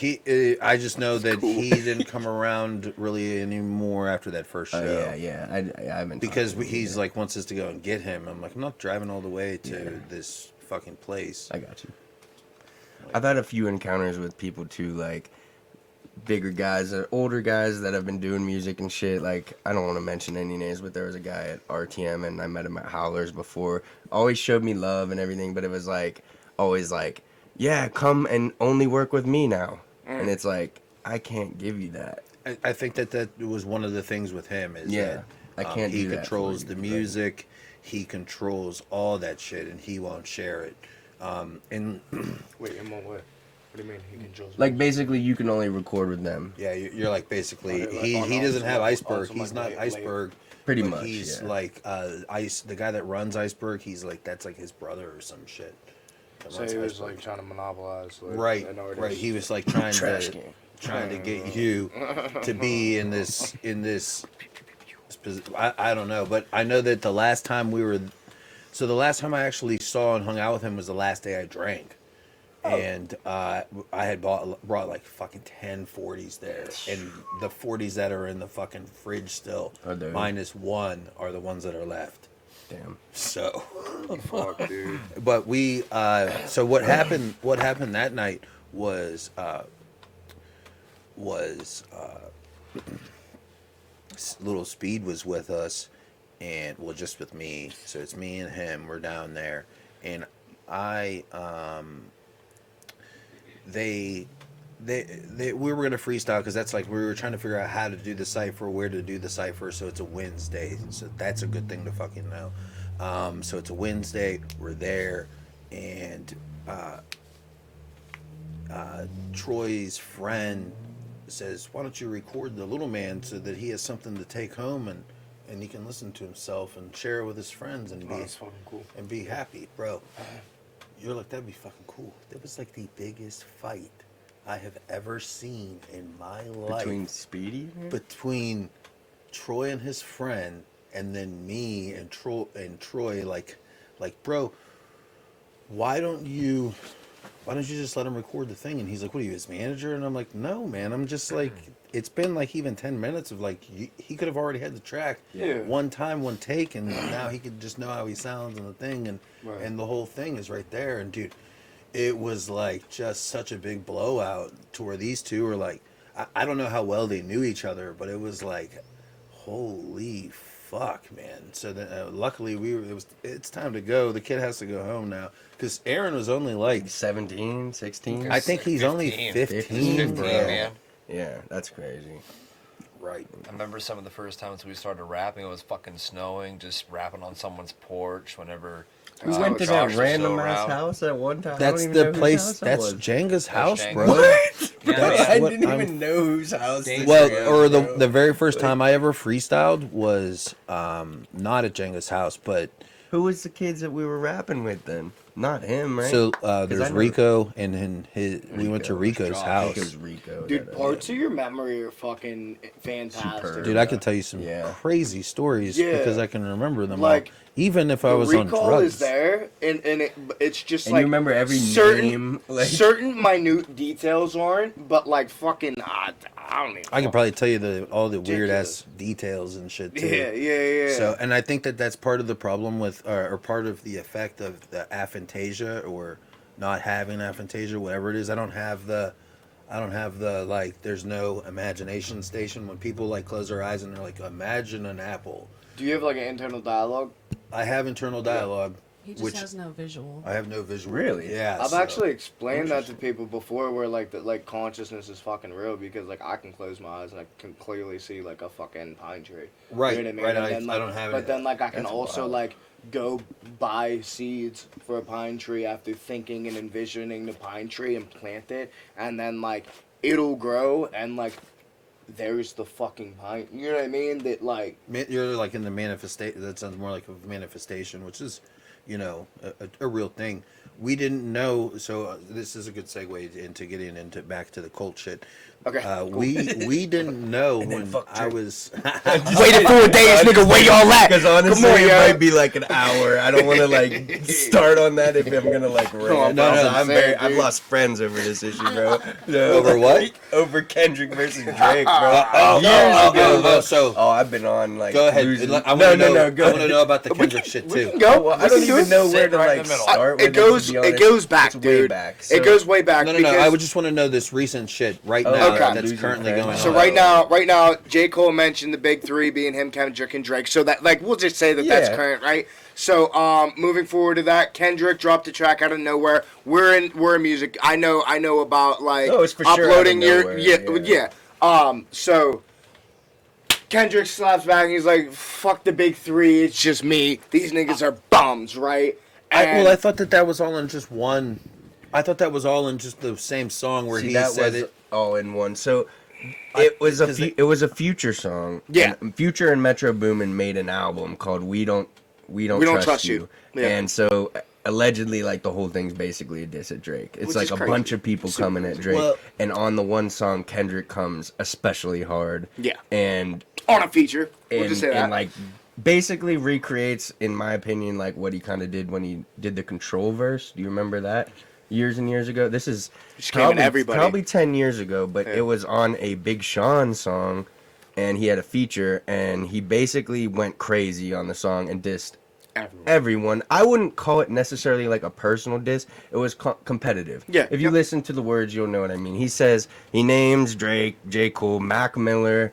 I just know that he didn't come around really anymore after that first show. yeah. I haven't Because talked to him he's yet. like wants us to go and get him. I'm like, I'm not driving all the way to this fucking place. I got you. I've had a few encounters with people too, like bigger guys, older guys that have been doing music and shit. Like, I don't want to mention any names, but there was a guy at RTM and I met him at Howlers before. Always showed me love and everything, but it was like, always like, yeah, come and only work with me now. And it's like, I can't give you that. I think that was one of the things with him is Yeah, that I can't he do that controls for the you, music, he controls all that shit, and he won't share it. And Wait, in what way? What do you mean he controls? Like, basically, you can only record with them. yeah, you're like basically Okay, like he on doesn't have some Iceberg. level, He's not like Iceberg. Pretty but much, He's yeah. like the guy that runs Iceberg. He's like that's like his brother or some shit. that So runs he was Iceberg. like trying to monopolize. Like, Right, an artist. right. He was like trying Trash to can. get you to be in this I don't know, but I know that the last time the last time I actually saw and hung out with him was the last day I drank. And I had brought like fucking 10 40s there, and the 40s that are in the fucking fridge still, Are there? minus one, are the ones that are left. Damn. So, Fuck, dude. but we so what happened that night was Little Speed was with us, and well, just with me. So it's me and him. We're down there, and I we were gonna freestyle because that's like we were trying to figure out how to do the cipher, where to do the cipher. So it's a Wednesday, so that's a good thing to fucking know. So it's a Wednesday. We're there, and Troy's friend says, "Why don't you record the little man so that he has something to take home and he can listen to himself and share it with his friends and That's fucking cool. and be happy, bro." You're like, that'd be fucking cool. That was like the biggest fight I have ever seen in my life. Between Speedy? Between Troy and his friend, and then me and Troy, like, bro, why don't you just let him record the thing? And he's like, what are you, his manager? And I'm like, no, man, I'm just like, it's been like even 10 minutes of like, he could have already had the track one time, one take, and now he could just know how he sounds and the thing, and the whole thing is right there. And dude, it was like just such a big blowout to where these two were like, I don't know how well they knew each other, but it was like, holy fuck, man. So then, luckily it's time to go. The kid has to go home now because Aaron was only like 17, 16? I think he's only 15, bro. man. Yeah, that's crazy. Right. I remember some of the first times we started rapping, it was fucking snowing, just rapping on someone's porch whenever... We went to that random ass house at one time. That's the place. That's Jenga's house, Jenga. bro. What? That's I what didn't I'm- even know whose house this Well, was, or bro. the very first time I ever freestyled was not at Jenga's house, but Who was the kids that we were rapping with then? Not him, right? so I there's know- Rico and we went to Rico. Rico's I think it house. was Rico. Dude, that- parts of your memory are fucking fantastic. Superb. Dude, I could tell you some Yeah. crazy stories Yeah. because I can remember them Like, all, even if I The was on recall drugs. is there, and it's just And like you remember every certain, name? Like, certain minute details aren't, but like fucking, I don't even. I can probably tell you all the weird Ridiculous. ass details and shit too. Yeah. So, and I think that's part of the problem with, or part of the effect of the aphantasia or not having aphantasia, whatever it is. I don't have the like. There's no imagination station when people like close their eyes and they're like, imagine an apple. Do you have like an internal dialogue? I have internal dialogue, He just which has no visual. I have no visual. Really? Yeah. I've so- actually explained that to people before, where like consciousness is fucking real, because like I can close my eyes and I can clearly see like a fucking pine tree. Right. You know what I mean? Right. And I then, like, don't have it. But then like I can That's also wild. like go buy seeds for a pine tree after thinking and envisioning the pine tree and plant it, and then like it'll grow and like there's the fucking pine. You know what I mean? That like You're like in the manifestation. That sounds more like a manifestation, which is, a real thing. We didn't know. So this is a good segue into getting into back to the cult shit. Okay, cool. We didn't know And then when fuck I Drake. was. waiting for a day, nigga. Where y'all at? Because honestly, Come on, it yo. might be like an hour. I don't want to like start on that if I'm gonna like rant. on, bro. I'm Say it, I've dude. lost friends over this issue, bro. No, Over what? Over Kendrick versus Drake, bro. Years ago. So Oh, I've been on like. go ahead. losing- I want to know. Go I want to ahead. know about the Kendrick shit We too. can go. Well, I We don't can do even it. know where Sit to right in like the middle. start. It with to goes. be It honest. goes back, It's dude. way back. So, It goes way back. No. because I would just want to know this recent shit right Oh, now okay. that's Losing currently friends. going on. So right now, J. Cole mentioned the big three being him, Kendrick, and Drake. So that, like, we'll just say that that's Yeah. current, right? So, moving forward to that, Kendrick dropped a track out of nowhere. We're in music. I know about like Oh, it's for sure uploading out of your nowhere, yeah. So Kendrick slaps back and he's like, "Fuck the big three. It's just me. These niggas are bums, right?" I thought that was all in just one. I thought that was all in just the same song where See, he that said was it. all in one. So it was a 'cause they- it was a Future song. Yeah. And Future and Metro Boomin made an album called We Don't Trust You. Yeah. And so allegedly, like, the whole thing's basically a diss at Drake. It's Which like is a crazy. bunch of people Super coming at crazy. Drake. Well- And on the one song, Kendrick comes especially hard. Yeah. And on a feature, we'll and, just say that. and like basically recreates, in my opinion, like what he kind of did when he did the Control verse. Do you remember that? Years and years ago. This is Just came at everybody. probably 10 years ago, but Yeah. it was on a Big Sean song, and he had a feature, and he basically went crazy on the song and dissed everyone. I wouldn't call it necessarily like a personal diss. It was competitive. Yeah, If you yep. listen to the words, you'll know what I mean. He says, he names Drake, J. Cole, Mac Miller,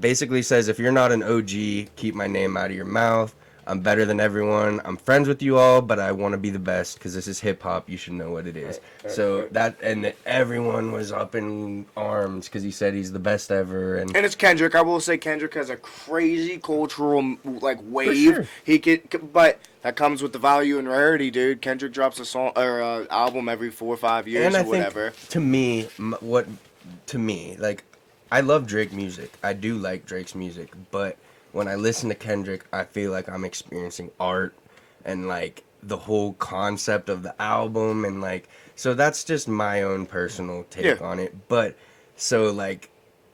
basically says, if you're not an OG, keep my name out of your mouth. I'm better than everyone. I'm friends with you all, but I want to be the best because this is hip hop. You should know what it is. So that, and everyone was up in arms because he said he's the best ever. And it's Kendrick. I will say Kendrick has a crazy cultural like wave. sure. He could, but that comes with the value and rarity, dude. Kendrick drops a song or album every 4 or 5 years and I or whatever. think to me, like, I love Drake music. I do like Drake's music, but when I listen to Kendrick, I feel like I'm experiencing art and like the whole concept of the album, and like, so that's just my own personal take on it. But so like,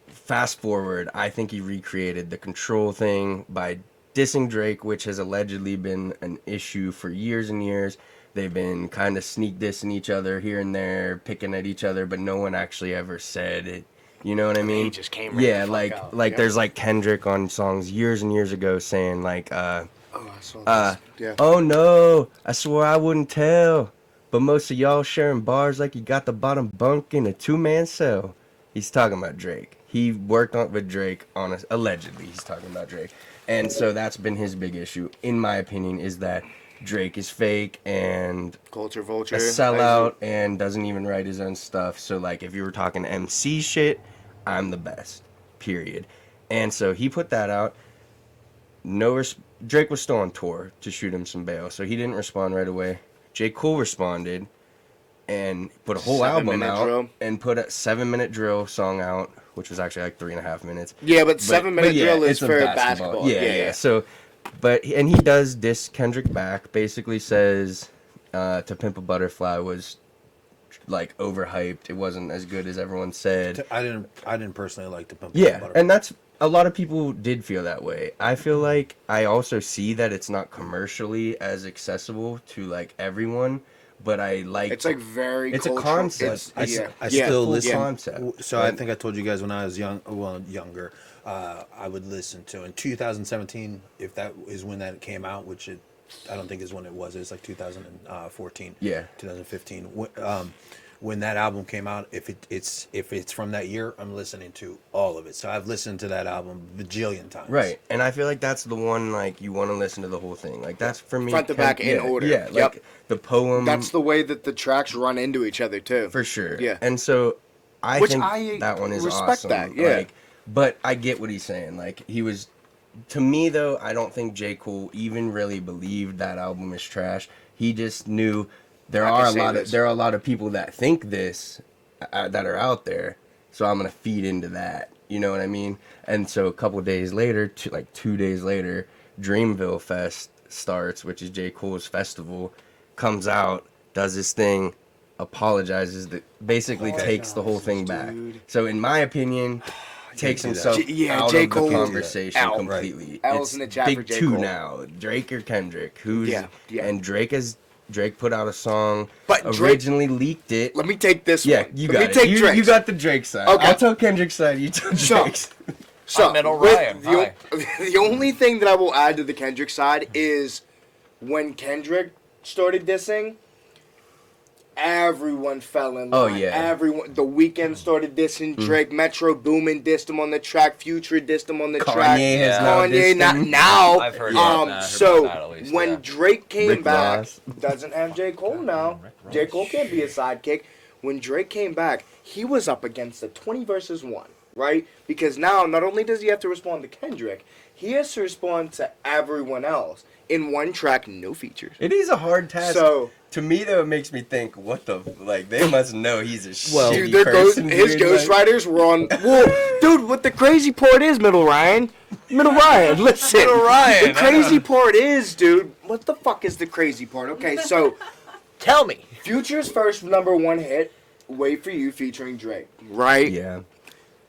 fast forward, I think he recreated the Control thing by dissing Drake, which has allegedly been an issue for years and years. They've been kind of sneak dissing each other here and there, picking at each other, but no one actually ever said it. You know what I mean? He just came right the fuck like out. like there's like Kendrick on songs years and years ago saying like Oh, I saw this. Yeah. oh no, I swore I wouldn't tell, but most of y'all sharing bars like you got the bottom bunk in a 2-man cell. He's talking about Drake. He worked on with Drake on allegedly he's talking about Drake. And so that's been his big issue, in my opinion, is that Drake is fake and Culture vulture. a sellout and doesn't even write his own stuff. So like, if you were talking MC shit, I'm the best, period. And so he put that out. Drake was still on tour to shoot him some bail, so he didn't respond right away. J. Cole responded and put a whole album out drill. and put a 7-minute drill song out, which was actually like 3.5 minutes. Yeah, but 7-minute yeah, drill is it's a for basketball. Yeah. So, and he does diss Kendrick back. Basically says To Pimp a Butterfly was like overhyped. It wasn't as good as everyone said. I didn't personally like To Pimp a Yeah, Butterfly. and that's a lot of people did feel that way. I feel like I also see that it's not commercially as accessible to like everyone, but I like It's like very. it's a cultural. concept. I Yeah. still full listen. concept. So I think I told you guys when I was younger, I would listen to in 2017, if that is when that came out, which I don't think is when it was. It's like 2014. Yeah. 2015. When that album came out, if it's from that year, I'm listening to all of it. So I've listened to that album bajillion times. Right, and I feel like that's the one, like, you want to listen to the whole thing. Like, that's for me. Front to back in yeah, order. Yeah, like, Yep. the poem. That's the way that the tracks run into each other too. For sure. Yeah. And so, I Which think I that one is respect awesome. that, yeah. Like, but I get what he's saying. Like, he was... To me, though, I don't think J. Cole even really believed that album is trash. He just knew there I are can say this. there are a lot of people that think this, that are out there, so I'm gonna feed into that. You know what I mean? And so a couple days later, 2 days later, Dreamville Fest starts, which is J. Cole's festival, comes out, does his thing, apologizes, basically takes the whole thing back. dude. So in my opinion, takes do that. himself out J. of Cole the can't do that. conversation Out. completely. Right. L's It's in the chat big for J. two Cole. now, Drake or Kendrick. Who's Yeah. and Drake put out a song. But Drake- originally leaked it. Let me take this Yeah, one. you Let got me it. take You Drake's. got the Drake side. Okay. I'll tell Kendrick's side. You tell So- Drake's. So, I'm Middle with Ryan. the only thing that I will add to the Kendrick side is when Kendrick started dissing, everyone fell in line. Oh, yeah. Everyone. The Weeknd started dissing Drake. Metro Boomin dissed him on the track. Future dissed him on the track. Kanye has Yeah. now Kanye dissed not him. now. I've heard about that. I heard So about that at least, when yeah. Drake came Rick back, Ross. doesn't have J. Cole now. J. Cole can't be a sidekick. When Drake came back, he was up against the 20 versus 1, right? Because now not only does he have to respond to Kendrick, he has to respond to everyone else in one track, no features. It is a hard task. So- to me, though, it makes me think, what the like? They must know he's a Well, shitty Dude, person. his dude, like- ghostwriters were on. Well, dude, what the crazy part is, Middle Ryan, listen. Middle Ryan. The crazy part is, dude, what the fuck is the crazy part? Okay, so Tell me. Future's first #1 hit, Wait For You featuring Drake, right? Yeah.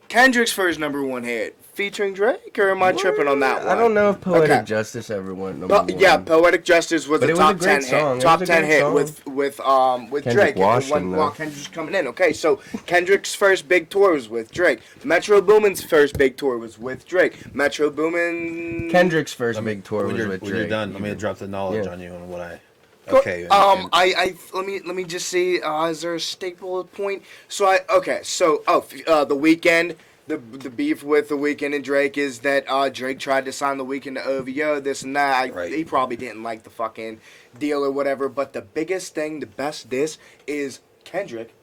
Kendrick's first #1 hit featuring Drake, or am I tripping on that one? I don't know if Poetic Okay. Justice ever went number one. Yeah, Poetic Justice was But a it was a top great 10 song. hit. It Top was a 10 great hit song. with Kendrick Drake. washed when, him, while though. Kendrick's coming in. Okay, so Kendrick's first big tour was with Drake. Metro Boomin's first big tour was with Drake. Metro Boomin. Kendrick's first big tour when was you're, with when Drake. you're done, let me drop the knowledge Yeah. on you on what I. Go- Okay. I let me just see. Is there a staple point? So the Weeknd the beef with The Weeknd and Drake is that Drake tried to sign The Weeknd to OVO, this and that. Right. He probably didn't like the fucking deal or whatever. But the biggest thing, the best diss, is Kendrick.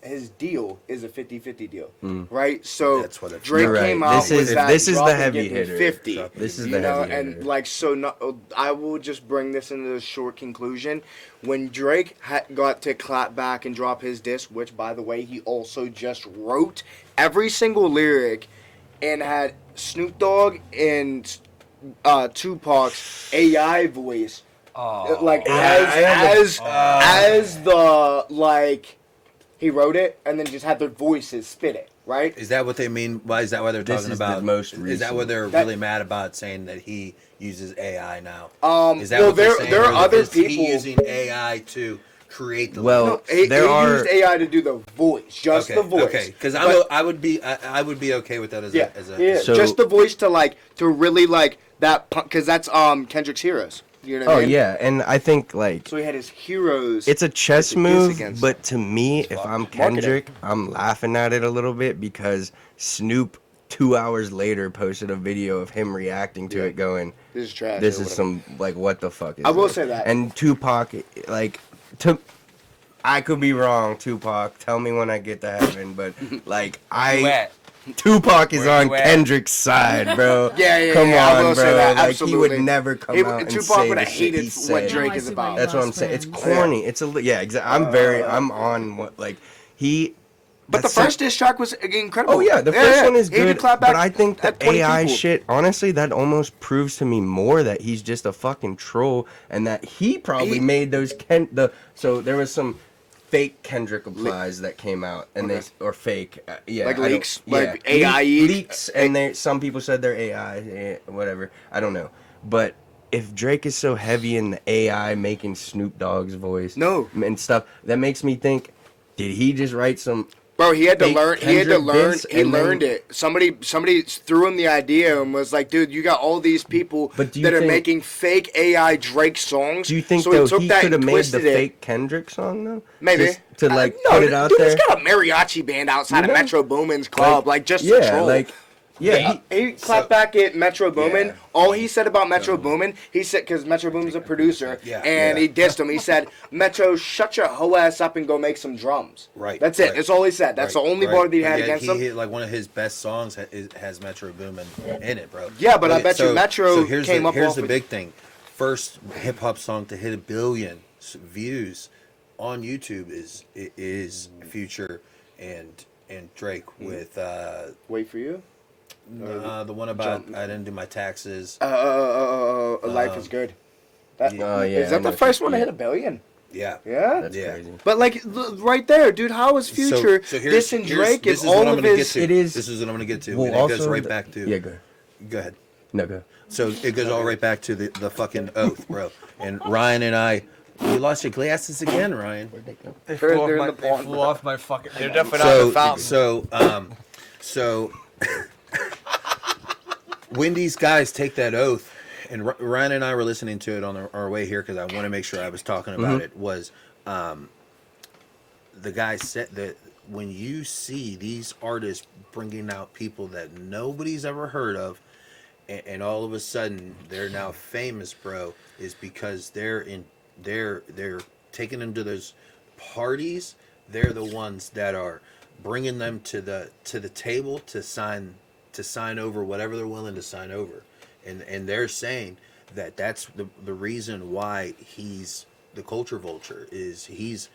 His deal is a 50-50 deal, right? So That's what it's- Drake You're right. came out with that. This is drop the and heavy give me hitter. 50. This is You the know, heavy hitter. and like so. No, I will just bring this into a short conclusion. When Drake got to clap back and drop his diss, which by the way he also just wrote every single lyric, and had Snoop Dogg and Tupac's AI voice, like as the like. He wrote it and then just had their voices spit it, right? Is that what they mean? Why is that what they're This talking is the about? most Is that what recent. they're That- really mad about, saying that he uses AI now? Is that Well, what they're there saying? are Or other is he people. using AI to create the Well, lyrics? He there are- used AI to do the voice, just okay, the voice. Okay, because But- I would be okay with that as yeah, a as a yeah, So- just the voice to really like that, because that's Kendrick's Heroes. You know what Oh I mean? yeah, and I think like So he had his heroes. it's a chess to diss move, against. but to me, if I'm Marketing. Kendrick, I'm laughing at it a little bit because Snoop 2 hours later posted a video of him reacting to Yeah. it, going, This is trash. "This or is whatever. some like what the fuck is?" I will this?" say that. And Tupac, like, I could be wrong, Tupac. Tell me when I get to heaven, but like You at? Tupac is Where on you at? Kendrick's side, bro. Yeah, Come I on, will bro. say that, Like absolutely. he would never come out and Tupac say would the have shit hated he what said. Drake Now I is see about. why That's what I'm lost saying. It's fans. corny. It's a yeah. Exactly. I'm on what like he. But the that's first diss track was incredible. Oh yeah, the first one is He did good, clap but back I think the at 20 AI people. shit, honestly, that almost proves to me more that he's just a fucking troll, and that he probably made those So there was some fake Kendrick applies that came out, and Okay. they or fake, yeah, Like I don't- leaks? yeah, Like AI leaks, and they some people said they're AI, whatever. I don't know, but. If Drake is so heavy in the AI making Snoop Dogg's voice No. and stuff, that makes me think, did he just write some Bro, he had to fake learn. He had to Kendrick learn. diss He and then- learned it. Somebody threw him the idea and was like, "Dude, you got all these people But do you that are think- making fake AI Drake songs." Do you think so though took he that could have and made the twisted it. fake Kendrick song though? Maybe Just to like no, put it out dude, there. he's got a mariachi band outside You of know? Metro Boomin's club, like just to yeah, troll. like yeah. He clapped back at Metro Boomin. Yeah. All he said about Metro Boomin, he said, because Metro Boomin's a producer, Yeah, and yeah. he dissed him. He said, "Metro, shut your hoe ass up and go make some drums." Right, That's it. right. That's all he said. That's Right, the only right. bar that he But had yet against he him. hit, like one of his best songs has Metro Boomin in it, bro. Yeah, but I bet you Metro here's came the, up Here's off the with- big thing: first hip hop song to hit 1 billion views on YouTube is Future and Drake with Wait for you. the one about I didn't do my taxes. Life is good. That, Oh, yeah, is I that know the first one to yeah. hit 1 billion? Yeah. Yeah. That's Yeah. crazy. But like right there, dude, how is Future dissing Drake this is is what all I'm of gonna his? get to. It is- This is what I'm gonna get to. Well, and it goes also right the- back to. Yeah, go. Go ahead. No, go. So it goes all right back to the fucking oath, bro. And Ryan and I, you lost your glasses again, Ryan. They They're flew, in off, the they pond. flew off my fucking. They're definitely not in the fountain. So when these guys take that oath, and Ryan and I were listening to it on our way here because I want to make sure I was talking about it. Was the guy said that when you see these artists bringing out people that nobody's ever heard of, and all of a sudden they're now famous, bro, is because they're taking them to those parties. They're the ones that are bringing them to the table to sign over whatever they're willing to sign over, and they're saying that that's the reason why he's the culture vulture. Is he's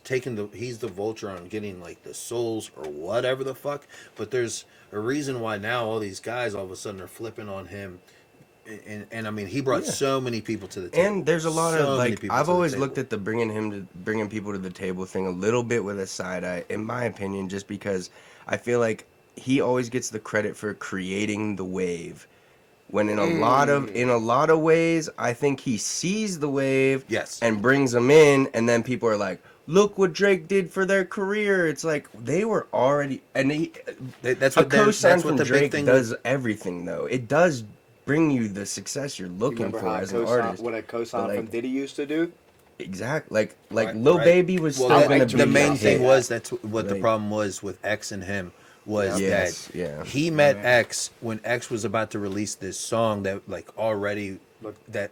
taking he's the vulture on getting like the souls or whatever the fuck, but there's a reason why now all these guys all of a sudden are flipping on him. And I mean, he brought so many people to the table. And there's a lot So of many like people I've to the always table. looked at the bringing people to the table thing a little bit with a side eye, in my opinion, just because I feel like he always gets the credit for creating the wave. When in a lot of ways, I think he sees the wave, Yes. and brings them in, and then people are like, "Look what Drake did for their career." It's like they were already, and That's a what they're- co-sign that's what from the big Drake thing does everything though. It does bring you the success you're looking Remember for how as an artist. what a cosign But, from like, Diddy used to do? Exactly, like Right, Lil right. Baby was Well, still that- gonna be the main a thing hit. was that's what the Right. problem was with X and him was Yes, that yeah. he met X when X was about to release this song that like already Look at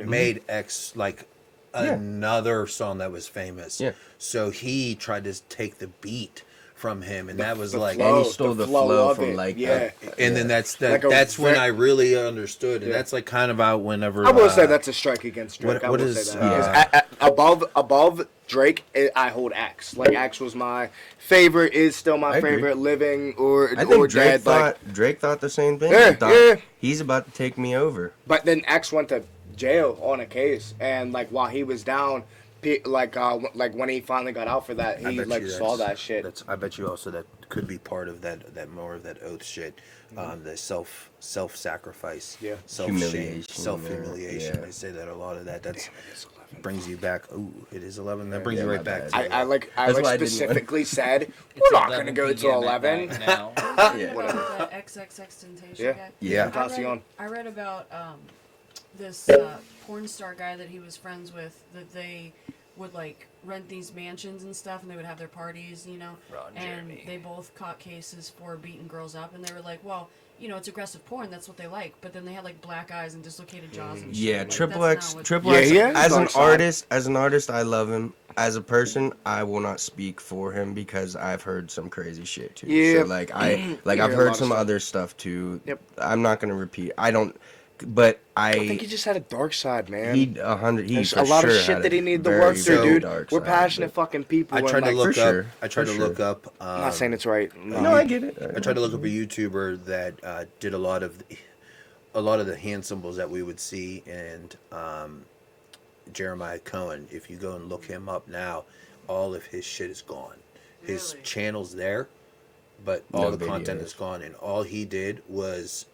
made X like another song that was famous. Yeah. So he tried to take the beat from him, and that was the like, And he flow, stole the the flow flow of from it, like, yeah. and then that's Like a that's when ve- I really understood, and Yeah. that's like kind of out whenever I will say that's a strike against Drake. what I will is, say that. Because above Drake, I hold X. Like X was my favorite, is still my I agree. favorite, living or I think dead. Drake thought the same thing. Yeah, He thought, yeah. he's about to take me over. But then X went to jail on a case, and like while he was down, like when he finally got out for that, I he bet like you saw that's- that shit. That's, I bet you also that could be part of that more of that oath shit, the self sacrifice, Yeah. Humiliation, self humiliation. yeah. They say that a lot of that. That's brings you back. Ooh, it is 11. That brings Yeah, you my right back. bad. To, I like That's why I didn't specifically said we're not gonna go to 11. Now. Yeah. That XXX Temptation Yeah. guy. Yeah. I I read about this porn star guy that he was friends with, that they would like rent these mansions and stuff, and they would have their parties, you know. Ron and Jeremy. they both caught cases for beating girls up, and they were like, well, you know, it's aggressive porn. That's what they like. But then they had like black eyes and dislocated jaws and shit. Yeah, Like, Triple that's X, not what- Triple Yeah, X. he has As dark an side. artist, I love him. As a person, I will not speak for him because I've heard some crazy shit too. Yeah. So like You I've hear a heard lot of some stuff. other stuff too. Yep. I'm not gonna repeat. I don't. But I think he just had a dark side, man. he 100. He There's for a lot sure of shit had that he a needed to very, work through, very dude. dark We're side, passionate but- fucking people. I and, tried to like, look for up. sure, I tried for to sure. look up. I'm not saying it's right. No, I get it. I tried to look up a YouTuber that did a lot of the hand symbols that we would see, and Jeremiah Cohen. If you go and look him up now, all of his shit is gone. His Really? channel's there, but all No the content videos. is gone, and all he did was,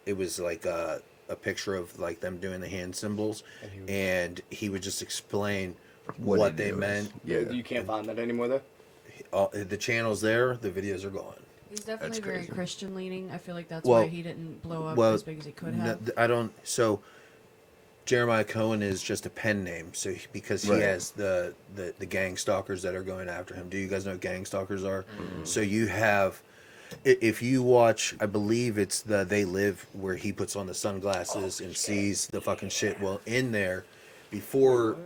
it was like a picture of like them doing the hand symbols, and he would just explain what it they is. meant. Yeah. You can't find that anymore, though. The channel's there, the videos are gone. He's definitely That's very crazy. Christian leaning. I feel like that's Well- why he didn't blow up well, as big as he could have. I don't. So Jeremiah Cohen is just a pen name. So because he Right. has the gang stalkers that are going after him. Do you guys know what gang stalkers are? So you have, if you watch, I believe it's the They Live, where he puts on the sunglasses and sees the fucking shit. Well, in there, before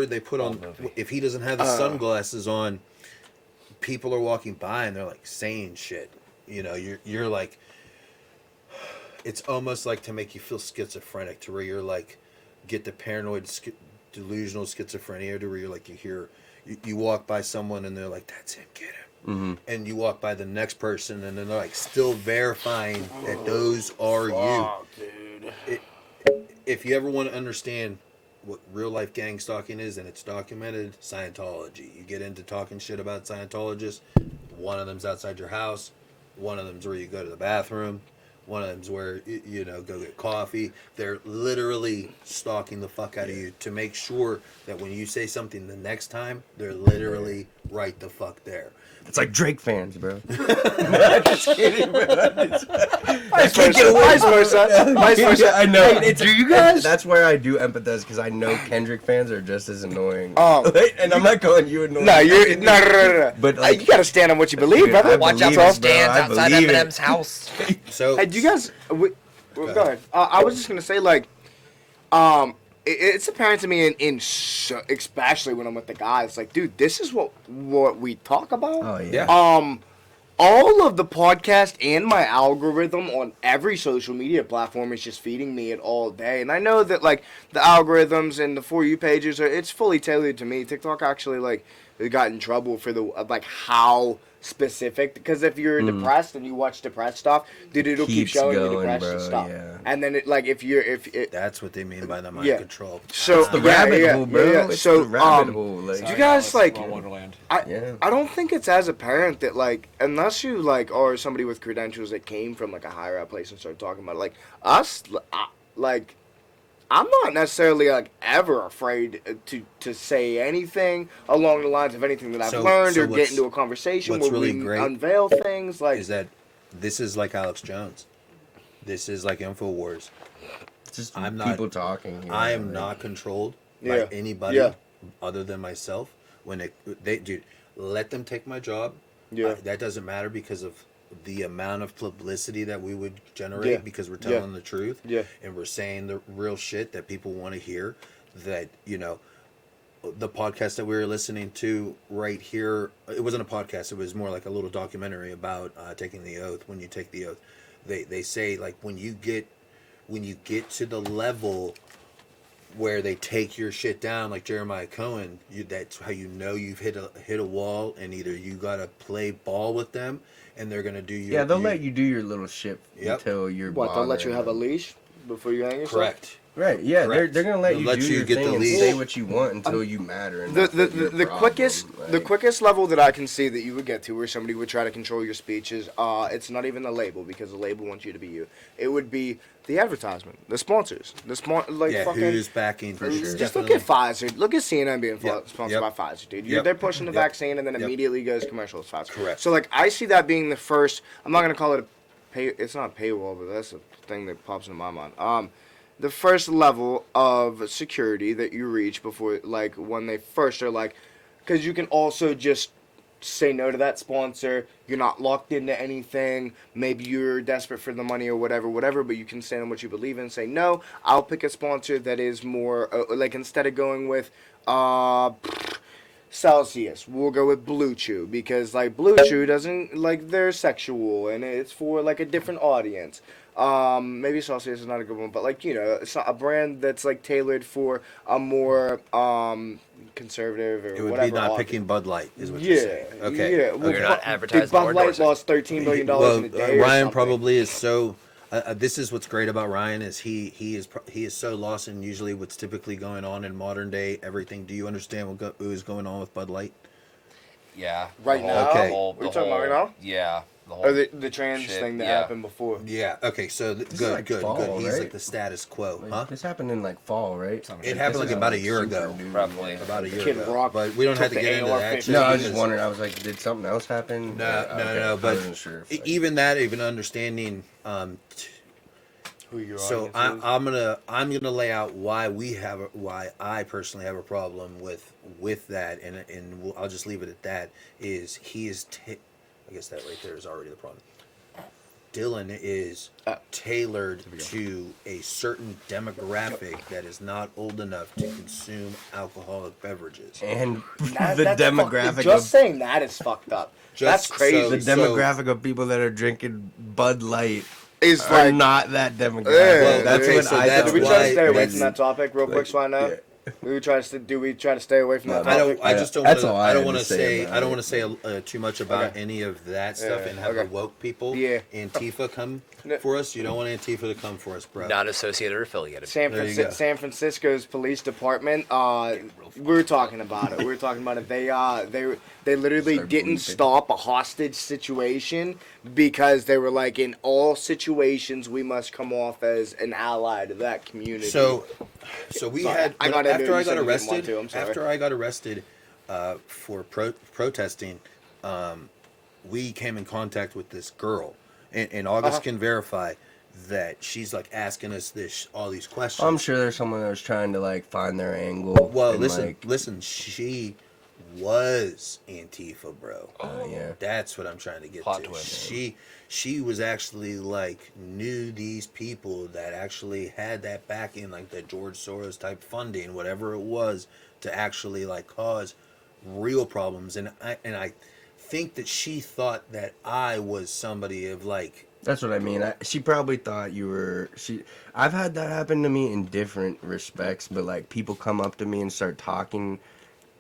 they put on, if he doesn't have the sunglasses on, people are walking by and they're like saying shit. You know, you're like, it's almost like to make you feel schizophrenic, to where you're like, get the paranoid delusional schizophrenia, to where you're like, you walk by someone and they're like, that's him, get him. Mm-hmm. And you walk by the next person and then they're like still verifying that those are you. Dude. If you ever want to understand what real life gang stalking is, and it's documented, Scientology. You get into talking shit about Scientologists, one of them's outside your house, one of them's where you go to the bathroom, one of them's where you know, go get coffee. They're literally stalking the fuck out of you to make sure that when you say something the next time, they're literally right the fuck there. It's like Drake fans, bro. I'm just kidding, bro. Vice versa. Vice versa. I know. Hey, do you guys? That's where I do empathize, because I know Kendrick fans are just as annoying. Oh. And I'm not calling you annoying. No, you're no. But, like, you gotta stand on what you believe, dude, brother. I Watch out believe for it, bro. stands I outside believe it. Eminem's house. So Hey, do you guys? Go ahead. I was just gonna say, like, it's apparent to me especially when I'm with the guys, like, dude, this is what we talk about. Oh, yeah. All of the podcast and my algorithm on every social media platform is just feeding me it all day. And I know that, like, the algorithms and the For You pages it's fully tailored to me. TikTok actually, like, got in trouble for like how specific, because if you're depressed and you watch depressed stuff, dude, it'll keep Keeps showing you going, depressed bro, stuff. yeah. And then it, like, if that's what they mean by the mind Yeah. control. so It's the rabbit hole, bro. It's So the rabbit hole. Like, do you guys, like, Wonderland. Yeah. I don't think it's as apparent that, like, unless you, like, are somebody with credentials that came from, like, a higher up place and started talking about it, like, us, like, I'm not necessarily, like, ever afraid to say anything along the lines of anything that I've learned, or get what's- into a conversation what's where really we great unveil things, like, is that this is like Alex Jones. This is like InfoWars. It's just I'm not- people talking. you I know, am like- not controlled Yeah. by anybody Yeah. other than myself. When they dude, let them take my job. Yeah. That doesn't matter because of the amount of publicity that we would generate because we're telling the truth. Yeah. And we're saying the real shit that people want to hear. That, the podcast that we were listening to right here, it wasn't a podcast, it was more like a little documentary about taking the oath. When you take the oath, they say, like, when you get to the level where they take your shit down, like Jeremiah Cohen, that's how you've hit a wall, and either you gotta play ball with them and they're gonna do your... Yeah, they'll let you do your little shit Yep. until you're What, they'll let you bothering have a them. leash before you hang yourself? Correct. Right, yeah, Correct. they're gonna let They'll you let do you your get the thing and leash. say what you want until you matter. And The quickest level that I can see that you would get to where somebody would try to control your speech is it's not even the label, because the label wants you to be you. It would be the advertisement, the sponsors, Who's backing for sure. Just look at Pfizer. Look at CNN being Yep. sponsored Yep. by Pfizer, dude. Yep. They're pushing the Yep. vaccine, and then Yep. immediately goes commercial with Pfizer. Correct. So, like, I see that being the first. I'm not gonna call it a pay. It's not a paywall, but that's a thing that pops into my mind. The first level of security that you reach before, like, when they first are like, because you can also just say no to that sponsor. You're not locked into anything. Maybe you're desperate for the money or whatever, but you can stand on what you believe in. Say, no, I'll pick a sponsor that is more, like, instead of going with, Celsius, we'll go with Blue Chew, because, like, Blue Chew doesn't, like, they're sexual, and it's for, like, a different audience. Maybe Celsius is not a good one, but, like, it's not a brand that's, like, tailored for a more conservative or It would whatever. be not audience. picking Bud Light, is what you're Yeah, saying. Okay. yeah. Okay. You're not advertising Bud or Light endorsing. lost $13 billion in a day. Ryan probably is so. This is what's great about Ryan is he is so lost in usually what's typically going on in modern day everything. Do you understand what is going on with Bud Light? Yeah. Right the now? whole- Okay. the whole- We're the talking about right whole- now? Yeah. The whole Or the trans shit, thing that yeah. happened before. Yeah. Okay. So is good. like Good. fall, Good. He's right? like the status quo, Like, huh? This happened in like fall, right? It happened like about a year ago. Probably. About a year Kid ago. Rock But we don't have to took get the into that. AR-15. No, I was just because- wondering. I was like, did something else happen? No, Or- no, okay, no. I But wasn't sure if, like- even that, even understanding. Who your So audience is. I'm gonna lay out why I personally have a problem with that, and I'll just leave it at that. Is he is I guess that right there is already the problem. Dylan is tailored to a certain demographic that is not old enough to consume alcoholic beverages. and That- the that's demographic fucked. Just of saying that is fucked up. That's Just crazy. the demographic of people that are drinking Bud Light Is are like not that demographic. Yeah, that's okay, what so I that's Did we thought. try to why- stay away that's- from that topic real quick, so I know? yeah. Do we try to stay away from that No, topic? I just don't. That's Wanna, all I I don't had want to to say say. about I don't it. want to say too much about Okay. any of that stuff Yeah, and have okay. the woke people. Yeah. Antifa come for us. You don't want Antifa to come for us, bro. Not associated or affiliated. There you go. San Francisco's police department. We were talking about it. They literally Start didn't bleeping. stop a hostage situation because they were like, in all situations, we must come off as an ally to that community. So we Sorry, had I got into it. after You I said got you didn't want arrested. to. I'm sorry. After I got arrested for protesting, we came in contact with this girl, and August can verify that she's like asking us all these questions. I'm sure there's someone that was trying to like find their angle. Well, and, listen. She was Antifa, bro. Yeah. That's what I'm trying to get Plot to. twist. She was actually like knew these people that actually had that backing, like the George Soros type funding, whatever it was, to actually like cause real problems. And I think that she thought that I was somebody of like. That's what I mean. She probably thought you were. I've had that happen to me in different respects, but like people come up to me and start talking,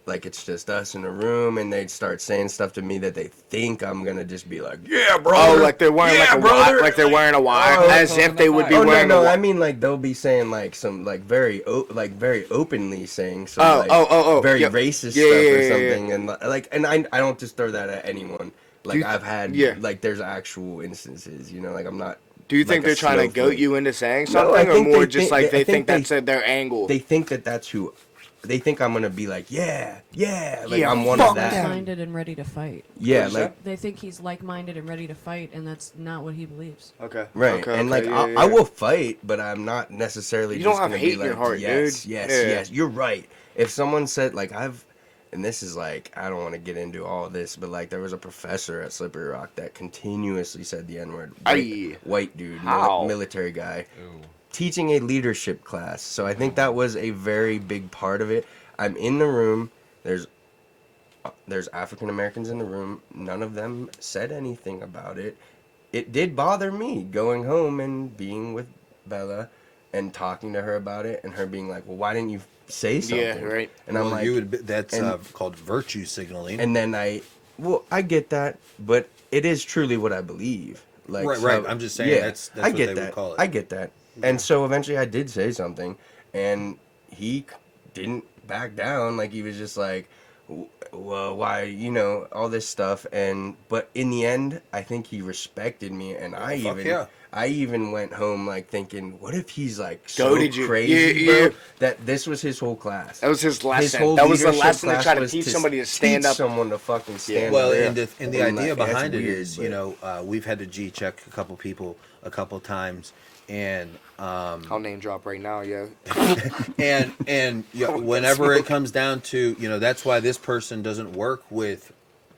like it's just us in a room, and they'd start saying stuff to me that they think I'm gonna just be like, yeah, bro. Oh, like they're wearing like a wire, like they're wearing a wire, Oh, as if they would be Oh wearing no, a no! wire. I mean, like they'll be saying like some like very openly saying some very yep. racist Yeah, stuff yeah, or yeah, something, and like I don't just throw that at anyone. Like I've had like there's actual instances, like I'm not. Do you think like they're a trying to goat snowflake. you into saying No, I something, or think more they just think- like they- I they think think that's their angle? They think that that's who. They think I'm gonna be like, yeah, like Yeah, I'm one fuck of that. them. Minded and ready to fight. Yeah, What'd you like They think he's like-minded and ready to fight, and that's not what he believes. Okay. right, Okay, and like yeah, I will fight, but I'm not necessarily. You just don't have gonna hate be in your like, heart, yes, dude. Yes, Yeah. yes, you're right. If someone said like and this is like, I don't want to get into all this, but like there was a professor at Slippery Rock that continuously said the N-word. Aye. White dude, How? military guy, Ooh. teaching a leadership class. So I think that was a very big part of it. I'm in the room. There's African Americans in the room. None of them said anything about it. It did bother me going home and being with Bella and talking to her about it, and her being like, "Well, why didn't you say something?" Yeah, right. And I'm Well, like, that's and- called virtue signaling. and then I get that, but it is truly what I believe. Like, Right, so- right. I'm just saying that's I what get they that. would call it. I get that. And so eventually I did say something, and he didn't back down. Like, he was just like, well, why, all this stuff. But in the end, I think he respected me, and I even went home like thinking, what if he's like so Goaded you. crazy, Yeah. bro, that this was his whole class. That was his lesson. whole That was the leadership lesson to class try to was teach somebody to stand teach up. someone to fucking stand Well, up. and the idea like, that's behind it weird, is, but- we've had to G check a couple people a couple times, and I'll name drop right now, yeah. and whenever it comes down to, that's why this person doesn't work with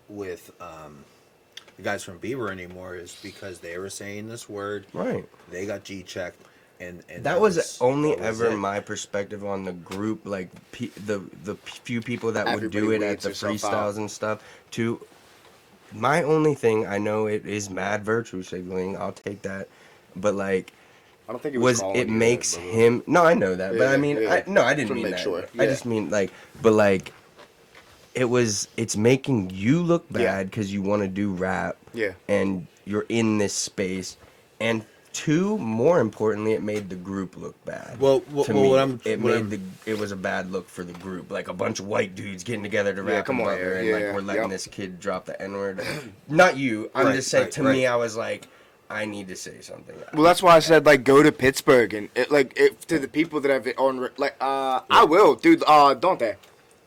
the guys from Beaver anymore, is because they were saying this word. Right. They got G checked, and That was only that was ever it. my perspective on the group, like the few people that would do Everybody it at weeds the herself freestyles out. and stuff. To my only thing, I know it is mad virtue signaling. I'll take that, but like, I don't think he was was calling it you makes that, but- him? No, I know that, but I Yeah, mean, yeah. I didn't To mean make that. sure, I yeah. just mean like, but like, it's making you look Yeah. bad because you want to do rap. Yeah. And you're in this space, and two, more importantly, it made the group look bad. Well, to well, me, it was a bad look for the group, like a bunch of white dudes getting together to Yeah, rap come in on, Butler, yeah, and yeah, like we're letting yep. this kid drop the N-word. Not you. I'm Right, just saying. right, To me, right. I was like, I need to say something. Well, that's why I said, like, go to Pittsburgh, and to the people that have it on, like, I will, dude, don't they?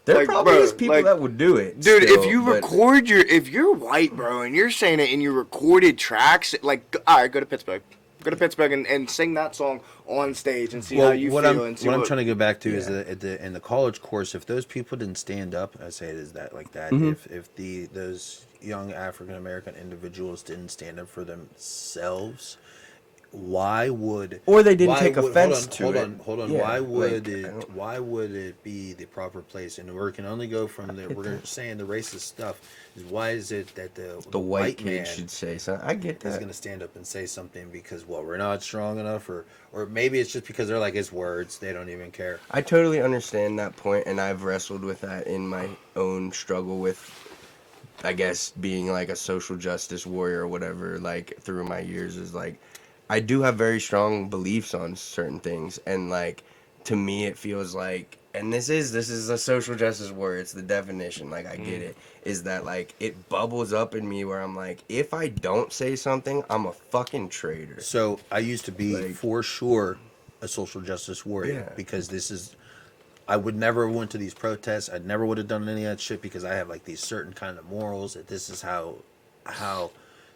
There like, probably bro, is people like, that would do it, Dude, still, if you but- record if you're white, bro, and you're saying it in your recorded tracks, like, all right, go to Pittsburgh. Go to Pittsburgh and sing that song on stage and see how you what feel. I'm and see what I'm trying to go back to is Yeah. that in the college course, if those people didn't stand up, I say it is that like that. Mm-hmm. If those young African American individuals didn't stand up for themselves, why would Or they didn't why take would- offense to hold it. on, hold on. Yeah, Why would like, I it? don't- Why would it be the proper place? And we can only go from the we're saying the racist stuff. Is why is it that The white kid man should say something. I get is that. going to stand up and say something because we're not strong enough, or maybe it's just because they're like, it's words, they don't even care. I totally understand that point, and I've wrestled with that in my own struggle with, I guess, being like a social justice warrior or whatever, like through my years, is like, I do have very strong beliefs on certain things, and like, to me it feels like, and this is a social justice warrior, it's the definition, like I get it, is that like, it bubbles up in me where I'm like, if I don't say something, I'm a fucking traitor. So I used to be Like- for sure a social justice warrior Yeah. because I would never have went to these protests. I never would have done any of that shit because I have like these certain kind of morals that this is how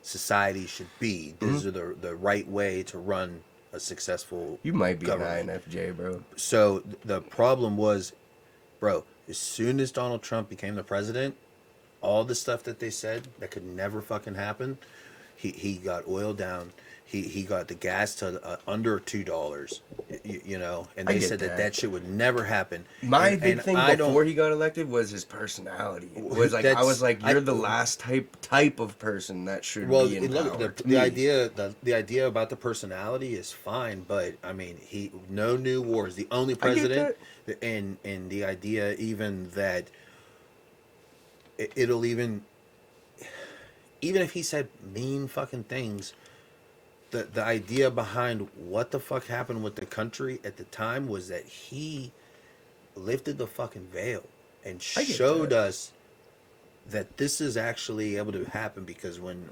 society should be. These are the right way to run a successful You might be government. an INFJ, bro. So the problem was, bro, as soon as Donald Trump became the president, all the stuff that they said that could never fucking happen, he got oiled down. He got the gas to under $2, and I they get said that that. shit would never happen. My And- big and thing I don't- before he got elected was his personality. It was like, I That's- was like, I- you're the last type of person that should Well, be in look, power. the idea the idea about the personality is fine, but I mean, no new wars. The only I get president, and the idea even that it'll even if he said mean fucking things, the idea behind what the fuck happened with the country at the time was that he lifted the fucking veil and I get showed that. us that this is actually able to happen, because when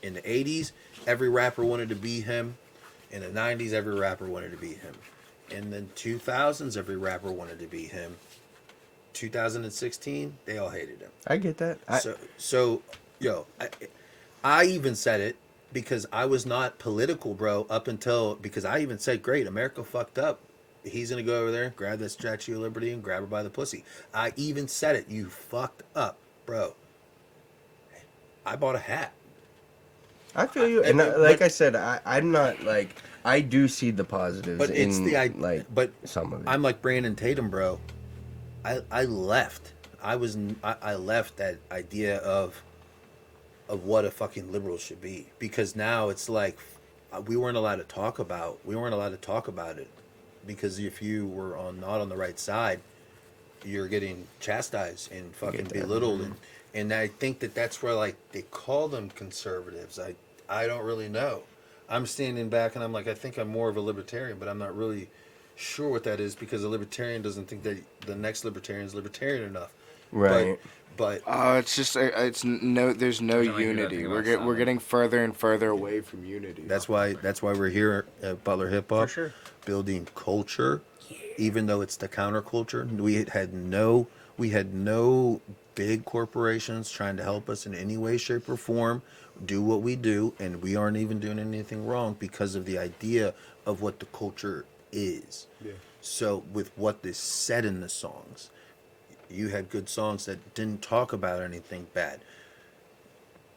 in the 80s every rapper wanted to be him, in the 90s every rapper wanted to be him, in the 2000s every rapper wanted to be him, 2016 they all hated him. I get that. So I even said it because I was not political, bro, up until, because I even said, great, America fucked up he's gonna go over there, grab that Statue of Liberty, and grab her by the pussy. I even said it. You fucked up, bro. I bought a hat. I feel you, and like I said, I'm not like I do see the positives But it's in like but some of it. I'm like Brandon Tatum, bro. I left. I left that idea of what a fucking liberal should be, because now it's like we weren't allowed to talk about it, because if you were not on the right side, you're getting chastised and fucking belittled, and I think that's where like they call them conservatives. I don't really know. I'm standing back and I'm like, I think I'm more of a libertarian, but I'm not really sure what that is, because a libertarian doesn't think that the next libertarian is libertarian enough. Right. But It's just there's no Sound like you're unity. not We're thinking about getting further and further away from unity. that's why we're here at Butler Hip Hop, sure. building culture, even though it's the counterculture. We had no big corporations trying to help us in any way, shape, or form do what we do, and we aren't even doing anything wrong because of the idea of what the culture is. Yeah. So with what is said in the songs, you had good songs that didn't talk about anything bad.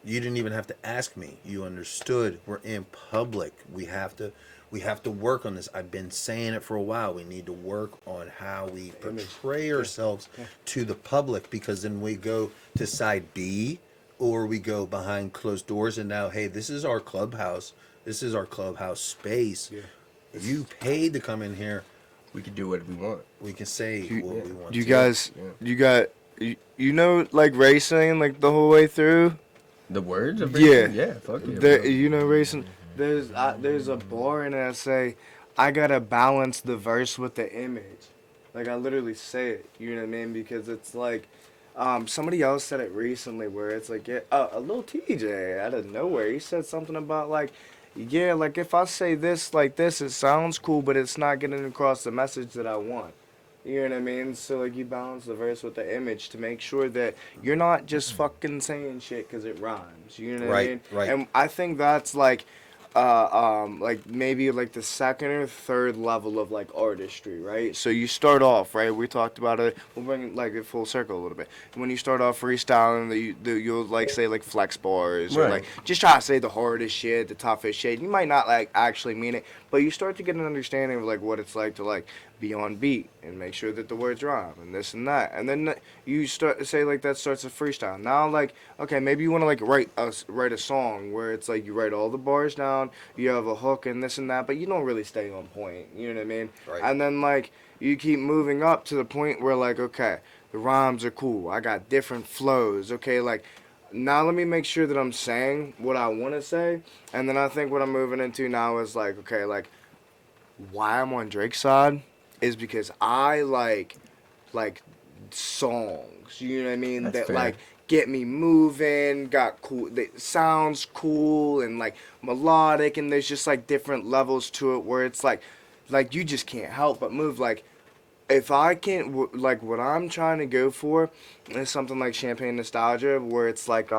You didn't even have to ask me. You understood. We're in public. We have to work on this. I've been saying it for a while. We need to work on how we portray ourselves to the public, because then we go to side B, or we go behind closed doors, and now, hey, this is our clubhouse. This is our clubhouse space. Yeah. You paid to come in here. We could do what we want. We can say what we want. You to. guys, you know, like racing, like the whole way through. The words of Yeah. racing? Yeah, fuck yeah. There, bro. you know, racing. There's a bar in it that say, I gotta balance the verse with the image. Like I literally say it. You know what I mean? Because it's like, somebody else said it recently where it's like, yeah, a little TJ out of nowhere. He said something about like, yeah, like if I say this like this, it sounds cool, but it's not getting across the message that I want. You know what I mean? So like you balance the verse with the image to make sure that you're not just fucking saying shit because it rhymes. You know what I mean? Right. And I think that's like maybe like the second or third level of like artistry, right? So you start off, right? We talked about it. We'll bring like it full circle a little bit. When you start off freestyling, you'll like say like flex bars or Right. like just try to say the hardest shit, the toughest shit. You might not like actually mean it, but you start to get an understanding of like what it's like to like be on beat and make sure that the words rhyme and this and that. And then you start to say like that starts a freestyle. Now like okay, maybe you want to like write a song where it's like you write all the bars down, you have a hook and this and that, but you don't really stay on point. You know what I mean? Right. And then like you keep moving up to the point where like okay, the rhymes are cool. I got different flows. Okay, like now let me make sure that I'm saying what I want to say. And then I think what I'm moving into now is like okay, like why I'm on Drake's side is because I like songs, you know what I mean? That's that fair. like get me moving, got cool, that sounds cool and like melodic, and there's just like different levels to it where it's like you just can't help but move. Like if I can't like what I'm trying to go for is something like Champagne Nostalgia, where it's like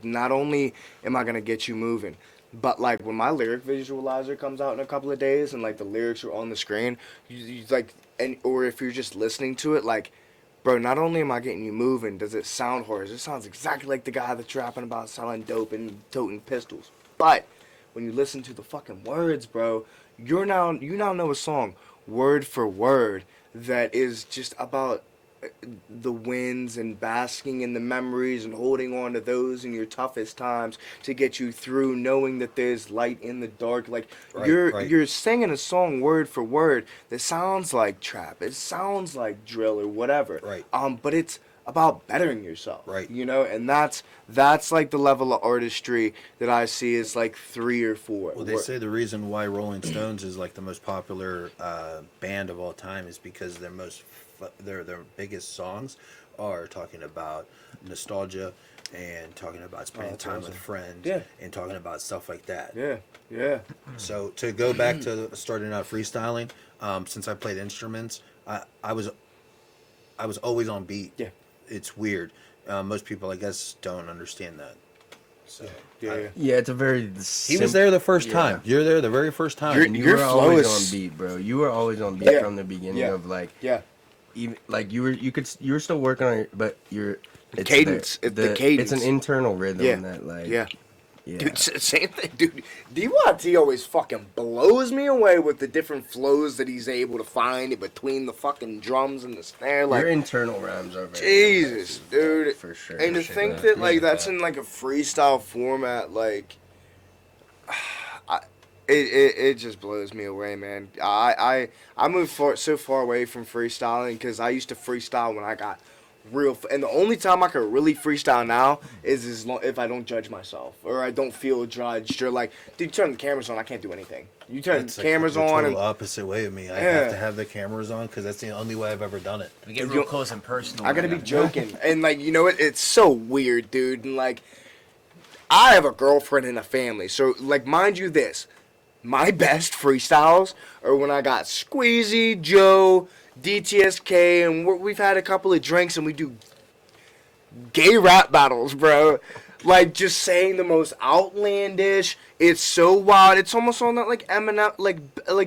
not only am I gonna get you moving, but like when my lyric visualizer comes out in a couple of days and like the lyrics are on the screen, you like, and or if you're just listening to it, like, bro, not only am I getting you moving, does it sound hard? It sounds exactly like the guy that's rapping about selling dope and toting pistols. But when you listen to the fucking words, bro, you now know a song word for word that is just about the wins and basking in the memories and holding on to those in your toughest times to get you through, knowing that there's light in the dark. Like Right, right. you're singing a song word for word that sounds like trap, it sounds like drill or whatever. Right. But it's about bettering yourself. Right. You know, and that's like the level of artistry that I see is like 3 or 4. Well, they say the reason why Rolling Stones is like the most popular band of all time is because their biggest songs are talking about nostalgia and talking about spending time with friends, Yeah. and talking about stuff like that. Yeah. So to go back to starting out freestyling, since I played instruments, I was always on beat. Yeah. It's weird. Most people, I guess, don't understand that. So Yeah. Yeah, it's a very. he was there the first Yeah. time. You're there the very first time. You're- And you Your were flow always is- on beat, bro. You were always on beat Yeah. from the beginning Yeah. of like Yeah. even like you were still working on it, but it's Cadence. It's the cadence. It's an internal rhythm Yeah. that like Yeah. yeah. Dude, same thing, dude. DYT always fucking blows me away with the different flows that he's able to find in between the fucking drums and the snare. Like, Your internal rhymes are very Jesus, impressive, dude. for sure. and to Shit, think man. that like Yeah. that's in like a freestyle format, like, it just blows me away, man. I moved so far away from freestyling because I used to freestyle when I got real, and the only time I can really freestyle now is if I don't judge myself or I don't feel judged or like, dude, turn the cameras on, I can't do anything. You turn That's the cameras the on total and opposite way of me. I Yeah. have to have the cameras on because that's the only way I've ever done it. We get You- real close and personal. I gotta be man. joking. And like, you know what? It's so weird, dude. And like, I have a girlfriend and a family. So like, mind you this, my best freestyles are when I got Squeezy, Joe, DTSK, and we've had a couple of drinks and we do gay rap battles, bro. Like just saying the most outlandish. It's so wild. It's almost on that like Eminem, like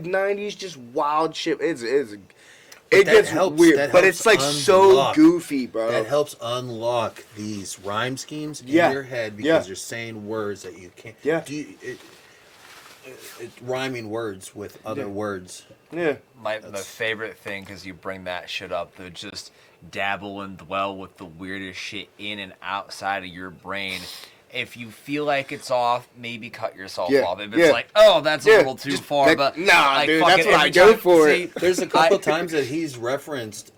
90s, just wild shit. It that gets helps- weird, that but helps it's like so unlock- goofy, bro. That helps unlock these rhyme schemes in Yeah. your head Yeah. because you're saying words that you can't. Yeah. It's rhyming words with other Yeah. words. Yeah. My favorite thing, because you bring that shit up, to just dabble and dwell with the weirdest shit in and outside of your brain. If you feel like it's off, maybe cut yourself Yeah, off. If it's yeah. like, oh, that's a Yeah, little too just far, like, but nah, like, dude, fuck that's it, what I every go time- for see, it. There's a couple times that he's referenced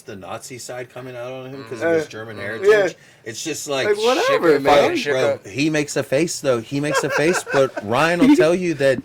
the Nazi side coming out on him because of his German heritage. yeah. It's just like, Like, whatever, Shipper, man. fucking shipper. bro, he makes a face though. He makes a face, but Ryan will tell you that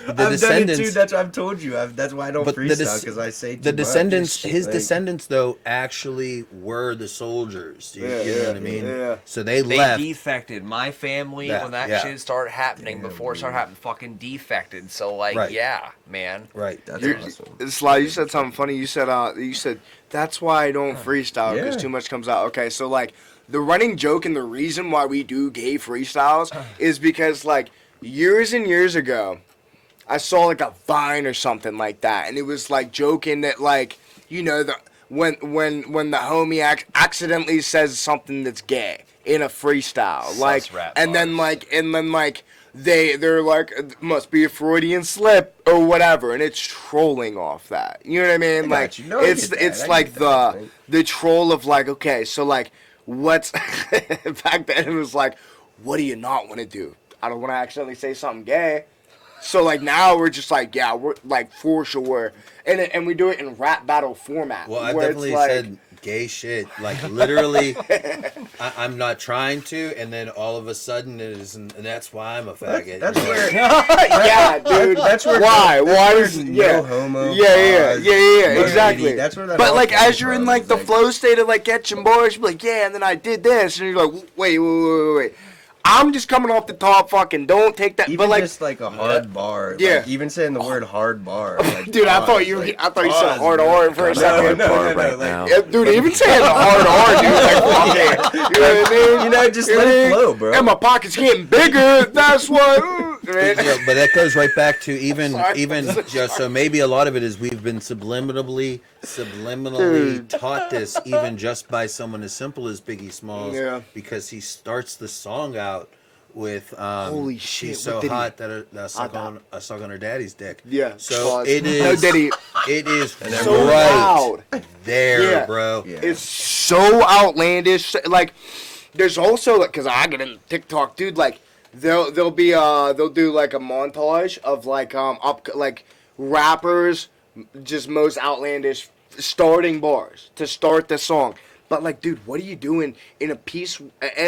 the I've done it descendants. too. That's what I've told you. That's why I don't But the freestyle des- because I say too the much. descendants, Shit, his like- descendants though, actually were the soldiers. You know what I mean? yeah. So they They left. defected. My family, Yeah, when that yeah. shit started happening, Yeah, before it started happening, fucking defected. So, like, Right. yeah, man. Right. That's You're, awesome. it's like you said something funny. You said that's why I don't freestyle because Yeah. too much comes out. Okay, so like the running joke and the reason why we do gay freestyles is because like years and years ago, I saw like a Vine or something like that, and it was like joking that like when the homie accidentally says something that's gay in a freestyle, Sus like rap and then bars. like they're like it must be a Freudian slip or whatever, and it's trolling off that. You know what I mean? I got Like you. No, I it's get that. it's I like get that, right? the troll of like, okay, so like what's back then it was like, what do you not want to do? I don't want to accidentally say something gay. So like now we're just like, yeah, we're like for sure, and we do it in rap battle format. Well, I where it's definitely like, said gay shit. Like literally, I'm not trying to, and then all of a sudden it is, and that's why I'm a faggot. That's You know? where yeah, dude. that's where why? that's Why where is no yeah? homo. Yeah, pause, yeah, no exactly. nudity, that's where that But all like comes as you're in from, like the like- flow state of like catching bars, you're like, yeah, and then I did this, and you're like, wait. I'm just coming off the top, fucking. Don't take that. Even but like, just like a hard bar. Yeah. Like, even saying the word hard bar. Like, dude, I pause, thought you, like, I thought you pause, said hard bro. R for a second. No, now. Yeah, dude, even saying the hard R, dude, like, fuck it. You know what I mean? You know, just You know let what I it mean? flow, bro. And my pocket's getting bigger. That's what. Yeah, but that goes right back to even Sorry. just so maybe a lot of it is we've been subliminally taught this even just by someone as simple as Biggie Smalls. Yeah. Because he starts the song out with Holy shit, she's what so did he- hot that I suck on her daddy's dick. Yeah. So pause. it No, is did he? it is So right loud. there, Yeah. bro. Yeah. It's so outlandish. Like, there's also like, cause I get in TikTok, dude. Like, they'll do like a montage of like like rappers, just most outlandish starting bars to start the song. But like, dude, what are you doing in a piece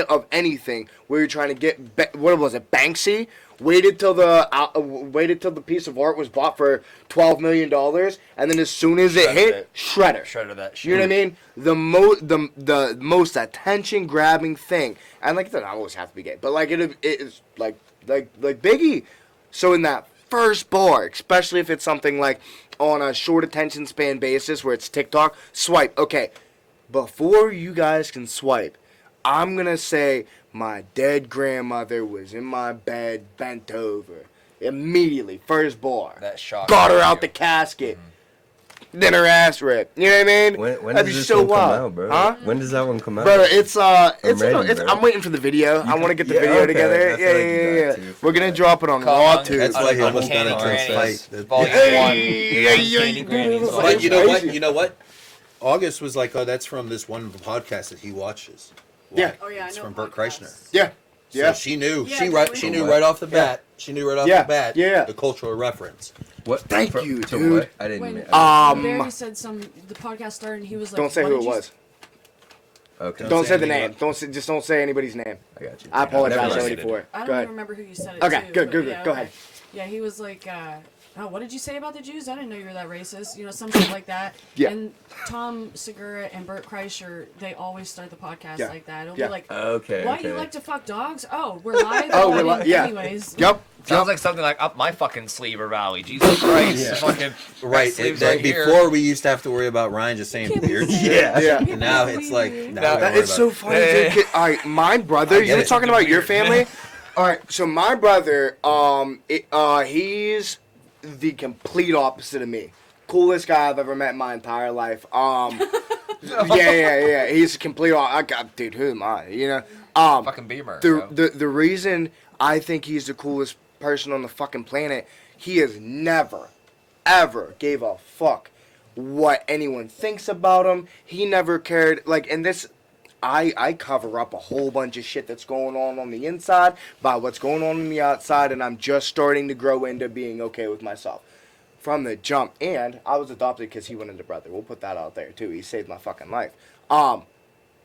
of anything where you're trying to get what was it, Banksy? Waited till the piece of art was bought for $12 million, and then as soon as it hit, shredder that shit. You know what I mean? The most attention grabbing thing, and like it doesn't always have to be gay, but like it is like Biggie. So in that first bar, especially if it's something like on a short attention span basis where it's TikTok, swipe. Okay, before you guys can swipe, I'm gonna say my dead grandmother was in my bed, bent over. Immediately, first bar. That shock. Got her out the casket. Then her ass ripped. You know what I mean? When That'd does be this so one come wild. out, bro? Huh? When does that one come out? Brother, it's ready, bro. I'm waiting for the video. I want to get the yeah, video okay. together. I feel like you Yeah. got to. We're gonna drop it on Call Raw on- too. That's why he on almost got Uncanny into a Grannies, fight. Volume Hey, 1. yeah, Uncanny Grannies, But But Volume you know what? crazy. You know what? August was like, oh, that's from this one podcast that he watches. Yeah. Oh yeah, I It's know from Burt podcasts. Kreischer. Yeah. So Yeah. she knew. Yeah, She definitely. knew right off the bat. She knew right off Yeah, the bat. yeah. The cultural reference. What? Thank you, to dude. What? I didn't. When even- Barry said the podcast started, and he was like, Don't say "What who did it you was. Okay. Don't say the anything name. about- Just don't say anybody's name. I got you. I apologize Never mind. already for it. I don't Go ahead. even remember who you said it Okay, to. good, but good, yeah, go okay. ahead. Yeah, he was like, oh, what did you say about the Jews? I didn't know you were that racist. You know, some shit like that. Yeah. And Tom Segura and Burt Kreischer, they always start the podcast Yeah. like that. It'll Yeah. be like, Okay. why okay. you like to fuck dogs? Oh, we're live? Oh, I we're didn't- li- yeah. Anyways. Yep. Sounds like something like up my fucking sleeve or valley. Jesus Christ. Yeah. Fucking Right. sleeves that right here. before we used to have to worry about Ryan just saying Can't be weird saying shit. Yeah. Yeah. And now it's like now we don't That worry is so about funny, dude. All right, my brother. I get You were it. talking about your Weird. family. All right, so my brother, he's the complete opposite of me. Coolest guy I've ever met in my entire life. Yeah. He's a complete. Dude, who am I? You know. Fucking Beamer. The reason I think he's the coolest person on the fucking planet, he has never, ever gave a fuck what anyone thinks about him. He never cared. Like, and this, I cover up a whole bunch of shit that's going on the inside by what's going on the outside, and I'm just starting to grow into being okay with myself from the jump. And I was adopted because he wanted a brother. We'll put that out there too. He saved my fucking life.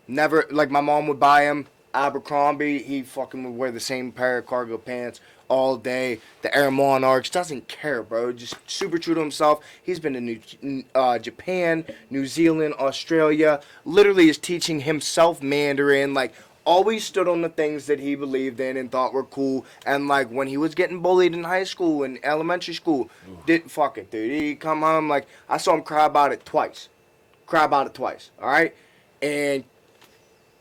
Never, like, my mom would buy him Abercrombie. He fucking would wear the same pair of cargo pants all day. The Air Monarchs, doesn't care, bro. Just super true to himself. He's been to Japan, New Zealand, Australia. Literally is teaching himself Mandarin. Like, always stood on the things that he believed in and thought were cool. And like when he was getting bullied in high school and elementary school, didn't fuck it, dude. He come home, like, I saw him cry about it twice. All right, and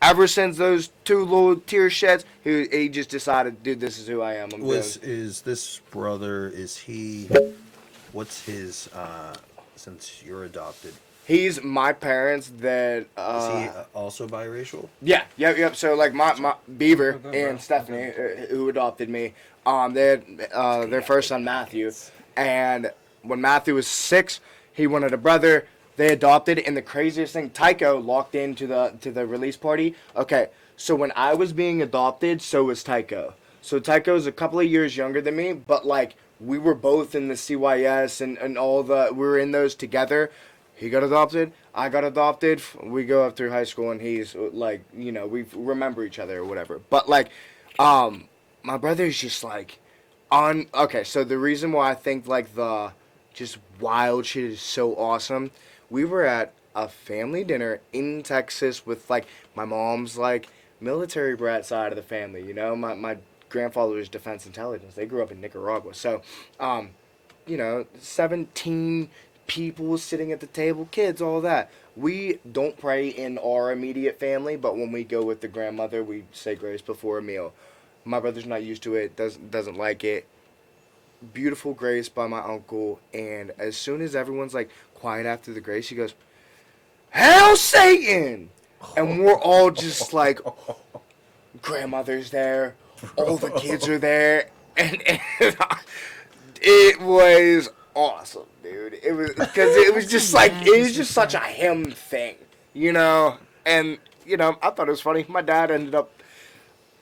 ever since those two little tear sheds, he just decided, dude, this is who I am. Is this brother? Is he? What's his? Since you're adopted, He's my parents that. is he also biracial? Yeah. So like my Beaver and Stephanie, who adopted me, they had their first son Matthew, and when Matthew was 6, he wanted a brother. They adopted, and the craziest thing, Tycho locked into the release party. Okay, so when I was being adopted, so was Tycho. So Tycho's a couple of years younger than me, but like we were both in the CYS and all we were in those together. He got adopted, I got adopted. We go up through high school, and he's like, you know, we remember each other or whatever. But like, my brother's just like, okay, so the reason why I think like the just wild shit is so awesome. We were at a family dinner in Texas with like my mom's like military brat side of the family. You know, my grandfather was defense intelligence. They grew up in Nicaragua, so you know, 17 people sitting at the table, kids, all that. We don't pray in our immediate family, but when we go with the grandmother, we say grace before a meal. My brother's not used to it, doesn't like it. Beautiful grace by my uncle, and as soon as everyone's like quiet after the grace, he goes, "Hail Satan!" And we're all just like, grandmother's there, all the kids are there, and it was awesome, dude. It was because it was just like it was just such a him thing, you know. And you know, I thought it was funny. My dad ended up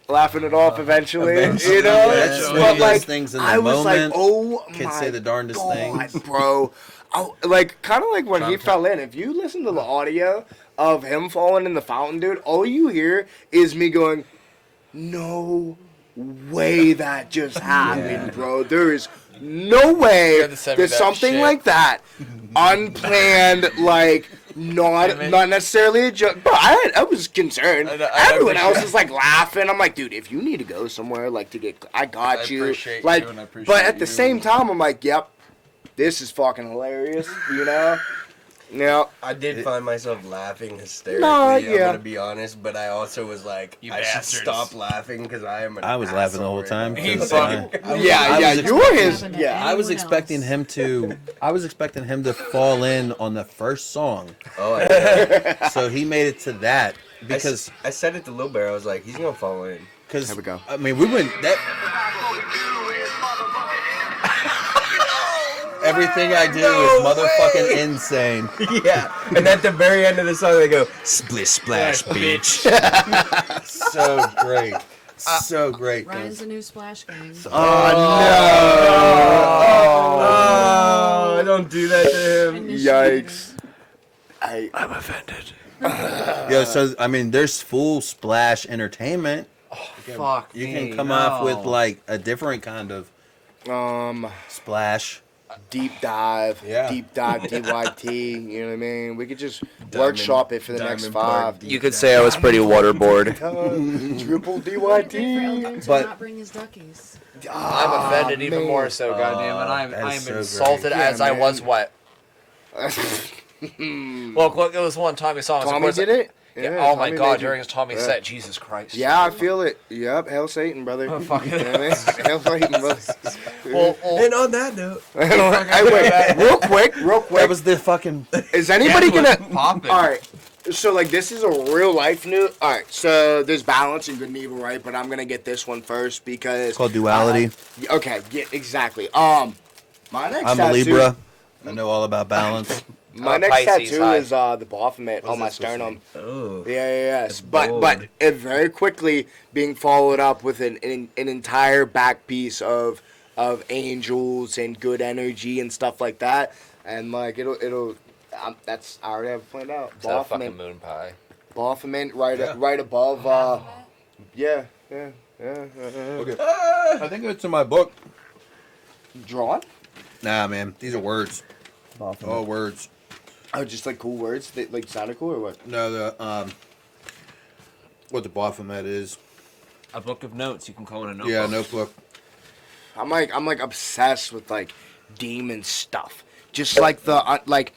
laughing it off eventually, you know. Yeah, that's just one But of those like, things in the I was like, moment. oh Kids my say the darndest God, things. bro. Like kind of like when he fell in. If you listen to the audio of him falling in the fountain, dude, all you hear is me going, "No way that just happened, bro. There is no way had to send me that that something shit. like that, unplanned, like not necessarily a joke." But I was concerned. I know Everyone for else sure. is like laughing. I'm like, dude, if you need to go somewhere, like to get, I got I you. appreciate Like, you and I appreciate but at the you. same time, I'm like, yep, this is fucking hilarious, you know. Yeah. I did find myself laughing hysterically. No, I'm yeah. gonna be honest, but I also was like, You I should bastards. stop laughing because I am. I was laughing the whole time. He 'cause, fucking- Yeah, I was you were his. expecting- Yeah. I was Anyone expecting else? him to. I was expecting him to fall in on the first song, Oh, I know. so he made it to that because I said it to Lil Bear. I was like, he's gonna fall in. because There we go. I mean we went that. Everything I do is motherfucking insane. Yeah, and at the very end of the song, they go, "Split splash, bitch." So great, so great. Ryan's the new Splash Gang. Oh, don't do that to him. Initiator. Yikes. I'm offended. Yeah, so I mean, there's full splash entertainment. Fuck. You me, can come off with no. like a different kind of splash. Deep dive. Yeah. Deep dive DYT. You know what I mean? We could just Diamond- workshop it for the next Diamond 5. Park deep You could dive. say I was pretty waterboard. Triple Wait for Elton DYT. to But- not bring his duckies. I'm offended even man. more so, goddamn it. I'm that is so great. insulted Yeah, as I man. was what? Look, it was one Tommy song. Tommy did it? Yeah, oh my Tommy god, made during it. his Tommy Yeah. set, Jesus Christ. Yeah, I feel it. Yep, Hail Satan, brother. Oh, fuck it. You know what I mean? Hail Satan, brother. Well, And on that note, Hey, wait, real quick. That was the fucking. Is anybody gonna? Poppin. All right. So like this is a real life new. All right. So there's balance and good and evil, right? But I'm gonna get this one first because It's called duality. Okay. Yeah. Exactly. My next I'm a tattoo. Libra. I know all about balance. My I'm next Pisces, tattoo hi. is the Baphomet on my that supposed to sternum. oh, Yes, but bold. it very quickly being followed up with an entire back piece of angels and good energy and stuff like that, and like it'll that's I already have it planned out. It's a fucking Baphomet, moon pie. Baphomet, right Yeah. right above. Yeah. Okay. I think it's in my book. Drawn. Nah, man, these are words. All words. Oh, just like cool words that like sounded cool or what? No, the what the Baphomet is. A book of notes. You can call it a notebook. Yeah, notebook. I'm like obsessed with like demon stuff. Just like the like.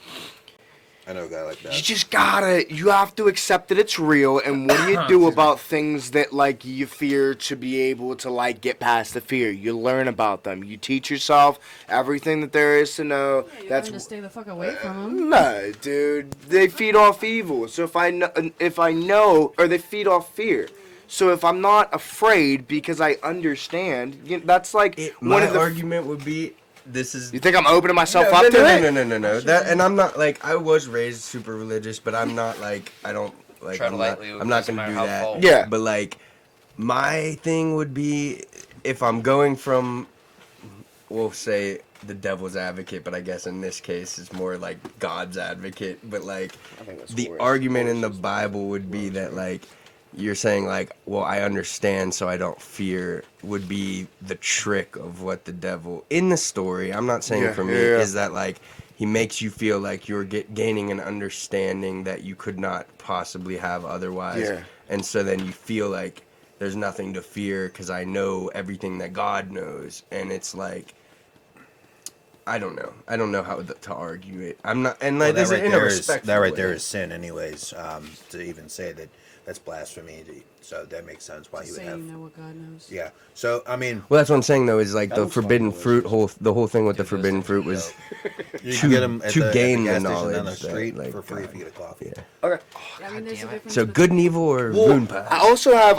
I know a guy like that. You have to accept that it's real, and what do you do about things that, like, you fear to be able to, like, get past the fear? You learn about them. You teach yourself everything that there is to know. Yeah, you That's learn to stay the fuck away from him. no, dude. They feed off evil. So if I know, or they feed off fear. So if I'm not afraid because I understand, that's like one my of the. argument would be, this is You think I'm opening myself no, up no, to no, it? no. That, and I'm not like, I was raised super religious, but I'm not like, I don't like. Tread I'm lightly not, with I'm not this, no gonna do matter how that. full. Yeah. But like, my thing would be, if I'm going from, we'll say the devil's advocate, but I guess in this case it's more like God's advocate. But like, I think that's the worse. argument in the Bible would be that like, you're saying like, well, I understand, so I don't fear, would be the trick of what the devil in the story. I'm not saying Yeah, for me yeah. is that like he makes you feel like you're gaining an understanding that you could not possibly have otherwise, Yeah. and so then you feel like there's nothing to fear because I know everything that God knows, and it's like. I don't know how to argue it. I'm not, and like Well, this is in a respectful that right way. there is sin, anyways. To even say that, that's blasphemy. So that makes sense why he would Say have. you know what God knows. Yeah. So I mean, Well, that's what I'm saying though. Is like That the looks forbidden fucking fruit. The whole thing with the forbidden fruit was you To- can get them at to the, gain at the the gas station down the knowledge that, street like, for free if you get a coffee. yeah. Okay. Yeah, I mean, there's a difference. So between- good and evil or moon pie. I also have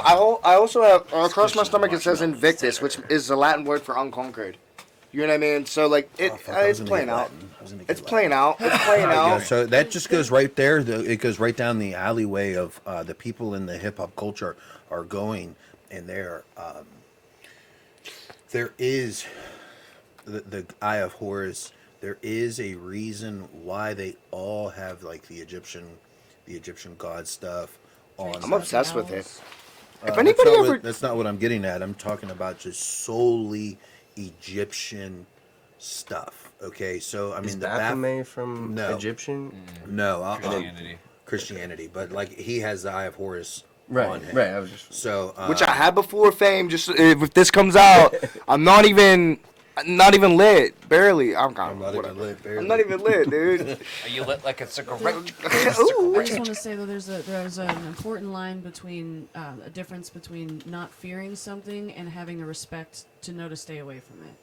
across my stomach it says Invictus, which is the Latin word for unconquered. You know what I mean? So like Oh, fuck, I was it's gonna playing get out. Latin. I was gonna get It's Latin. playing out. It's playing Yeah, out. so that just goes right there. It goes right down the alleyway of the people in the hip hop culture are going, and there is the Eye of Horus. There is a reason why they all have like the Egyptian god stuff on. I'm obsessed with it. If That's anybody not ever, what, that's not what I'm getting at. I'm talking about just solely Egyptian stuff. Okay, so I Is mean the Baphomet from No. Egyption? no Christianity. Christianity, but like he has the Eye of Horus on Right. him. Right. I was just. So which I had before fame, just if this comes out, I'm not even Not even lit, barely. I'm not even lit, barely. I'm not even lit, dude. Are you lit like a cigarette? I just want to say that there's an important line between a difference between not fearing something and having a respect to know to stay away from it.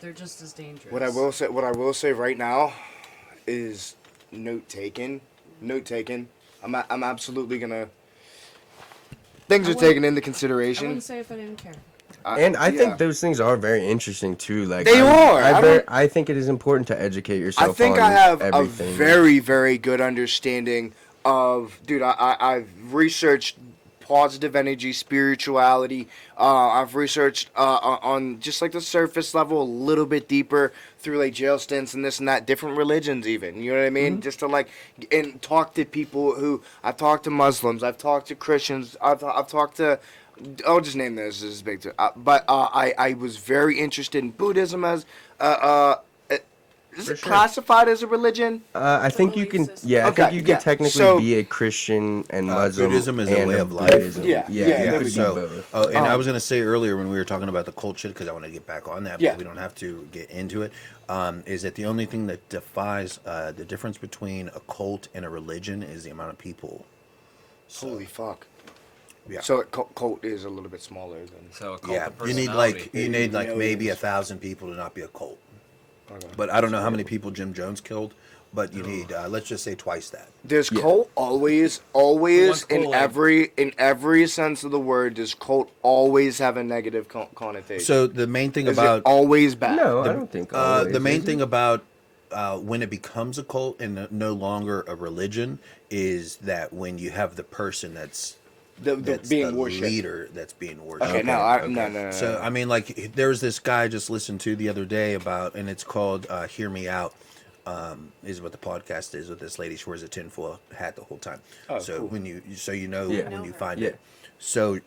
They're just as dangerous. What I will say right now is note taken. Note taken. I'm absolutely gonna. Things I are wouldn't- taken into I consideration. wouldn't say if I didn't care. And I Yeah. think those things are very interesting too. Like They are. I think it is important to educate yourself. I think on I have everything. a very, very good understanding of, dude. I've researched positive energy, spirituality. I've researched on just like the surface level, a little bit deeper through like jail stints and this and that, different religions even. You know what I mean? Just to like and talk to people who I've talked to Muslims, I've talked to Christians, I've talked to. I'll just name this as big. But I was very interested in Buddhism as is For it sure. classified as a religion? I think you belief can. system. Yeah, I Okay, think you can yeah. technically So- be a Christian and Muslim. Buddhism is a and way of life. Buddhism. Yeah, yeah, yeah, you there could we do So, both. oh, and I was gonna say earlier when we were talking about the cult shit, because I want to get back on that, Yeah. but we don't have to get into it. Is that the only thing that defies the difference between a cult and a religion is the amount of people. So, Holy fuck! yeah. So cult is a little bit smaller than. So a cult Yeah, of you need personality. maybe Millions. 1,000 people to not be a cult. Okay. But I don't know how many people Jim Jones killed. But you need let's just say twice that. There's Yeah. cult always What's in cult? every sense of the word. Does cult always have a negative connotation? So the main thing is about it always bad? No, I don't think. Always, the main is thing it? about when it becomes a cult and no longer a religion is that when you have the person that's being the worshipped. leader that's being worshipped. Okay, no. So I mean, like there was this guy I just listened to the other day about, and it's called "Hear Me Out." Is what the podcast is with this lady. She wears a tinfoil hat the whole time. Oh, so cool. when you Yeah. when you Know her. find Yeah. it, so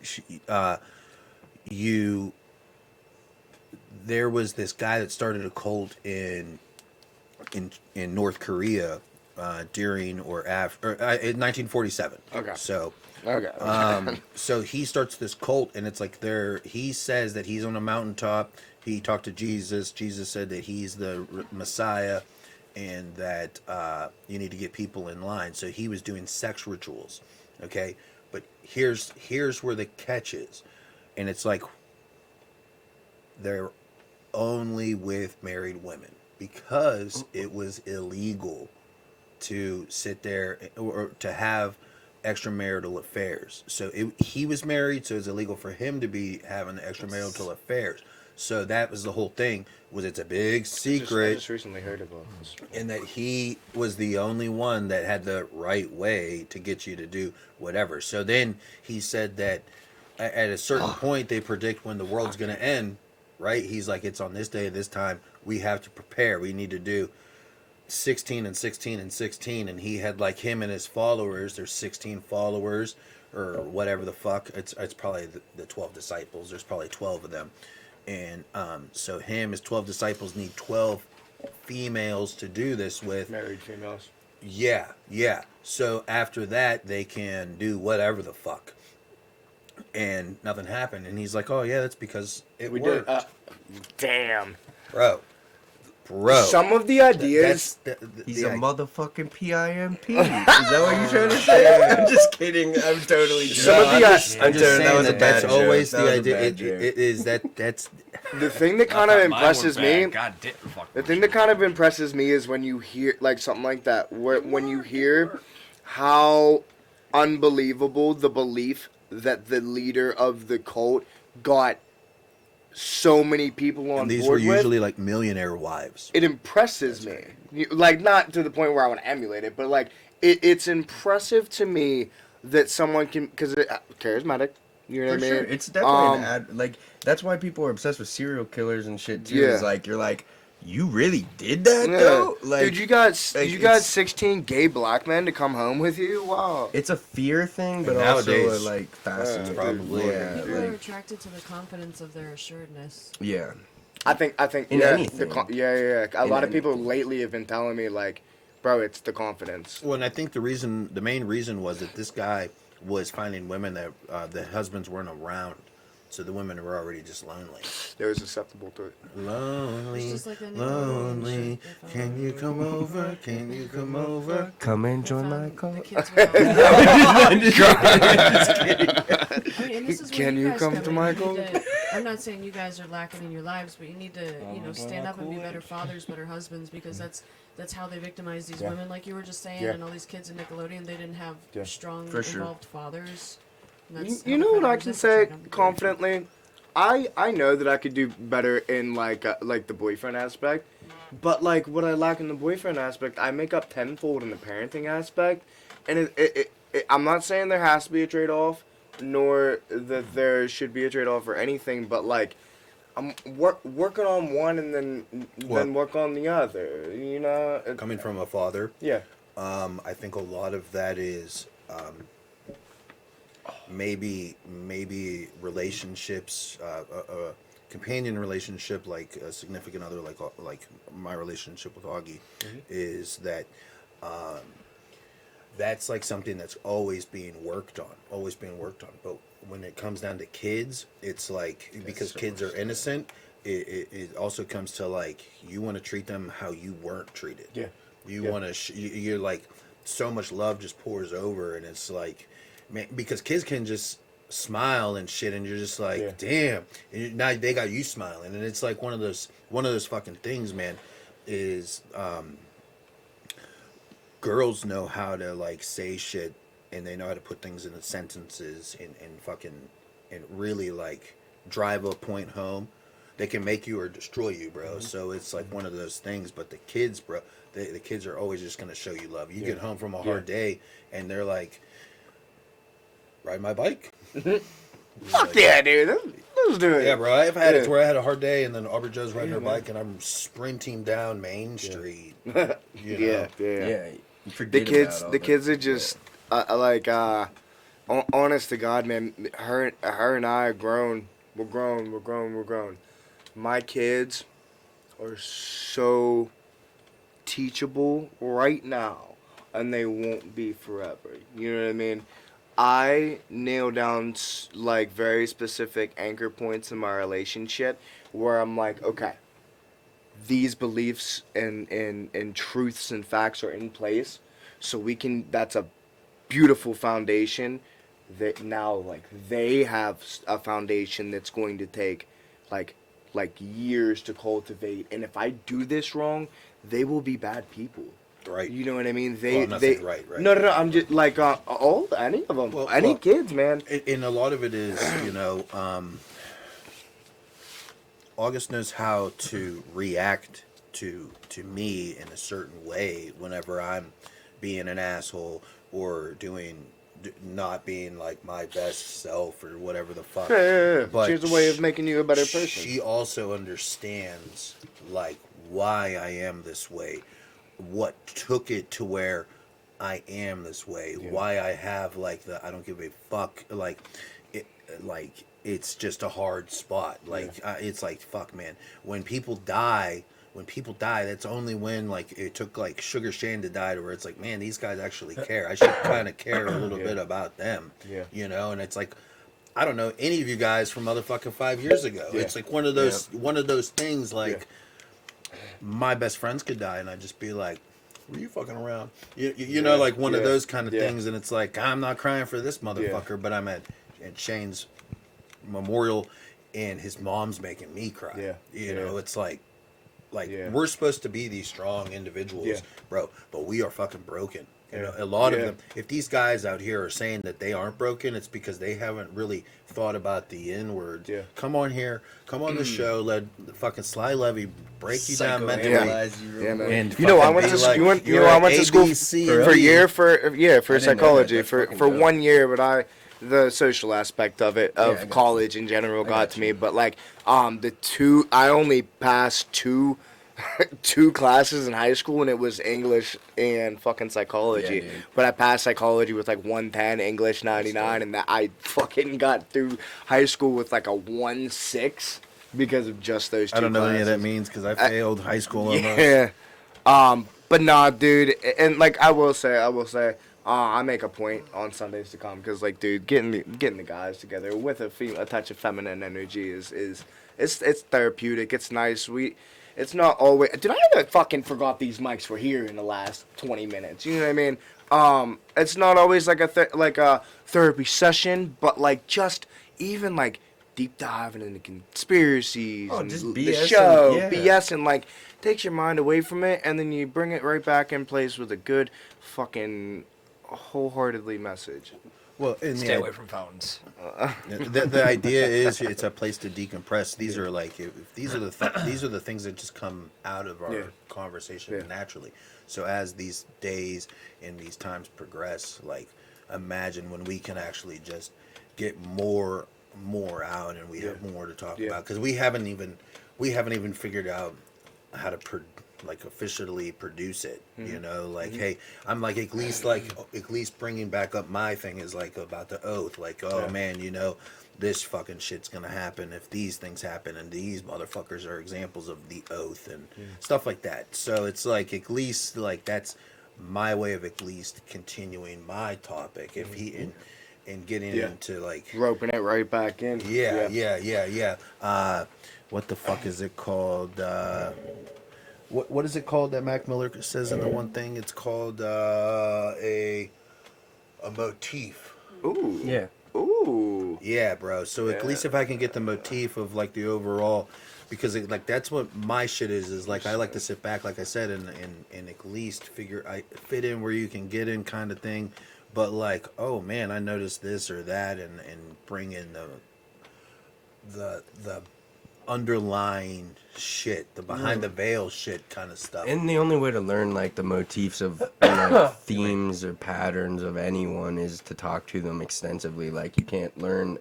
there was this guy that started a cult in North Korea during or after in 1947. Okay. So Okay. so he starts this cult, and it's like he says that he's on a mountaintop. He talked to Jesus. Jesus said that he's the Messiah, and that you need to get people in line. So he was doing sex rituals, okay? But here's where the catch is, and it's like they're only with married women because it was illegal to sit there or to have extramarital affairs. So he was married, so it's illegal for him to be having extramarital affairs. So that was the whole thing. Was it's a big I secret, just recently heard about this. and that he was the only one that had the right way to get you to do whatever. So then he said that at a certain point they predict when the world's going to end, right? He's like, it's on this day, this time, we have to prepare. We need to do 16 and 16 and 16. And he had like him and his followers, there's 16 followers or whatever the fuck. It's probably the 12 disciples. There's probably 12 of them. And so his 12 disciples need 12 females to do this with. Married females. Yeah. So after that, they can do whatever the fuck. And nothing happened. And he's like, oh, yeah, that's because it worked. Damn. Bro. Some of the ideas. He's a motherfucking PIMP. Is that what you're trying to say? I'm just kidding. I'm totally joking. Some of the- I'm just that saying was a that's bad always joke. the That was a idea. bad It joke. is that's The thing that kind I of thought mine impresses were me. bad. God damn, fuck. The thing that kind of impresses me is when you hear like something like that, when you hear how unbelievable the belief that the leader of the cult got so many people on and these board were with, usually like millionaire wives. it impresses me. Like not to the point where I want to emulate it, but like it's impressive to me that someone can because charismatic. You know For what I sure. mean? It's definitely an ad. Like, that's why people are obsessed with serial killers and shit, too. Yeah. Is like, you're like, you really did that, Yeah. though? Like, Dude, you got it's- 16 gay black men to come home with you? Wow. it's a fear thing, but And also nowadays, a, like, fascinating. probably, Yeah, People are like, attracted to the confidence of their assuredness. yeah. I think In yeah, anything. yeah. A In lot of people anything. lately have been telling me like, bro, it's the confidence. Well, and I think the main reason was that this guy was finding women that the husbands weren't around. So the women were already just lonely. They were susceptible to it. Lonely, It's just like that lonely. shit, if I Can you were- come over? Can you come over? Come and if, join my the cult. kids were out- I mean, and this is where Can you guys come come to in. my You need goal? to- I'm not saying you guys are lacking in your lives, but you need to, stand up and be better fathers, better husbands, because that's how they victimize these Yeah. women, like you were just saying, Yeah. and all these kids in Nickelodeon. They didn't have Yeah. strong, For sure. involved fathers. And that's You how know the what I predators can infiltrate say 'em. confidently? I know that I could do better in like the boyfriend aspect, but like what I lack in the boyfriend aspect, I make up tenfold in the parenting aspect, and I'm not saying there has to be a trade off, nor that there should be a trade off or anything, but like I'm working on one and then work on the other. You know, Coming from a father, yeah, I think a lot of that is maybe relationships, a companion relationship, like a significant other, like my relationship with Augie, is that that's like something that's always being worked on. But when it comes down to kids, it's like because kids are innocent. It also comes to like you want to treat them how you weren't treated. Yeah. You Yeah. want to. You're like so much love just pours over, and it's like, man, because kids can just smile and shit, and you're just like, Yeah. damn. And now they got you smiling, and it's like one of those fucking things, man. Is girls know how to like say shit, and they know how to put things into sentences and fucking and really like drive a point home. They can make you or destroy you, bro. So it's like one of those things. But the kids, bro, the kids are always just gonna show you love. You get home from a hard day, and they're like, "Ride my bike." fuck yeah, dude, let's do it. Yeah, bro. I've had Yeah. it where I had a hard day, and then Aubrey Joe's riding her man. bike, and I'm sprinting down Main Street. You know? Yeah. Yeah, you The forget kids, about all the kids are just honest to God, man. Her and I are grown. We're grown. My kids are so teachable right now, and they won't be forever. You know what I mean? I nail down like very specific anchor points in my relationship where I'm like, okay, these beliefs and truths and facts are in place, so we can. That's a beautiful foundation. That now like they have a foundation that's going to take like years to cultivate. And if I do this wrong, they will be bad people. Right. You know what I mean? Well, I'm not saying right. No. I'm just like any of them, any kids, man. And a lot of it is, August knows how to react to me in a certain way whenever I'm being an asshole or not being like my best self or whatever the fuck. Yeah. But She's a way of making you a better person. She also understands like why I am this way, what took it to where I am this way, why I have like the I don't give a fuck it's just a hard spot. It's like fuck, man. When people die, that's only when like it took like Sugar Shane to die to where it's like, man, these guys actually care. I should kind of care a little bit about them. Yeah. And it's like, I don't know any of you guys from motherfucking 5 years ago. Yeah. It's like one of those things like my best friends could die and I'd just be like, were you fucking around? You know, like one of those kind of things, and it's like, I'm not crying for this motherfucker, but I'm at Shane's memorial and his mom's making me cry. Yeah. You know, it's like we're supposed to be these strong individuals, bro, but we are fucking broken. You know, a lot of them, if these guys out here are saying that they aren't broken, it's because they haven't really thought about the inwards. Yeah. Come on here, come on the show, let the fucking Sly Levy break you down mentally. Psychoanalyze you real Yeah, quick. man. And You know, I fucking went be to like, I went to school ABC for a year for that. psychology That's for fucking dope. 1 year, but the social aspect of it I of got college in general got got to you. me. But like I only passed two classes in high school, and it was English and fucking psychology. Yeah, dude. But I passed psychology with like 110, English 99, and that I fucking got through high school with like a 1.6 because of just those two I don't know what any of that classes. means because I failed high school almost. Yeah. But nah, dude, and like I will say, I make a point on Sundays to come because, like, dude, getting the guys together with a touch of feminine energy is it's therapeutic. It's nice. It's not always. Dude, I haven't fucking forgot these mics were here in the last 20 minutes. You know what I mean? It's not always like a therapy session, but like just even like deep diving into conspiracies and just the BS show, and- BS, and like takes your mind away from it, and then you bring it right back in place with a good fucking wholeheartedly message. Well, Stay away from phones. the idea is it's a place to decompress. These are like these are the things that just come out of our conversation naturally. So as these days and these times progress, like imagine when we can actually just get more out and we have more to talk about, because we haven't even figured out how to officially produce it, you know, like, hey, I'm like, at least bringing back up my thing is like about the oath, like, oh man, you know, this fucking shit's gonna happen if these things happen, and these motherfuckers are examples of the oath and stuff like that. So it's like, at least like that's my way of at least continuing my topic, if he and getting into like Roping it right back in. What the fuck is it called? What is it called that Mac Miller says in the one thing? It's called a motif. Ooh. Yeah. Ooh. Yeah, bro. So at least if I can get the motif of like the overall, because like that's what my shit is like, I like to sit back, like I said, and at least I fit in where you can get in kind of thing, but like, oh man, I noticed this or that, and bring in the underlying shit, the behind the veil shit kind of stuff. And the only way to learn like the motifs of themes or patterns of anyone is to talk to them extensively. Like you can't learn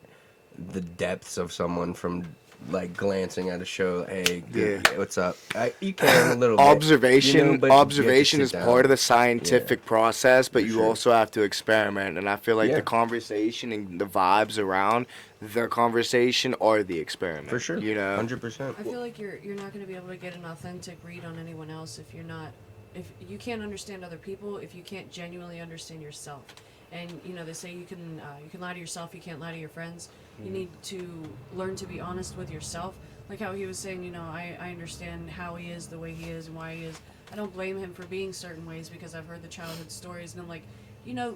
the depths of someone from like glancing at a show. Hey, good, what's up? You can a little bit, Observation, you know, but you have to observation sit is down. part of the scientific process, but For you sure. also have to experiment. And I feel like Yeah. the conversation and the vibes around the conversation are the experiment. For sure, You know. 100%. I feel like you're not going to be able to get an authentic read on anyone else if you can't understand other people, if you can't genuinely understand yourself. And you know, they say you can lie to yourself, you can't lie to your friends. You need to learn to be honest with yourself. Like how he was saying, you know, I understand how he is the way he is and why he is. I don't blame him for being certain ways because I've heard the childhood stories, and I'm like, you know,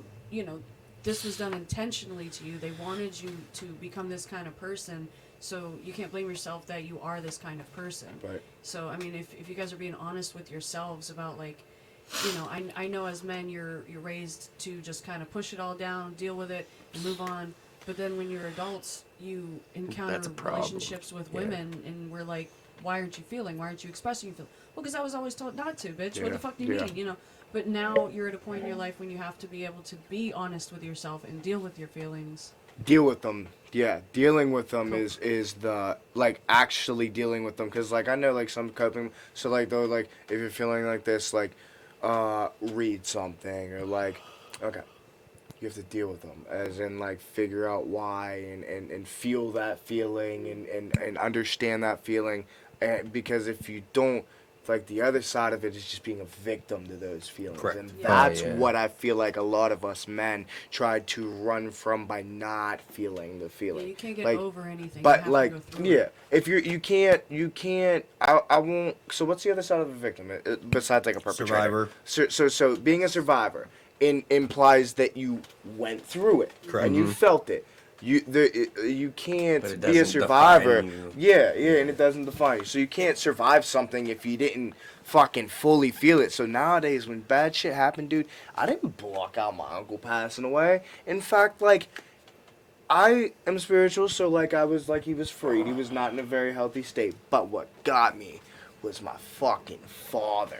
this was done intentionally to you. They wanted you to become this kind of person, so you can't blame yourself that you are this kind of person. Right. So I mean, if you guys are being honest with yourselves about like, you know, I know as men you're raised to just kind of push it all down, deal with it, and move on. But then when you're adults, you encounter That's a problem. relationships with women, and we're like, why aren't you feeling? Why aren't you expressing your feelings? Well, because I was always told not to, bitch. What the fuck do you mean? You know. But now you're at a point in your life when you have to be able to be honest with yourself and deal with your feelings. Deal with them. Yeah, dealing with them is the, like, actually dealing with them. Because, like, I know, like, some coping, so, like, though, like, if you're feeling like this, like, read something, or, like, okay, you have to deal with them, as in, like, figure out why, and feel that feeling, and understand that feeling, and because if you don't, like, the other side of it is just being a victim to those feelings. Correct. And Yeah. that's Oh, yeah. what I feel like a lot of us men tried to run from by not feeling the Yeah, feeling. you can't get Like, over anything. you but have like, to go through yeah, it. if you can't. I won't. So what's the other side of a victim besides like a perpetrator? Survivor. So being a survivor implies that you went through it Correct. and you felt it. You can't But it be a doesn't survivor. define you. Yeah, and it doesn't define you. So you can't survive something if you didn't fucking fully feel it. So nowadays, when bad shit happened, dude, I didn't block out my uncle passing away. In fact, like, I am spiritual, so like I was like, he was freed. He was not in a very healthy state. But what got me was my fucking father.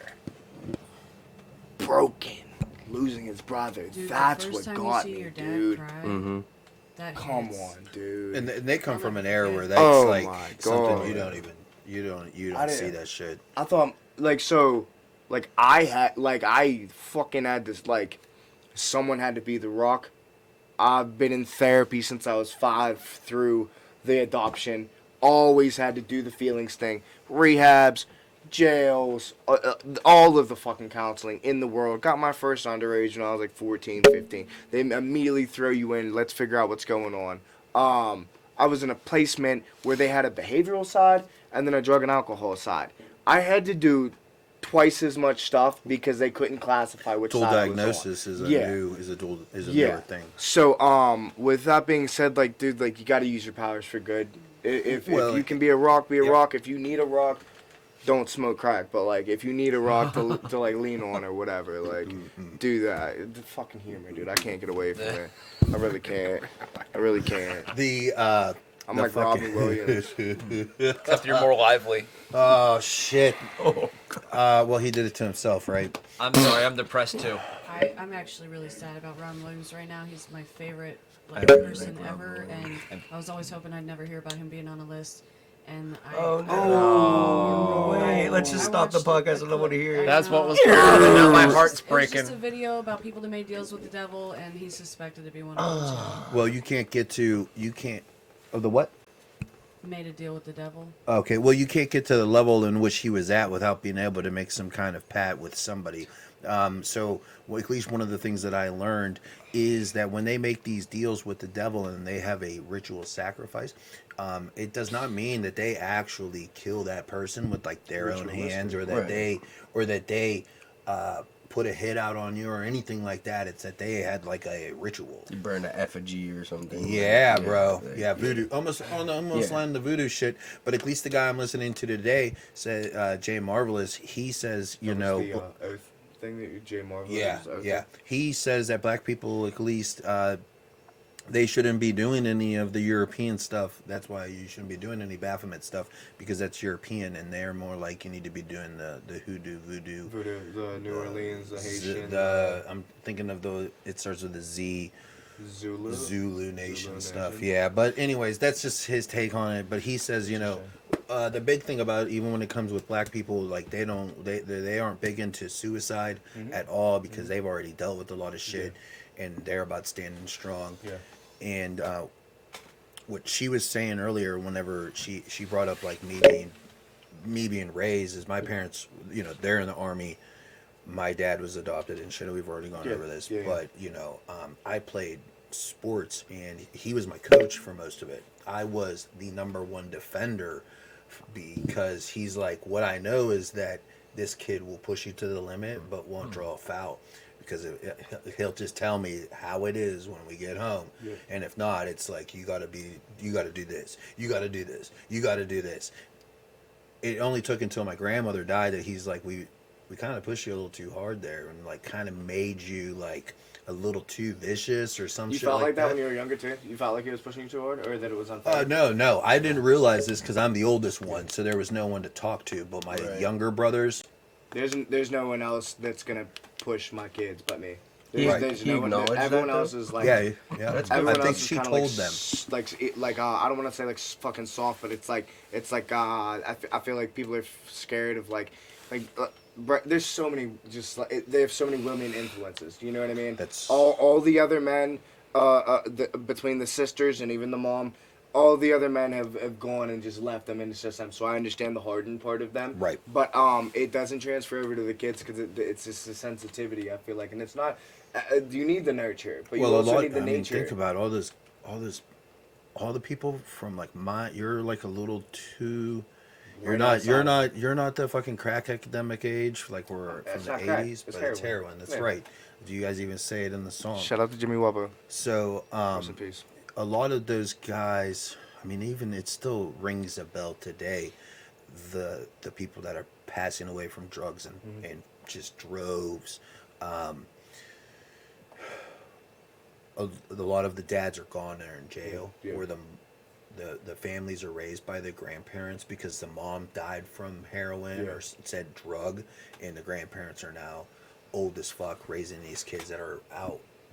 Broken. Losing his brother. Dude, That's the what first time got you see me, your dad dude. cry, Mm-hmm. that Come hits. on, dude. And they come from an era where that's Oh like my something God. you don't I see didn't- that shit. I thought, like, so, like, I fucking had this, like, someone had to be the rock. I've been in therapy since I was 5 through the adoption. Always had to do the feelings thing. Rehabs, jails, all of the fucking counseling in the world. Got my first underage when I was like 14, 15. They immediately throw you in. Let's figure out what's going on. I was in a placement where they had a behavioral side and then a drug and alcohol side. I had to do twice as much stuff because they couldn't classify which Dual side I was on. diagnosis is a Yeah. newer thing. So, with that being said, like, dude, like, you got to use your powers for good. If you can be a rock, be a rock. If you need a rock, don't smoke crack. But like, if you need a rock to like lean on or whatever, like, do that. The fucking humor, dude. I can't get away from it. I really can't. I really can't. I'm like Robin Williams. Except you're more lively. Oh shit. Well, he did it to himself, right? I'm sorry, I'm depressed too. I'm actually really sad about Ron Williams right now. He's my favorite person ever, and I was always hoping I'd never hear about him being on a list. And Wait, let's just stop the podcast. I don't want to hear it. That's what was going on. My heart's It was breaking. just a video about people that made deals with the devil, and he's suspected to be one of them. Well, you can't. Oh, the what? Made a deal with the devil. Okay, well, you can't get to the level in which he was at without being able to make some kind of pat with somebody. So, at least one of the things that I learned is that when they make these deals with the devil and they have a ritual sacrifice, it does not mean that they actually kill that person with like their own hands, or that they put a hit out on you or anything like that. It's that they had like a ritual. You burn an effigy or something. Yeah, bro. Yeah, voodoo. voodoo. Almost line the voodoo shit. But at least the guy I'm listening to today said, Jay Marvelous. He says, The oath thing that you, Jay Marvel. yeah. He says that black people, at least, they shouldn't be doing any of the European stuff. That's why you shouldn't be doing any Baphomet stuff, because that's European, and they're more like you need to be doing the hoodoo, voodoo, the New Orleans, the Haitian. I'm thinking of it starts with a Z. Zulu Nation Zulu stuff. Nation. Yeah, but anyways, that's just his take on it. But he says, the big thing about it, even when it comes with black people, like they aren't big into suicide at all, because they've already dealt with a lot of shit, and they're about standing strong. Yeah. And what she was saying earlier, whenever she brought up like me being raised, is my parents, they're in the Army. My dad was adopted and shit. We've already gone over this, but I played sports, and he was my coach for most of it. I was the number one defender, because he's like, what I know is that this kid will push you to the limit, but won't draw a foul, because he'll just tell me how it is when we get home, and if not, it's like you got to do this, you got to do this, you got to do this. It only took until my grandmother died that he's like, we kind of pushed you a little too hard there, and like kind of made you like a little too vicious or some shit. You felt like that when you were younger too? You felt like he was pushing you too hard, or that it was unfair? No. I didn't realize this because I'm the oldest one, so there was no one to talk to. But my younger brothers, there's no one else that's gonna push my kids but me. He No one, acknowledged everyone that, else though? is like, yeah. everyone I think else is she kinda told like, them. I don't want to say like fucking soft, but it's like I feel like people are scared of there's so many they have so many women influences. You know what I mean? That's all the other men, between the sisters and even the mom, all the other men have gone and just left them in the system. So I understand the hardened part of them. Right. But it doesn't transfer over to the kids because it's just a sensitivity. I feel like, and it's not. You need the nurture, but you also need the nature. Think about all the people from like you're like a little too. You're not the fucking crack academic age like we're from the 80s, but it's heroin. That's right. Do you guys even say it in the song? Shout out to Jimmy Wubba. So Rest in peace. a lot of those guys, I mean, even it still rings a bell today. The people that are passing away from drugs and just droves. A lot of the dads are gone, they're in jail, or the families are raised by the grandparents because the mom died from heroin or said drug, and the grandparents are now old as fuck raising these kids that are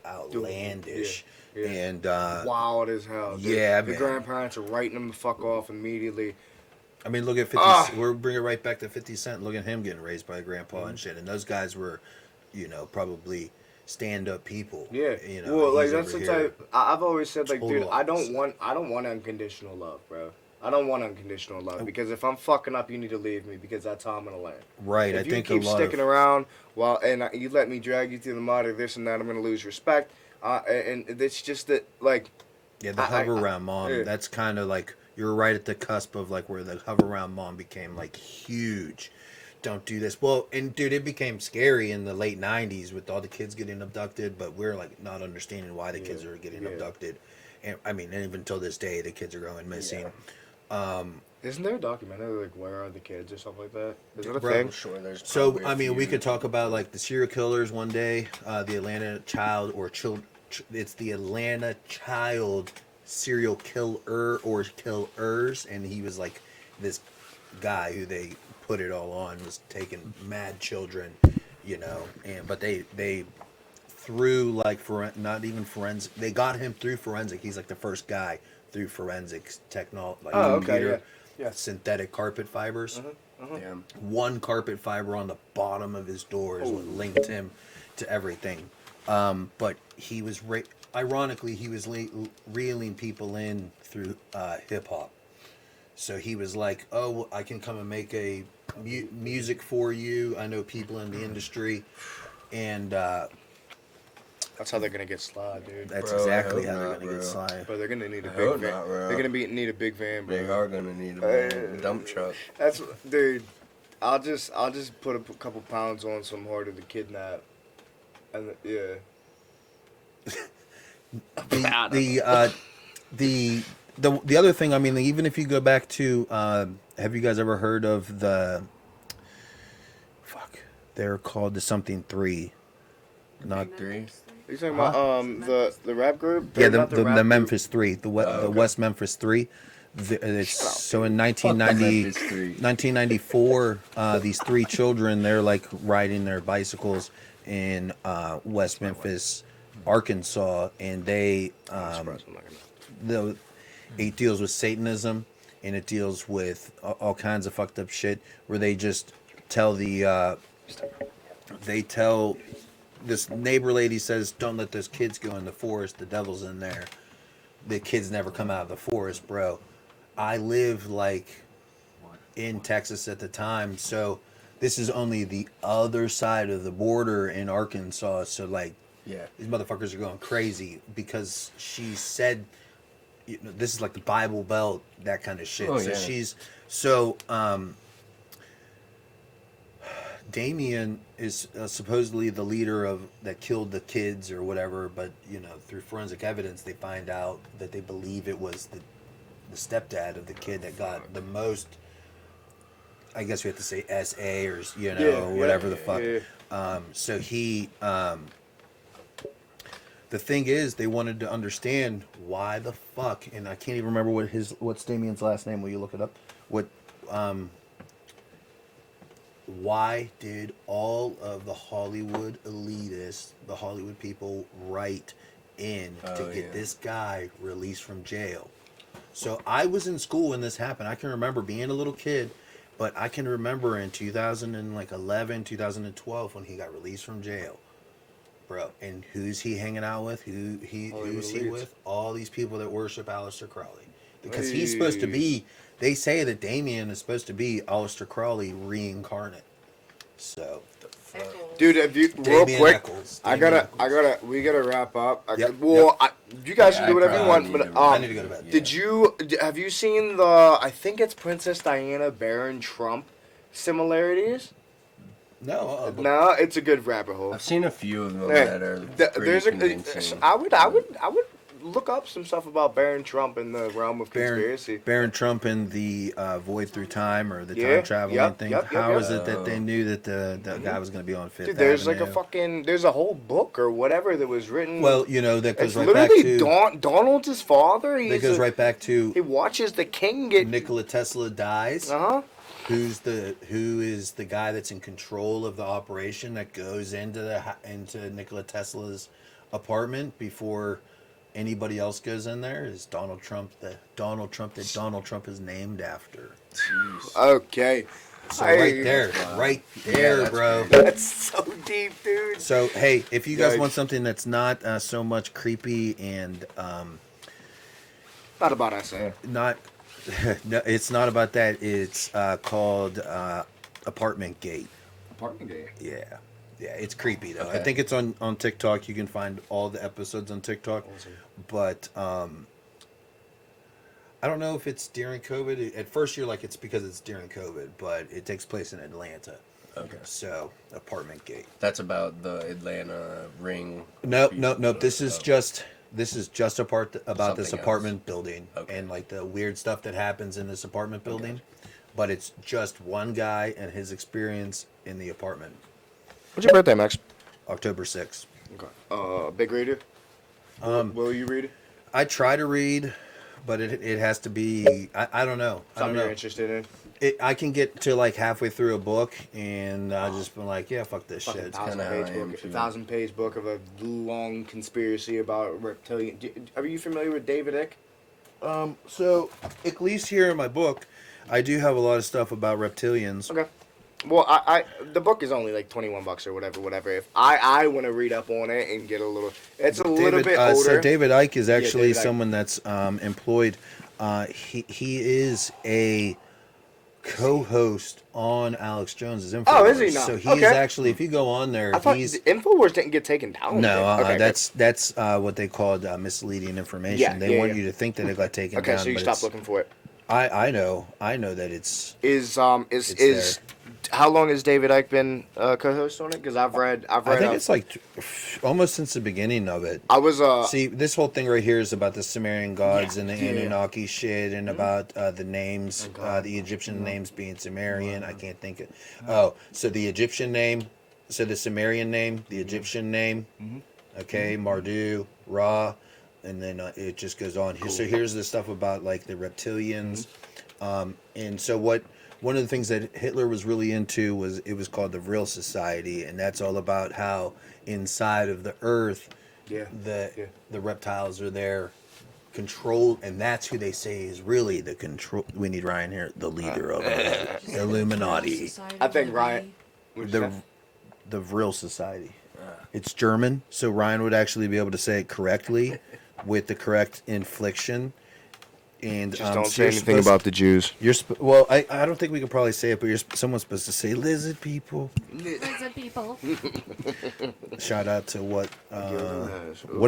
outlandish and wild as hell. Yeah, the grandparents are writing them the fuck off immediately. I mean, look at 50. We're bringing it right back to 50 Cent. Look at him getting raised by a grandpa and shit. And those guys were, probably stand-up people. Yeah. Well, like that's the type. I've always said, like, Total dude, I don't opposite. want unconditional love, bro. I don't want unconditional love because if I'm fucking up, you need to leave me because that's how I'm gonna land. Right. If I you think keep a lot sticking of around, you let me drag you through the mud or this and that, I'm gonna lose respect. And it's just that, like, yeah, the hover I- around mom. yeah. That's kind of like you're right at the cusp of like where the hover around mom became like huge. Don't do this. Well, and dude, it became scary in the late '90s with all the kids getting abducted, but we're like not understanding why the kids are getting abducted. And I mean, and even till this day, the kids are going missing. Isn't there a documentary like Where Are the Kids or something like that? Is that a Bro, thing? Sure, there's So probably a I mean, we few. could talk about like the serial killers one day, the Atlanta child or child. It's the Atlanta child serial killer or killers, and he was like this guy who they put it all on was taking mad children, you know, and but they through like not even forensic. They got him through forensic. He's like the first guy through forensics technology, like Oh, okay, computer, yeah. synthetic carpet fibers. Damn. One carpet fiber on the bottom of his door is what linked him to everything. But he was ironically he was reeling people in through hip hop. So he was like, "Oh, well, I can come and make a music for you. I know people in the industry, and That's how they're gonna get slide, dude. that's Bro, I exactly hope how they're not, gonna get bro. sly." But they're gonna need a I big hope van. not, bro. They're gonna need a big van, bro. They are gonna need a dump truck. That's dude. I'll just put a couple pounds on some harder to kidnap, and yeah. The other thing, I mean, even if you go back to, have you guys ever heard of the? Fuck, they're called the something three, not Three. Are you talking about the rap group? yeah, Or not the rap group. Memphis Three, the okay. West Memphis Three. It's so in Memphis 3. 1994, these three children, they're like riding their bicycles in West Memphis, Arkansas, and they I'm surprised I'm not gonna. it deals with Satanism, and it deals with all kinds of fucked up shit where they just tell this neighbor lady says, "Don't let those kids go in the forest. The devil's in there." The kids never come out of the forest, bro. I lived like in Texas at the time, so this is only the other side of the border in Arkansas. So like, Yeah. these motherfuckers are going crazy because she said, you know, this is like the Bible Belt, that kind of shit. Oh, So yeah. Damien is supposedly the leader of that killed the kids or whatever, but you know, through forensic evidence, they find out that they believe it was the stepdad of the kid that got the most. I guess we have to say SA or you know whatever the fuck. Yeah. So he. The thing is, they wanted to understand why the fuck, and I can't even remember what's Damien's last name. Will you look it up? Why did all of the Hollywood elitists, the Hollywood people, write in to get this guy released from jail? So I was in school when this happened. I can remember being a little kid, but I can remember in 2011, 2012 when he got released from jail. Bro, and who's he hanging out with? Who's he elites. with? All these people that worship Aleister Crowley. Because he's supposed to be, they say that Damien is supposed to be Aleister Crowley reincarnate. So, Eccles. Dude, if you real Damian quick, Eccles. we gotta wrap up. Yep, You guys can Yeah, do whatever I you want, probably but need to- I need to go to bed. have you seen the? I think it's Princess Diana Baron Trump similarities. No, No, it's a good rabbit hole. I've seen a few of them Hey, that are pretty there's convincing. I would look up some stuff about Baron Trump in the realm of conspiracy. Baron Trump and the void through time or the Yeah, time traveling yep, thing. yep, How yep. is it that they knew that the guy was going to be on Fifth Dude, there's like Avenue? there's a whole book or whatever that was written. Well, you know, that goes it's right back literally to... Donald's his father. That goes right back He to watches the king get. Nikola Tesla dies. Uh-huh. Who is the guy that's in control of the operation that goes into Nikola Tesla's apartment before anybody else goes in there? Is Donald Trump that Donald Trump is named after? Okay. So Hey. right there, that's bro. That's so deep, dude. So hey, if you guys Yikes. want something that's not so much creepy and Not about essay. Not, no, it's not about that. It's called Apartment Gate. Apartment game. Yeah, yeah, it's creepy though. I Okay. think it's on TikTok. You can find all the episodes on TikTok. Awesome. But I don't know if it's during COVID. At first, you're like it's because it's during COVID, but it takes place in Atlanta. Okay. So Apartment Gate. That's about the Atlanta ring. Nope, nope, nope. This is Oh. just a part about this Something apartment building Okay. and like the weird stuff that happens in this apartment building. But it's just one guy and his experience in the apartment. What's your birthday, Max? October 6th. Okay. Big reader. Will you read it? I try to read, but it has to be. I don't know. I don't Something you're know. interested in? I can get to like halfway through a book and I just been like, yeah, fuck this Fucking shit. kinda how I am, too. 1,000-page book of a long conspiracy about reptilian. Are you familiar with David Icke? So at least here in my book, I do have a lot of stuff about reptilians. Okay. Well, I the book is only like $21 or whatever. If I want to read up on it and get a little, it's a little bit older. So David Icke is actually David Icke. someone that's employed. He is a co-host on Alex Jones's Infowars. Oh, is he now? So he's Okay. actually, if you go on there, I thought he's the Infowars didn't get taken down. no, Okay, that's what they called misleading information. Yeah, They yeah, want yeah. you to think that it got taken okay. down. So you but stopped it's- looking for it. I know that it's Is It's how long has David Icke been co-host on it? Because I've read. I think it's like almost since the beginning of it. I was See, this whole thing right here is about the Sumerian gods and the yeah, yeah. Anunnaki shit, and about the names, the Egyptian names being Sumerian. I can't think of. Oh, so the Egyptian name, so the Sumerian name, the Egyptian name. Okay, Marduk, Ra, and then it just goes on. So here's the stuff about like the reptilians, and so what. One of the things that Hitler was really into was it was called the Vril Society, and that's all about how inside of the Earth, the reptiles are there, controlled, and that's who they say is really the control. We need Ryan here, the leader of the Illuminati, Society I think of Ryan- the Vril Society. It's German, so Ryan would actually be able to say it correctly, with the correct inflection. And just don't so say you're anything supposed- about the Jews. You're well. I don't think we can probably say it, but someone's supposed to say lizard people. Lizard people. Shout out to what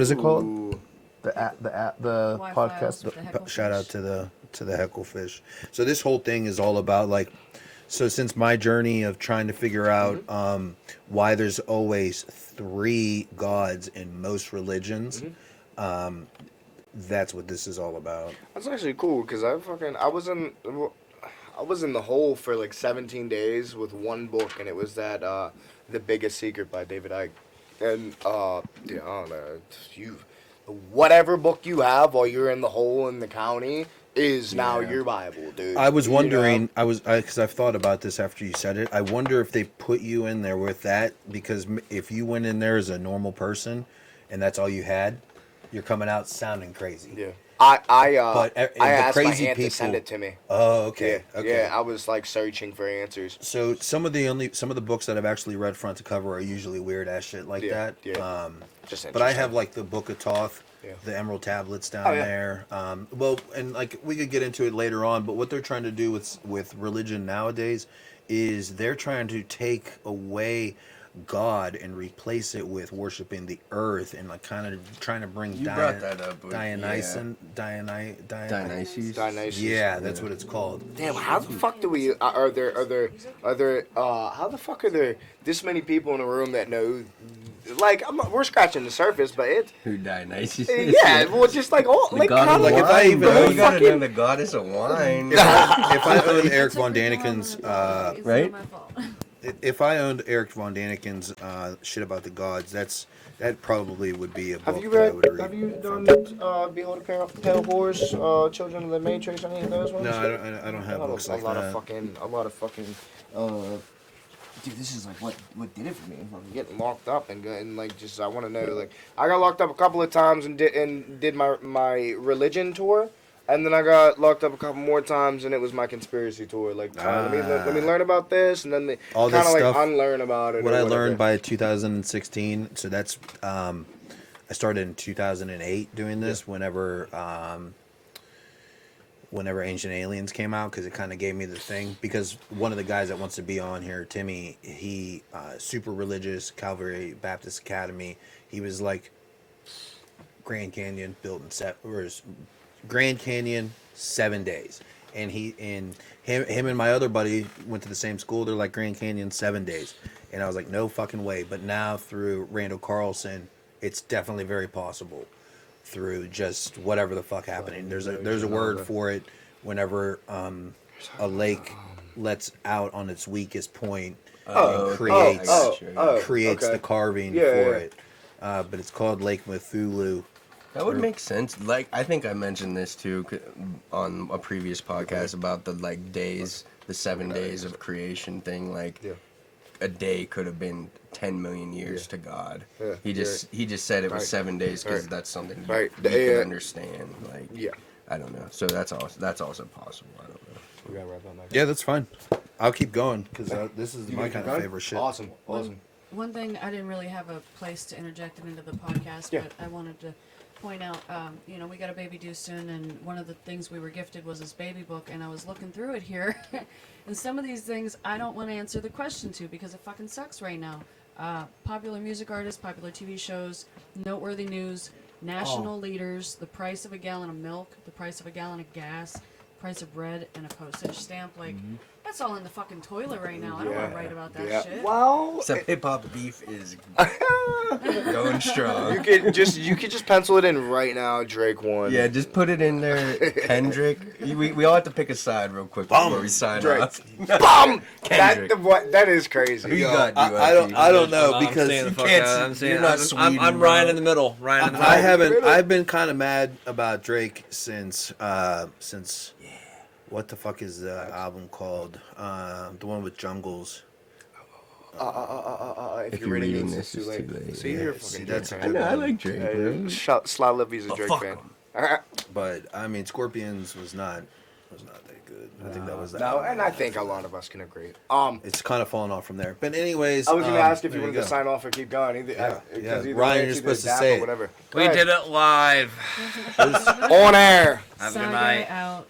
is it called? Ooh. The Wi-Fi podcast. with the hecklefish. Shout out to the hecklefish. So this whole thing is all about like. So since my journey of trying to figure out why there's always 3 gods in most religions, that's what this is all about. That's actually cool because I was in the hole for like 17 days with one book, and it was that The Biggest Secret by David Icke. And yeah, I don't know, whatever book you have while you're in the hole in the county is now Yeah. your Bible, dude. I was You know? wondering, because I've thought about this after you said it. I wonder if they put you in there with that, because if you went in there as a normal person and that's all you had, you're coming out sounding crazy. Yeah. I But, I the asked crazy my aunt to send people- it to me. Oh, okay. Yeah, Okay. yeah. I was like searching for answers. So some of the books that I've actually read front to cover are usually weird ass shit like Yeah, that. yeah. Just But I interesting. have like the Book of Thoth, Yeah. the Emerald Tablets down Oh, yeah. there. Well, and like we could get into it later on, but what they're trying to do with religion nowadays is they're trying to take away God and replace it with worshiping the earth and like kind of trying to bring You brought that up. Dionysus. Dionysus. Yeah, that's what it's called. Damn, how the fuck do we? Are there? How the fuck are there this many people in a room that know? Like, we're scratching the surface, but it. Who Dionysus? Yeah, well, just like all, The like god kind of of like wine, if I even bro. know You gotta know fucking- the goddess of wine. If I owned Eric Von It's Daniken's, not right? my fault. if I owned Eric Von Daniken's shit about the gods, that probably would be a book Have you that I read? would read. Have you done Behold a Pale Horse, Children of the Matrix, any of those ones? No, I don't have books like a lot that. of fucking. Dude, this is like what did it for me. I'm getting locked up and like just I want to know like I got locked up a couple of times and did my religion tour, and then I got locked up a couple more times and it was my conspiracy tour. Like let me learn about this, and then they All kind this of like stuff, unlearn about it. What or I whatever. learned by 2016, so that's I started in 2008 doing this. Whenever whenever Ancient Aliens came out, because it kind of gave me the thing. Because one of the guys that wants to be on here, Timmy, he super religious, Calvary Baptist Academy. He was like Grand Canyon built in Grand Canyon 7 days, and him and my other buddy went to the same school. They're like Grand Canyon 7 days, and I was like, no fucking way. But now through Randall Carlson, it's definitely very possible. Through just whatever the fuck happening. There's a word for it whenever a lake lets out on its weakest point and creates okay. the carving Yeah, for yeah. it. But it's called Lake Cthulhu. That would make sense. Like, I think I mentioned this too on a previous podcast about the like days, the 7 days of creation thing. Like, a day could have been 10 million years to God. Yeah. He just said it was Right. 7 days because Right. that's something you, Right. you can understand. Like, Yeah. I don't know. So that's also possible. I don't know. We gotta wrap up, Mike. Yeah, that's fine. I'll keep going because this is You my gonna kind keep of going? favorite shit. Awesome. One thing, I didn't really have a place to interject it into the podcast, Yeah. but I wanted to point out, we got a baby due soon, and one of the things we were gifted was this baby book, and I was looking through it here, and some of these things I don't want to answer the question to because it fucking sucks right now. Popular music artists, popular TV shows, noteworthy news, national leaders, the price of a gallon of milk, the price of a gallon of gas, price of bread, and a postage stamp. Like, that's all in the fucking toilet right now. I don't want to write about that shit. Well, Except hip hop beef is going strong. you could just pencil it in right now. Drake won. Yeah, just put it in there, Kendrick. We all have to pick a side real quick before we sign Drake. off. Bum. Kendrick. That is crazy. Who you Yo. got? I don't know I'm because staying the fuck can't out. see- I'm staying. you're not I'm Sweden, Ryan bro. in the middle. Ryan in the middle. I haven't. I've been kind of mad about Drake since what the fuck is the album called? The one with Jungles. If If you're reading this, it's too late. See, Yeah, you're a see, fucking that's Drake a fan. good I one. like Drake, bro. Sly Levy's a Drake fuck fan. him. But I mean, Scorpions was not that good. I think that was the No, album. and I think a lot of us can agree. It's kind of fallen off from there. But anyways, I was gonna ask if you there wanted to go. sign off or keep going. Yeah. Either Ryan, way, you're it's supposed to either say that or it. whatever. We did it live. On air. Have a good Side night. out.